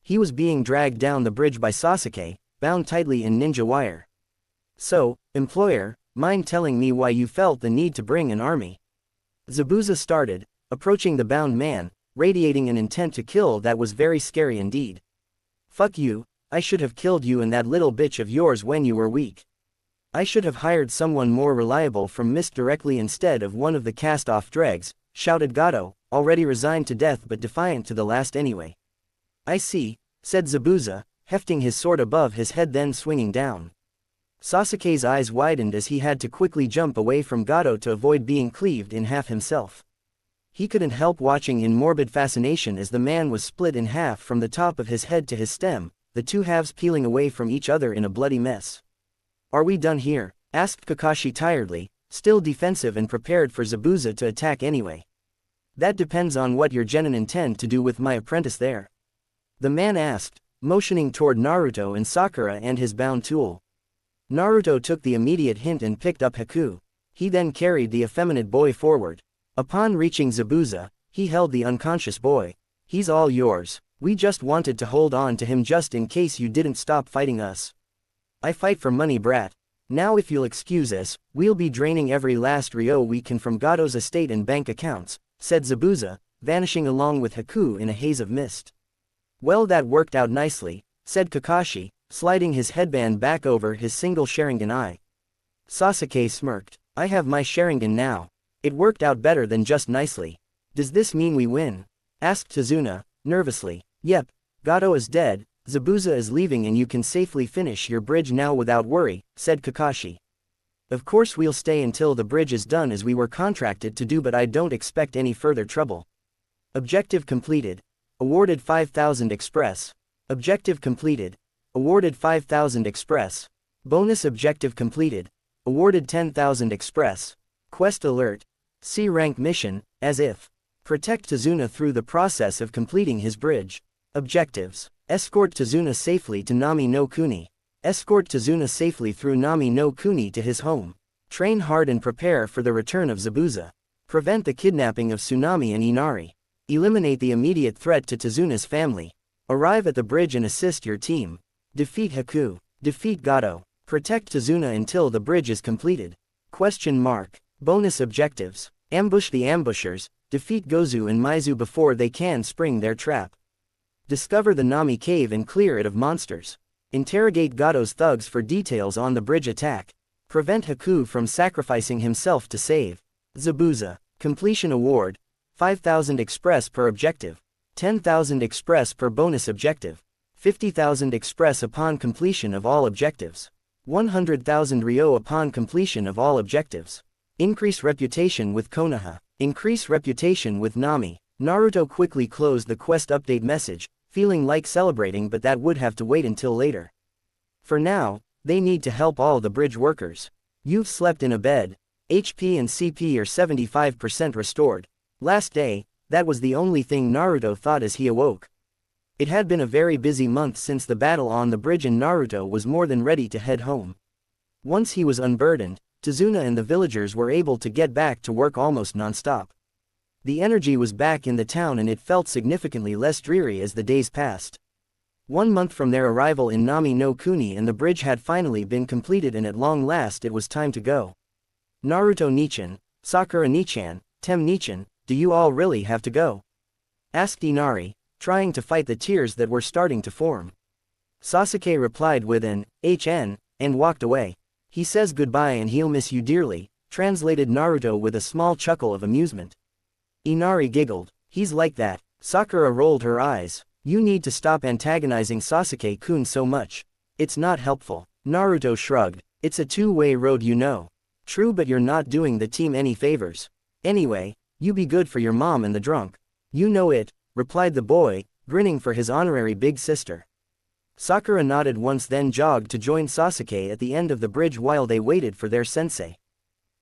He was being dragged down the bridge by Sasuke, bound tightly in ninja wire. So, employer, mind telling me why you felt the need to bring an army? Zabuza started, approaching the bound man, radiating an intent to kill that was very scary indeed. Fuck you, I should have killed you and that little bitch of yours when you were weak. I should have hired someone more reliable from Mist directly instead of one of the cast-off dregs, shouted Gato, already resigned to death but defiant to the last anyway. I see, said Zabuza, hefting his sword above his head then swinging down. Sasuke's eyes widened as he had to quickly jump away from Gato to avoid being cleaved in half himself. He couldn't help watching in morbid fascination as the man was split in half from the top of his head to his stem, the two halves peeling away from each other in a bloody mess. Are we done here? Asked Kakashi tiredly, still defensive and prepared for Zabuza to attack anyway. That depends on what your genin intend to do with my apprentice there. The man asked, motioning toward Naruto and Sakura and his bound tool. Naruto took the immediate hint and picked up Haku. He then carried the effeminate boy forward. Upon reaching Zabuza, he held the unconscious boy. He's all yours. We just wanted to hold on to him just in case you didn't stop fighting us. I fight for money, brat. Now if you'll excuse us, we'll be draining every last ryo we can from Gato's estate and bank accounts, said Zabuza, vanishing along with Haku in a haze of mist. Well, that worked out nicely, said Kakashi, sliding his headband back over his single Sharingan eye. Sasuke smirked. I have my Sharingan now. It worked out better than just nicely. Does this mean we win? Asked Tazuna, nervously. Yep, Gato is dead, Zabuza is leaving and you can safely finish your bridge now without worry, said Kakashi. Of course we'll stay until the bridge is done as we were contracted to do, but I don't expect any further trouble. Objective completed. Awarded 5,000 Express. Objective completed. Awarded 5,000 Express. Bonus objective completed. Awarded 10,000 Express. Quest alert. C rank mission, as if. Protect Tazuna through the process of completing his bridge. Objectives. Escort Tazuna safely to Nami no Kuni. Escort Tazuna safely through Nami no Kuni to his home. Train hard and prepare for the return of Zabuza. Prevent the kidnapping of Tsunami and Inari. Eliminate the immediate threat to Tazuna's family. Arrive at the bridge and assist your team. Defeat Haku. Defeat Gato. Protect Tazuna until the bridge is completed. Question mark. Bonus objectives. Ambush the ambushers. Defeat Gozu and Maizu before they can spring their trap. Discover the Nami cave and clear it of monsters. Interrogate Gato's thugs for details on the bridge attack. Prevent Haku from sacrificing himself to save Zabuza. Completion award. 5,000 express per objective. 10,000 express per bonus objective. 50,000 express upon completion of all objectives. 100,000 Ryo upon completion of all objectives. Increase reputation with Konoha. Increase reputation with Nami. Naruto quickly closed the quest update message, feeling like celebrating, but that would have to wait until later. For now, they need to help all the bridge workers. You've slept in a bed. HP and CP are 75% restored. Last day, that was the only thing Naruto thought as he awoke. It had been a very busy month since the battle on the bridge, and Naruto was more than ready to head home. Once he was unburdened, Tazuna and the villagers were able to get back to work almost non-stop. The energy was back in the town and it felt significantly less dreary as the days passed. 1 month from their arrival in Nami no Kuni and the bridge had finally been completed, and at long last it was time to go. Naruto Nichan, Sakura Nichan, Tem Nichan, do you all really have to go? Asked Inari, trying to fight the tears that were starting to form. Sasuke replied with an HN, and walked away. He says goodbye and he'll miss you dearly, translated Naruto with a small chuckle of amusement. Inari giggled. He's like that. Sakura rolled her eyes. You need to stop antagonizing Sasuke-kun so much. It's not helpful. Naruto shrugged. It's a two-way road, you know. True, but you're not doing the team any favors. Anyway, you be good for your mom and the drunk. You know it, replied the boy, grinning for his honorary big sister. Sakura nodded once, then jogged to join Sasuke at the end of the bridge while they waited for their sensei.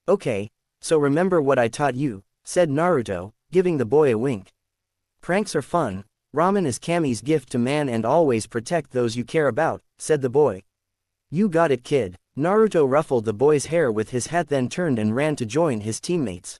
Okay, so remember what I taught you, said Naruto, giving the boy a wink. Pranks are fun. Ramen is Kami's gift to man, and always protect those you care about, said the boy. You got it, kid. Naruto ruffled the boy's hair with his hat, then turned and ran to join his teammates.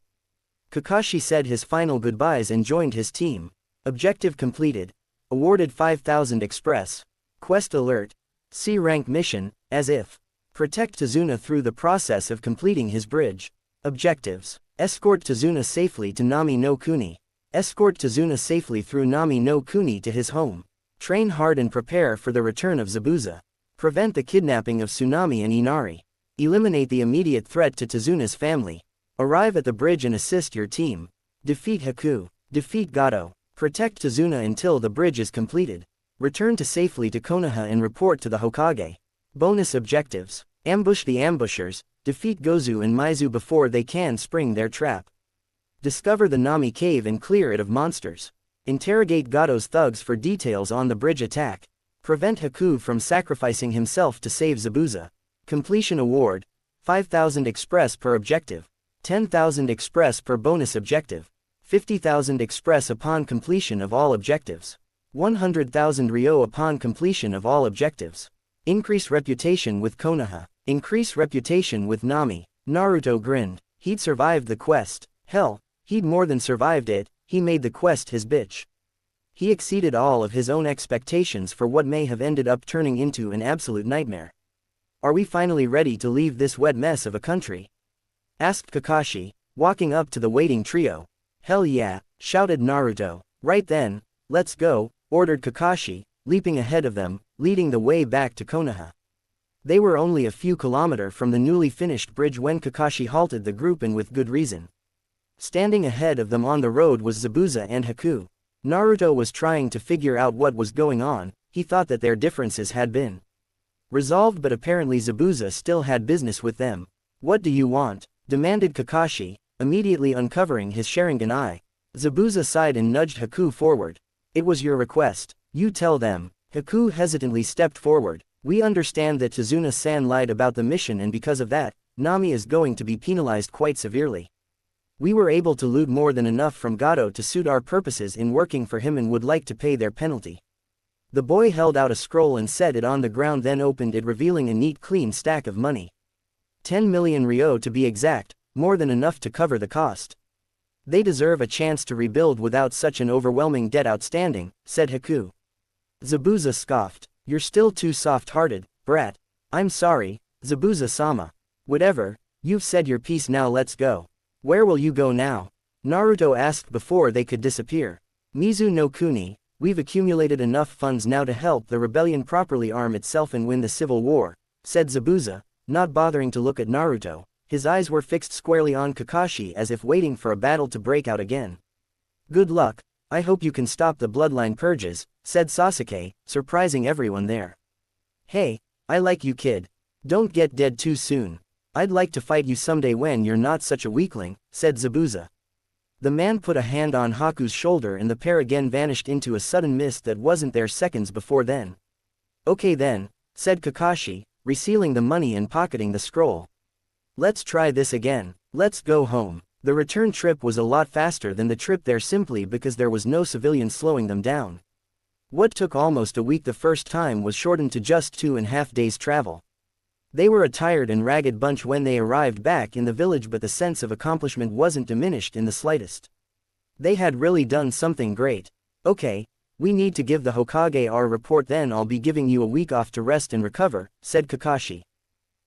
Kakashi said his final goodbyes and joined his team. Objective completed. Awarded 5,000 express. Quest alert. C rank mission, as if. Protect Tazuna through the process of completing his bridge. Objectives. Escort Tazuna safely to Nami no Kuni. Escort Tazuna safely through Nami no Kuni to his home. Train hard and prepare for the return of Zabuza. Prevent the kidnapping of Tsunami and Inari. Eliminate the immediate threat to Tazuna's family. Arrive at the bridge and assist your team. Defeat Haku. Defeat Gato. Protect Tazuna until the bridge is completed. Return to safely to Konoha and report to the Hokage. Bonus objectives. Ambush the ambushers. Defeat Gozu and Maizu before they can spring their trap. Discover the Nami cave and clear it of monsters. Interrogate Gato's thugs for details on the bridge attack. Prevent Haku from sacrificing himself to save Zabuza. Completion award. 5,000 express per objective. 10,000 express per bonus objective. 50,000 express upon completion of all objectives. 100,000 Ryo upon completion of all objectives. Increase reputation with Konoha. Increase reputation with Nami. Naruto grinned. He'd survived the quest. Hell, he'd more than survived it. He made the quest his bitch. He exceeded all of his own expectations for what may have ended up turning into an absolute nightmare. Are we finally ready to leave this wet mess of a country? Asked Kakashi, walking up to the waiting trio. Hell yeah, shouted Naruto. Right then, let's go, ordered Kakashi, leaping ahead of them, leading the way back to Konoha. They were only a few kilometers from the newly finished bridge when Kakashi halted the group, and with good reason. Standing ahead of them on the road was Zabuza and Haku. Naruto was trying to figure out what was going on. He thought that their differences had been resolved, but apparently Zabuza still had business with them. What do you want? Demanded Kakashi, immediately uncovering his Sharingan eye. Zabuza sighed and nudged Haku forward. It was your request. You tell them. Haku hesitantly stepped forward. We understand that Tazuna-san lied about the mission, and because of that, Nami is going to be penalized quite severely. We were able to loot more than enough from Gato to suit our purposes in working for him and would like to pay their penalty. The boy held out a scroll and set it on the ground, then opened it, revealing a neat clean stack of money. 10 million Ryo to be exact, more than enough to cover the cost. They deserve a chance to rebuild without such an overwhelming debt outstanding, said Haku. Zabuza scoffed. You're still too soft-hearted, brat. I'm sorry, Zabuza-sama. Whatever, you've said your piece, now let's go. Where will you go now? Naruto asked before they could disappear. Mizu no Kuni, we've accumulated enough funds now to help the rebellion properly arm itself and win the civil war, said Zabuza, not bothering to look at Naruto. His eyes were fixed squarely on Kakashi as if waiting for a battle to break out again. Good luck, I hope you can stop the bloodline purges, said Sasuke, surprising everyone there. Hey, I like you, kid. Don't get dead too soon. I'd like to fight you someday when you're not such a weakling, said Zabuza. The man put a hand on Haku's shoulder and the pair again vanished into a sudden mist that wasn't there seconds before then. Okay then, said Kakashi, resealing the money and pocketing the scroll. Let's try this again. Let's go home. The return trip was a lot faster than the trip there simply because there was no civilian slowing them down. What took almost a week the first time was shortened to just 2.5 days travel. They were a tired and ragged bunch when they arrived back in the village, but the sense of accomplishment wasn't diminished in the slightest. They had really done something great. Okay, we need to give the Hokage our report, then I'll be giving you a week off to rest and recover, said Kakashi.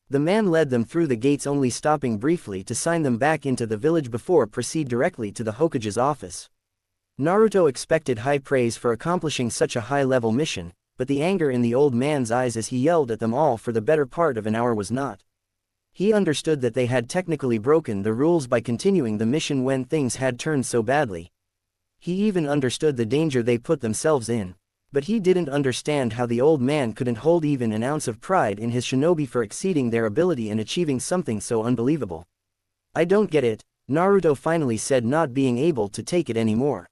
The man led them through the gates, only stopping briefly to sign them back into the village before proceed directly to the Hokage's office. Naruto expected high praise for accomplishing such a high-level mission, but the anger in the old man's eyes as he yelled at them all for the better part of an hour was not. He understood that they had technically broken the rules by continuing the mission when things had turned so badly. He even understood the danger they put themselves in. But he didn't understand how the old man couldn't hold even an ounce of pride in his shinobi for exceeding their ability and achieving something so unbelievable. I don't get it, Naruto finally said, not being able to take it anymore.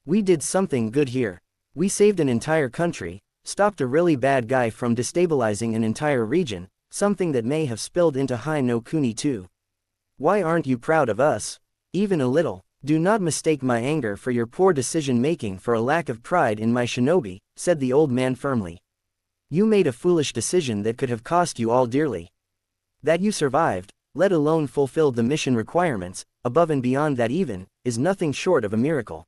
We did something good here. We saved an entire country, stopped a really bad guy from destabilizing an entire region, something that may have spilled into High no Kuni too. Why aren't you proud of us? Even a little. Do not mistake my anger for your poor decision-making for a lack of pride in my shinobi, said the old man firmly. You made a foolish decision that could have cost you all dearly. That you survived, let alone fulfilled the mission requirements, above and beyond that even, is nothing short of a miracle.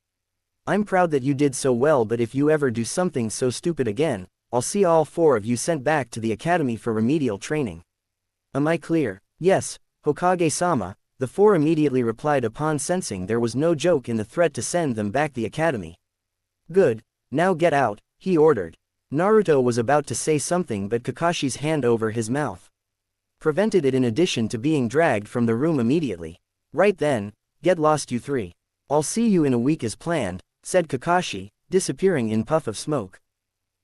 I'm proud that you did so well, but if you ever do something so stupid again, I'll see all 4 of you sent back to the academy for remedial training. Am I clear? Yes, Hokage-sama, the 4 immediately replied upon sensing there was no joke in the threat to send them back the academy. Good, now get out, he ordered. Naruto was about to say something, but Kakashi's hand over his mouth prevented it, in addition to being dragged from the room immediately. Right then, get lost you 3. I'll see you in a week as planned, said Kakashi, disappearing in puff of smoke.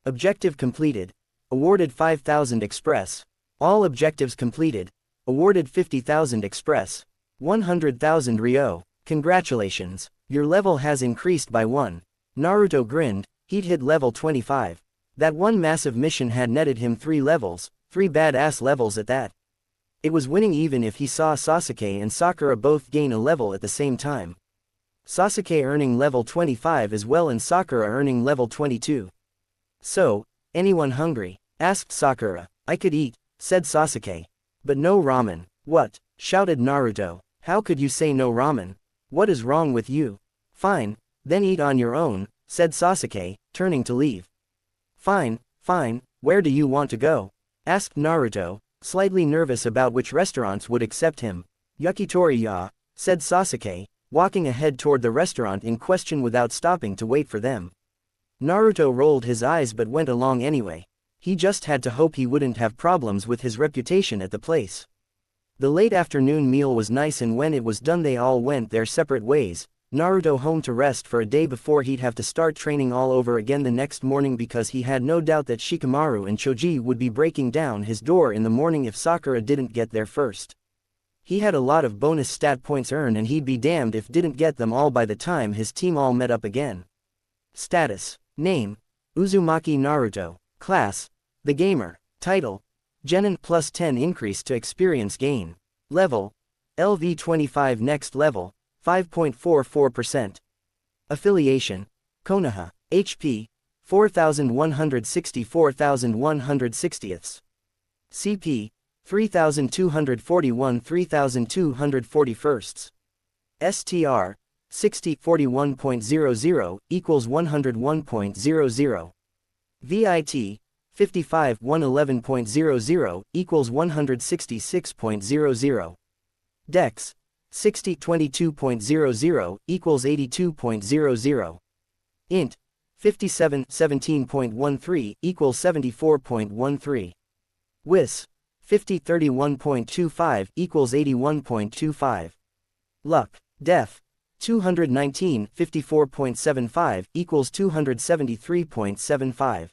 Objective completed. Awarded 5,000 express. All objectives completed. Awarded 50,000 express. 100,000 Ryo. Congratulations. Your level has increased by 1. Naruto grinned. He'd hit level 25. That one massive mission had netted him 3 levels, 3 badass levels at that. It was winning even if he saw Sasuke and Sakura both gain a level at the same time. Sasuke earning level 25 as well and Sakura earning level 22. So, anyone hungry? Asked Sakura. I could eat, said Sasuke. But no ramen. What? Shouted Naruto. How could you say no ramen? What is wrong with you? Fine, then eat on your own, said Sasuke, turning to leave. Fine, fine, where do you want to go? Asked Naruto, slightly nervous about which restaurants would accept him. Yakitori-ya, said Sasuke, walking ahead toward the restaurant in question without stopping to wait for them. Naruto rolled his eyes but went along anyway. He just had to hope he wouldn't have problems with his reputation at the place. The late afternoon meal was nice, and when it was done they all went their separate ways, Naruto home to rest for a day before he'd have to start training all over again the next morning, because he had no doubt that Shikamaru and Choji would be breaking down his door in the morning if Sakura didn't get there first. He had a lot of bonus stat points earned, and he'd be damned if didn't get them all by the time his team all met up again. Status. Name. Uzumaki Naruto. Class. The Gamer. Title. Genin plus 10 increase to experience gain. Level. LV25 next level. 5.44%. Affiliation. Konoha. HP. 4160 4160ths. CP. 3241 3241st. STR. 60 41.00 equals 101.00. VIT 55 111.00 equals 166.00. Dex 60 22.00 equals 82.00. Int 57 17.13 equals 74.13. Wis 50 31.25 equals 81.25. Luck Def 219 54.75 equals 273.75.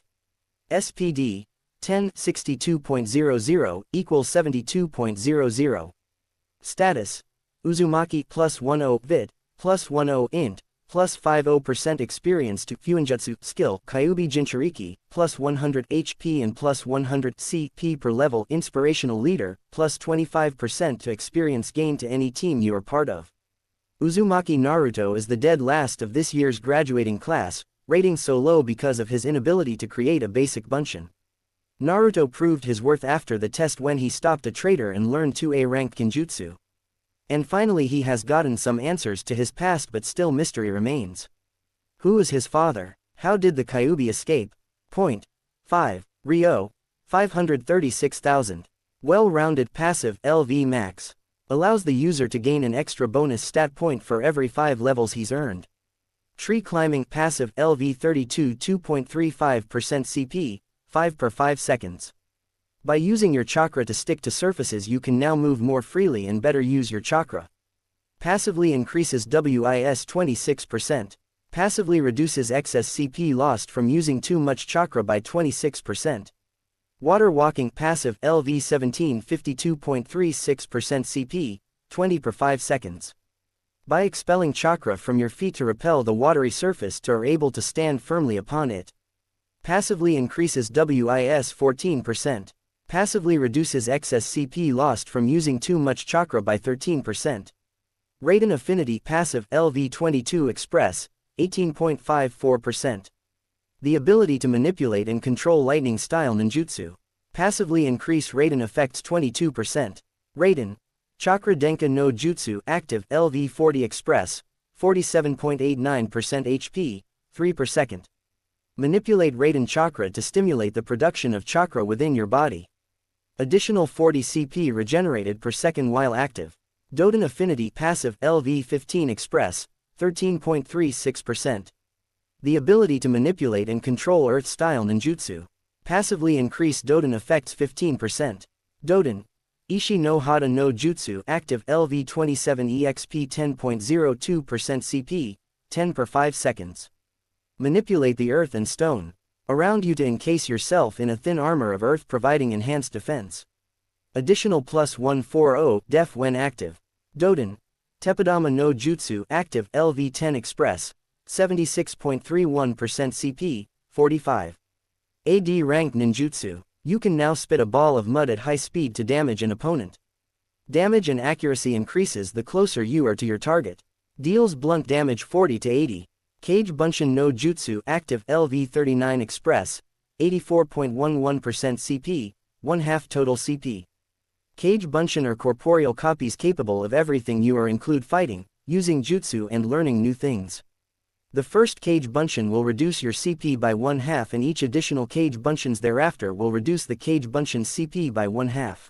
SPD 10 62.00 equals 72.00. Status Uzumaki plus 10 Vit plus 10 Int plus 50% experience to Fuinjutsu skill Kyuubi Jinchuriki plus 100 HP and plus 100 CP per level inspirational leader plus 25% to experience gain to any team you are part of. Uzumaki Naruto is the dead last of this year's graduating class, rating so low because of his inability to create a basic bunshin. Naruto proved his worth after the test when he stopped a traitor and learned 2A ranked Genjutsu. And finally he has gotten some answers to his past, but still mystery remains. Who is his father? How did the Kyuubi escape? Point 5. Ryo 536,000. Well-rounded passive LV max. Allows the user to gain an extra bonus stat point for every 5 levels he's earned. Tree climbing passive LV 32 2.35% CP, 5 per 5 seconds. By using your chakra to stick to surfaces you can now move more freely and better use your chakra. Passively increases WIS 26%. Passively reduces excess CP lost from using too much chakra by 26%. Water walking passive LV 17 52.36% CP, 20 per 5 seconds. By expelling chakra from your feet to repel the watery surface to are able to stand firmly upon it. Passively increases WIS 14%. Passively reduces excess CP lost from using too much chakra by 13%. Raiden Affinity passive LV 22 Express, 18.54%. The ability to manipulate and control lightning style ninjutsu. Passively increase Raiden effects 22%. Raiden Chakra Denka no Jutsu active LV 40 Express, 47.89% HP, 3 per second. Manipulate Raiden chakra to stimulate the production of chakra within your body. Additional 40 CP regenerated per second while active. Doden Affinity passive LV 15 Express, 13.36%. The ability to manipulate and control Earth-style ninjutsu. Passively increase Doden effects 15%. Doden Ishi no Hada no Jutsu active LV 27 EXP 10.02% CP, 10 per 5 seconds. Manipulate the earth and stone around you to encase yourself in a thin armor of earth, providing enhanced defense. Additional plus 140 def when active. Doden Teppadama no Jutsu active LV 10 Express, 76.31% CP, 45. AD ranked ninjutsu. You can now spit a ball of mud at high speed to damage an opponent. Damage and accuracy increases the closer you are to your target. Deals blunt damage 40 to 80. Cage Bunshin no Jutsu active LV 39 Express, 84.11% CP, 1/2 total CP. Cage Bunshin are corporeal copies capable of everything you are, include fighting, using jutsu and learning new things. The first Cage Bunshin will reduce your CP by 1/2 and each additional Cage Bunshins thereafter will reduce the Cage Bunshin's CP by 1/2.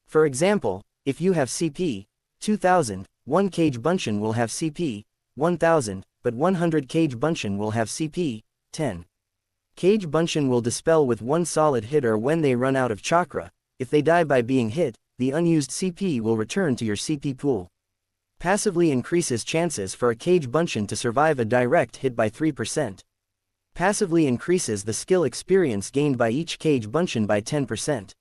For example, if you have CP 2000, one Cage Bunshin will have CP 1000, but 100 Cage Bunshin will have CP 10. Cage Bunshin will dispel with one solid hit or when they run out of chakra. If they die by being hit, the unused CP will return to your CP pool. Passively increases chances for a Cage Bunshin to survive a direct hit by 3%. Passively increases the skill experience gained by each Cage Bunshin by 10%.